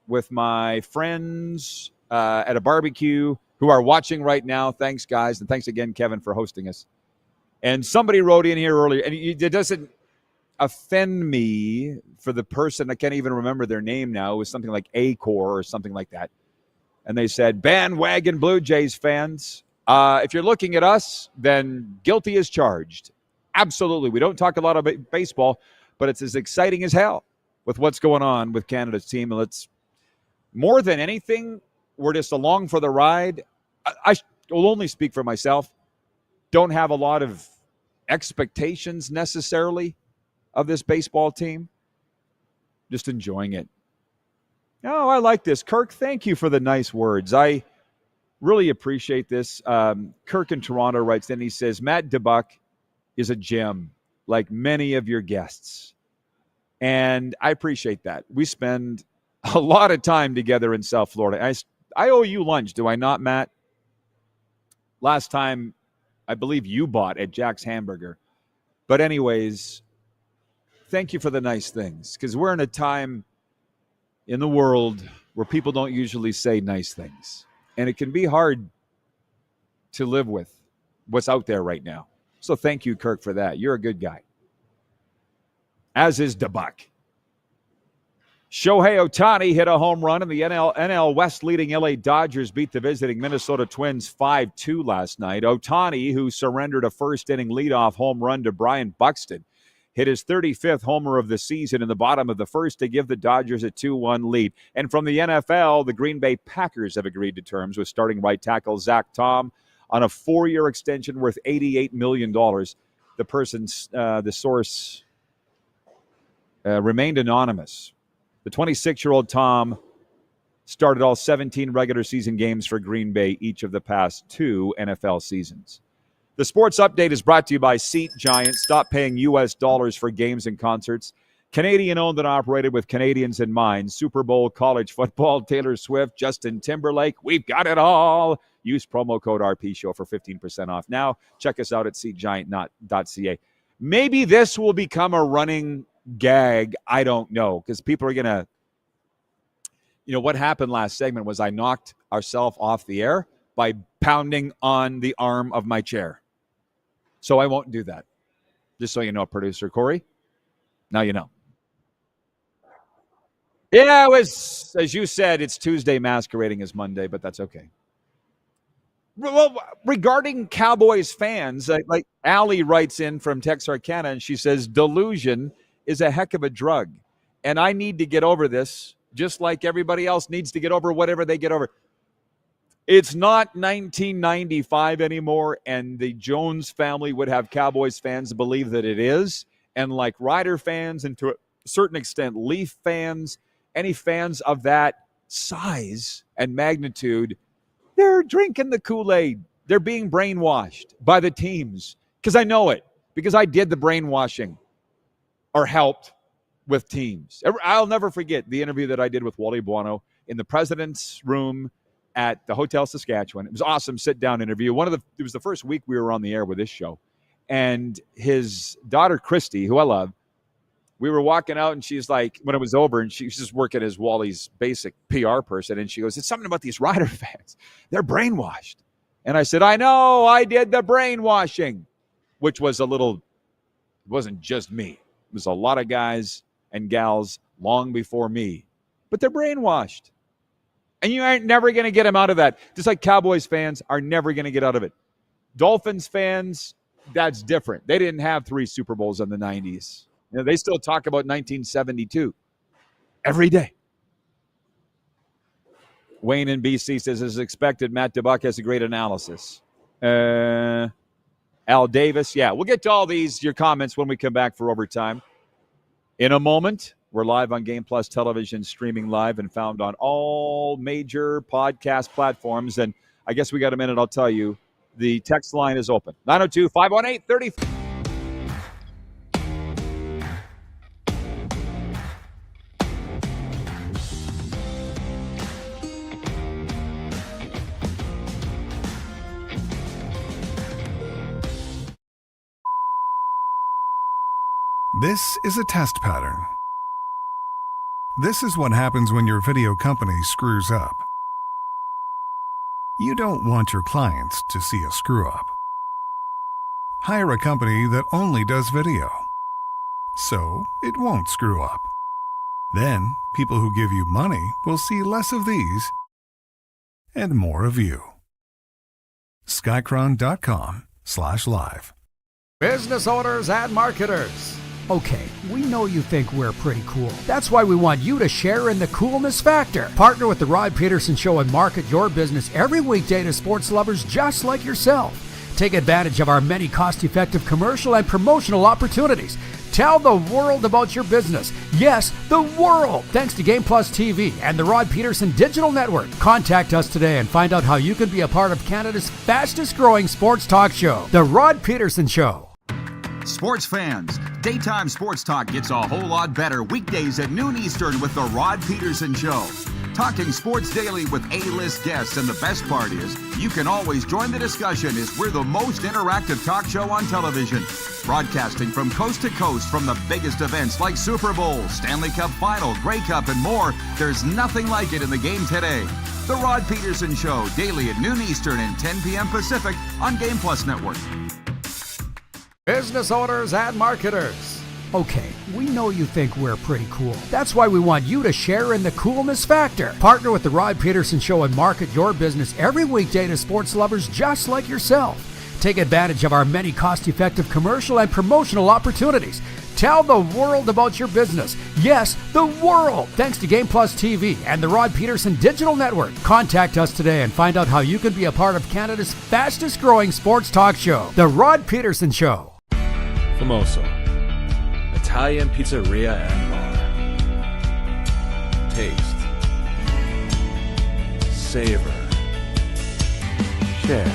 [SPEAKER 3] with my friends at a barbecue who are watching right now. Thanks, guys, and thanks again, Kevin, for hosting us. And somebody wrote in here earlier, and it doesn't offend me for the person, I can't even remember their name now. It was something like A-Core or something like that. And they said, bandwagon Blue Jays fans. If you're looking at us, then guilty as charged. Absolutely. We don't talk a lot about baseball, but it's as exciting as hell with what's going on with Canada's team. And let's, more than anything, we're just along for the ride. I will only speak for myself. Don't have a lot of expectations necessarily of this baseball team. Just enjoying it. Oh, I like this. Kirk, thank you for the nice words. I really appreciate this. Kirk in Toronto writes in, he says, Matt DuBuc is a gem, like many of your guests. And I appreciate that. We spend a lot of time together in South Florida. I owe you lunch, do I not, Matt? Last time, I believe you bought at Jack's Hamburger. But anyways, thank you for the nice things, because we're in a time in the world where people don't usually say nice things. And it can be hard to live with what's out there right now. So thank you, Kirk, for that. You're a good guy. as is DuBuc. Shohei Ohtani hit a home run, and the NL West leading LA Dodgers beat the visiting Minnesota Twins 5-2 last night. Ohtani, who surrendered a first-inning leadoff home run to Brian Buxton, hit his 35th homer of the season in the bottom of the first to give the Dodgers a 2-1 lead. And from the NFL, the Green Bay Packers have agreed to terms with starting right tackle Zach Tom on a 4-year extension worth $88 million. The source remained anonymous. The 26-year-old Tom started all 17 regular season games for Green Bay each of the past 2 NFL seasons. The sports update is brought to you by Seat Giant. Stop paying U.S. dollars for games and concerts. Canadian owned and operated with Canadians in mind. Super Bowl, college football, Taylor Swift, Justin Timberlake. We've got it all. Use promo code RPShow for 15% off. Now, check us out at seatgiant.ca. Maybe this will become a running gag. I don't know, because people are going to, what happened last segment was I knocked ourselves off the air by pounding on the arm of my chair. So I won't do that. Just so you know, producer Corey. Now you know. Yeah, it was, as you said, it's Tuesday masquerading as Monday, but that's okay. Well, regarding Cowboys fans, like Allie writes in from Texarkana, and she says, delusion is a heck of a drug. And I need to get over this, just like everybody else needs to get over whatever they get over. It's not 1995 anymore, and the Jones family would have Cowboys fans believe that it is. And like Rider fans, and to a certain extent Leaf fans, any fans of that size and magnitude, they're drinking the Kool-Aid. They're being brainwashed by the teams. Because I know it. Because I did the brainwashing or helped with teams. I'll never forget the interview that I did with Wally Buono in the president's room at the Hotel Saskatchewan. It was an awesome sit-down interview. It was the first week we were on the air with this show. And his daughter, Christy, who I love, we were walking out, and she's like, when it was over, and she was just working as Wally's basic PR person, and she goes, it's something about these Rider fans. They're brainwashed. And I said, I know, I did the brainwashing, which was it wasn't just me. It was a lot of guys and gals long before me. But they're brainwashed. And you aren't never going to get them out of that. Just like Cowboys fans are never going to get out of it. Dolphins fans, that's different. They didn't have 3 Super Bowls in the 90s. They still talk about 1972 every day. Wayne in BC says, as expected, Matt DuBuc has a great analysis. Al Davis, yeah. We'll get to all your comments when we come back for overtime. In a moment, we're live on Game Plus Television, streaming live and found on all major podcast platforms. And I guess we got a minute, I'll tell you. The text line is open. 902-518-30.
[SPEAKER 2] This is a test pattern. This is what happens when your video company screws up. You don't want your clients to see a screw-up. Hire a company that only does video, so it won't screw up. Then, people who give you money will see less of these and more of you. Skycron.com/live.
[SPEAKER 5] Business owners and marketers. Okay, we know you think we're pretty cool. That's why we want you to share in the coolness factor. Partner with the Rob Pedersen Show and market your business every weekday to sports lovers just like yourself. Take advantage of our many cost-effective commercial and promotional opportunities. Tell the world about your business. Yes, the world. Thanks to Game Plus TV and the Rod Pedersen Digital Network. Contact us today and find out how you can be a part of Canada's fastest-growing sports talk show, The Rod Pedersen Show.
[SPEAKER 6] Sports fans, daytime sports talk gets a whole lot better weekdays at noon Eastern with The Rod Pedersen Show. Talking sports daily with A-list guests, and the best part is you can always join the discussion as we're the most interactive talk show on television. Broadcasting from coast to coast from the biggest events like Super Bowl, Stanley Cup Final, Grey Cup, and more. There's nothing like it in the game today. The Rod Pedersen Show, daily at noon Eastern and 10 p.m. Pacific on Game Plus Network.
[SPEAKER 5] Business owners and marketers. Okay, we know you think we're pretty cool. That's why we want you to share in the coolness factor. Partner with the Rob Pedersen Show and market your business every weekday to sports lovers just like yourself. Take advantage of our many cost-effective commercial and promotional opportunities. Tell the world about your business. Yes, the world. Thanks to Game Plus TV and the Rod Pedersen Digital Network. Contact us today and find out how you can be a part of Canada's fastest growing sports talk show, The Rod Pedersen Show.
[SPEAKER 7] Famoso, Italian pizzeria and bar. Taste, savor, share.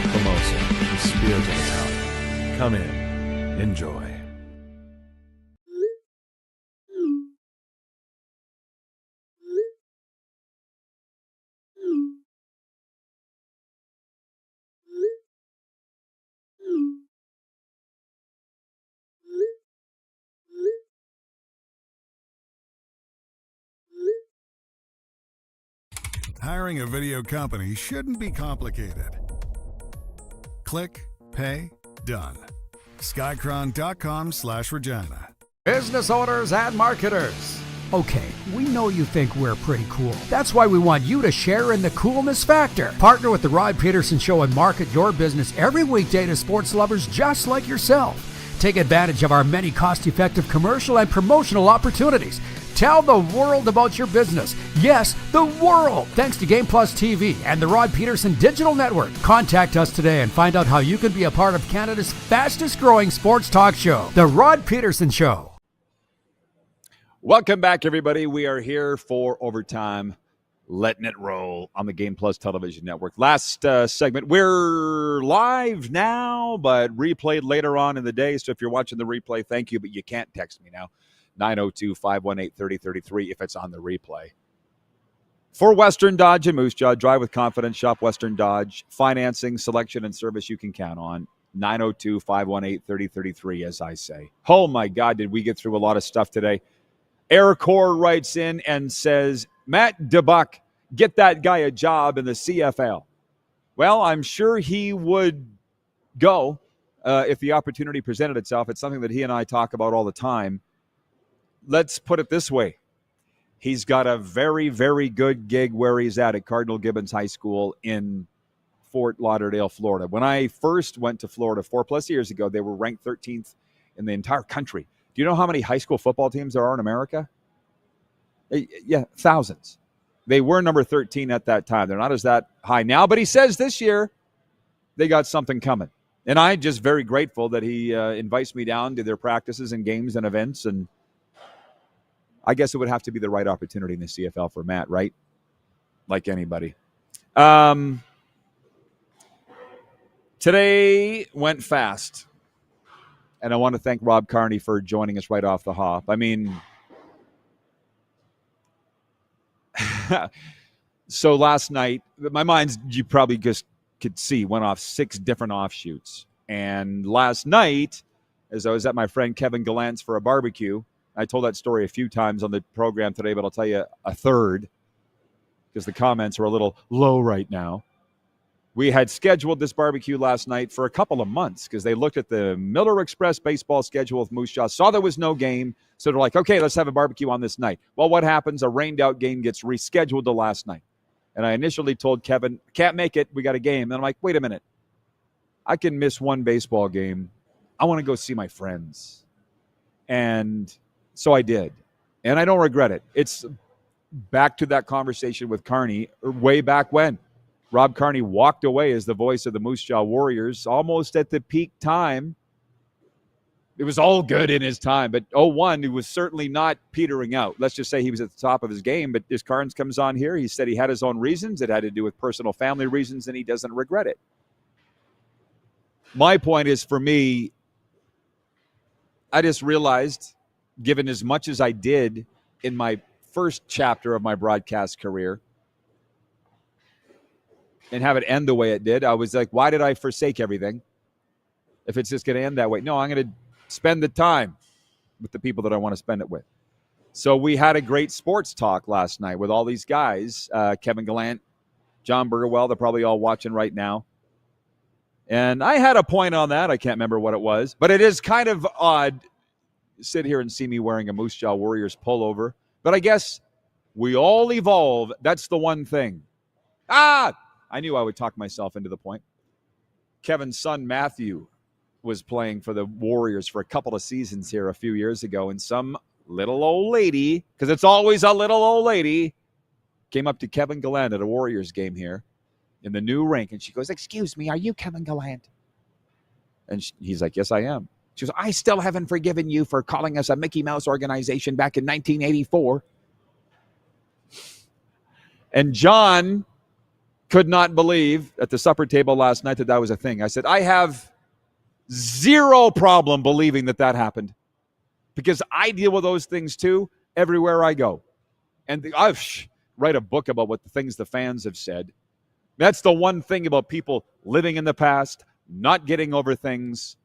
[SPEAKER 7] Famoso, the spirit of Italian. Come in, enjoy.
[SPEAKER 2] Hiring a video company shouldn't be complicated. Click, pay, done. Skycron.com/Regina.
[SPEAKER 5] Business owners and marketers. Okay, we know you think we're pretty cool. That's why we want you to share in the coolness factor. Partner with the Rob Pedersen Show and market your business every weekday to sports lovers just like yourself. Take advantage of our many cost-effective commercial and promotional opportunities. Tell the world about your business. Yes, the world. Thanks to Game Plus TV and the Rod Pedersen Digital Network. Contact us today and find out how you can be a part of Canada's fastest growing sports talk show, The Rod Pedersen Show.
[SPEAKER 3] Welcome back, everybody. We are here for Overtime, letting it roll on the Game Plus Television Network. Last segment, we're live now, but replayed later on in the day. So if you're watching the replay, thank you, but you can't text me now. 902-518-3033 if it's on the replay. For Western Dodge and Moose Jaw, drive with confidence, shop Western Dodge. Financing, selection, and service you can count on. 902-518-3033, as I say. Oh, my God, did we get through a lot of stuff today. Aircore writes in and says, Matt DuBuc, get that guy a job in the CFL. Well, I'm sure he would go if the opportunity presented itself. It's something that he and I talk about all the time. Let's put it this way. He's got a very, very good gig where he's at Cardinal Gibbons High School in Fort Lauderdale, Florida. When I first went to Florida 4+ years ago, they were ranked 13th in the entire country. Do you know how many high school football teams there are in America? Yeah, thousands. They were number 13 at that time. They're not as that high now, but he says this year they got something coming. And I'm just very grateful that he invites me down to their practices and games and events, and I guess it would have to be the right opportunity in the CFL for Matt, right? Like anybody. Today went fast. And I want to thank Rob Carnie for joining us right off the hop. I mean, so last night, my mind's, you probably just could see, went off 6 different offshoots. And last night, as I was at my friend Kevin Gallant's for a barbecue, I told that story a few times on the program today, but I'll tell you a third because the comments are a little low right now. We had scheduled this barbecue last night for a couple of months because they looked at the Miller Express baseball schedule with Moose Jaw, saw there was no game, so they're like, okay, let's have a barbecue on this night. Well, what happens? A rained-out game gets rescheduled to last night. And I initially told Kevin, can't make it, we got a game. And I'm like, wait a minute. I can miss one baseball game. I want to go see my friends. And so I did. And I don't regret it. It's back to that conversation with Carney way back when. Rob Carney walked away as the voice of the Moose Jaw Warriors almost at the peak time. It was all good in his time, but 01, he was certainly not petering out. Let's just say he was at the top of his game, but as Carnes comes on here, he said he had his own reasons. It had to do with personal family reasons, and he doesn't regret it. My point is, for me, I just realized, given as much as I did in my first chapter of my broadcast career, and have it end the way it did, I was like, why did I forsake everything if it's just going to end that way? No, I'm going to spend the time with the people that I want to spend it with. So we had a great sports talk last night with all these guys, Kevin Gallant, John Burwell. They're probably all watching right now. And I had a point on that. I can't remember what it was. But it is kind of odd to sit here and see me wearing a Moose Jaw Warriors pullover. But I guess we all evolve. That's the one thing. I knew I would talk myself into the point. Kevin's son, Matthew, was playing for the Warriors for a couple of seasons here a few years ago. And some little old lady, because it's always a little old lady, came up to Kevin Gallant at a Warriors game here in the new rink. And she goes, "Excuse me, are you Kevin Gallant?" And he's like, "Yes, I am." She goes, "I still haven't forgiven you for calling us a Mickey Mouse organization back in 1984. And John could not believe at the supper table last night that was a thing. I said, I have zero problem believing that happened, because I deal with those things too everywhere I go. And I write a book about what the things the fans have said. That's the one thing about people living in the past, not getting over things.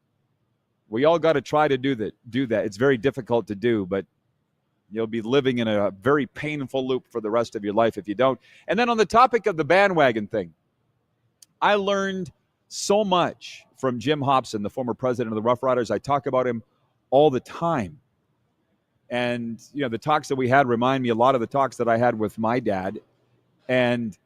[SPEAKER 3] We all got to try to do that. It's very difficult to do, but you'll be living in a very painful loop for the rest of your life if you don't. And then on the topic of the bandwagon thing, I learned so much from Jim Hobson, the former president of the Rough Riders. I talk about him all the time. And, the talks that we had remind me a lot of the talks that I had with my dad. And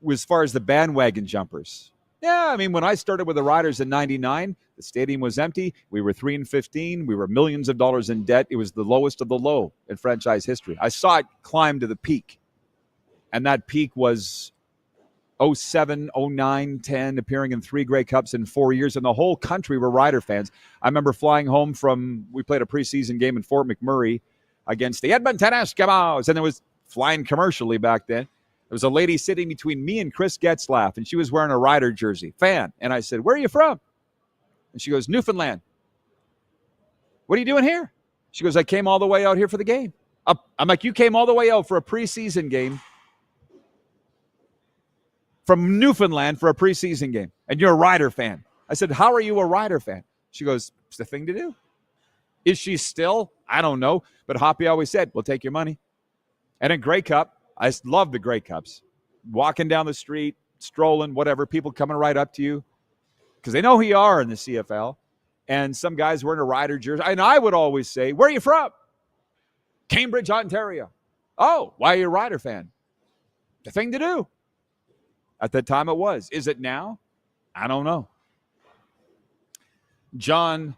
[SPEAKER 3] as far as the bandwagon jumpers, when I started with the Riders in 99, the stadium was empty. We were 3-15. We were millions of dollars in debt. It was the lowest of the low in franchise history. I saw it climb to the peak. And that peak was 07, 09, 10, appearing in 3 Grey Cups in 4 years. And the whole country were Rider fans. I remember flying home we played a preseason game in Fort McMurray against the Edmonton Eskimos. And there was flying commercially back then. There was a lady sitting between me and Chris Getzlaff, and she was wearing a Rider jersey, fan. And I said, "Where are you from?" And she goes, "Newfoundland." "What are you doing here?" She goes, "I came all the way out here for the game." I'm like, "You came all the way out for a preseason game from Newfoundland for a preseason game, and you're a Rider fan?" I said, "How are you a Rider fan?" She goes, "It's the thing to do." Is she still? I don't know. But Hoppy always said, "We'll take your money." And in Grey Cup, I love the Grey Cups. Walking down the street, strolling, whatever, people coming right up to you because they know who you are in the CFL. And some guys wearing a Rider jersey. And I would always say, "Where are you from?" "Cambridge, Ontario." "Oh, why are you a Rider fan?" The thing to do. At that time it was. Is it now? I don't know. John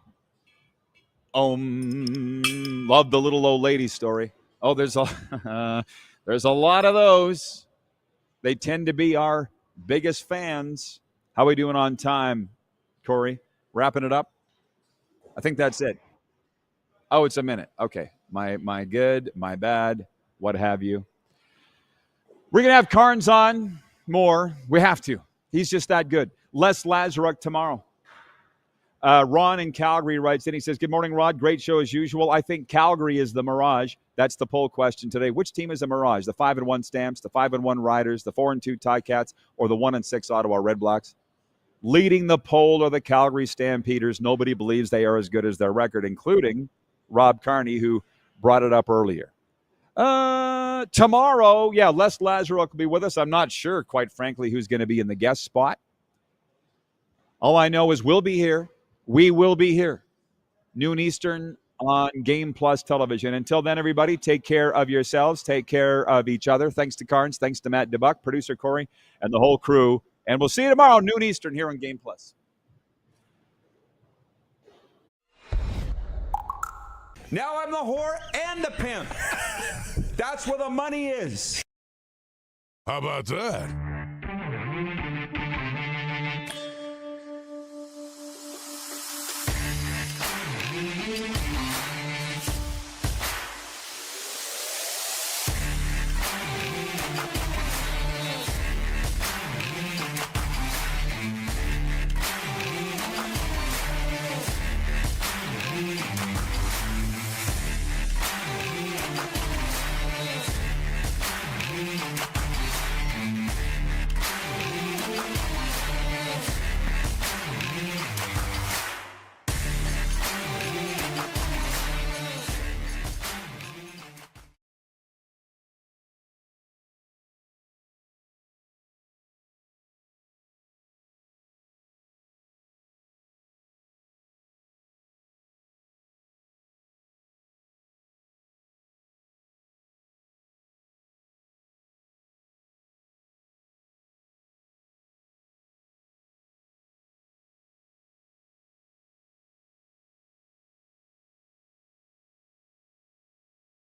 [SPEAKER 3] loved the little old lady story. Oh, there's a lot of those. They tend to be our biggest fans. How are we doing on time, Corey? Wrapping it up? I think that's it. Oh, it's a minute. Okay. My good, my bad, what have you. We're going to have Carnes on more. We have to. He's just that good. Les Lazaruk tomorrow. Ron in Calgary writes in. He says, "Good morning, Rod. Great show as usual. I think Calgary is the Mirage." That's the poll question today. Which team is a Mirage? The 5-1 Stamps, the 5-1 Riders, the 4-2 Ticats, or the 1-6 Ottawa Redblacks? Leading the poll are the Calgary Stampeders. Nobody believes they are as good as their record, including Rob Carnie, who brought it up earlier. Tomorrow, Les Lazaruk will be with us. I'm not sure, quite frankly, who's going to be in the guest spot. All I know is we'll be here. We will be here. Noon Eastern on Game Plus Television. Until then, everybody, take care of yourselves. Take care of each other. Thanks to Carnes. Thanks to Matt DuBuc, producer Corey, and the whole crew. And we'll see you tomorrow, noon Eastern, here on Game Plus.
[SPEAKER 9] Now I'm the whore and the pimp. That's where the money is.
[SPEAKER 10] How about that?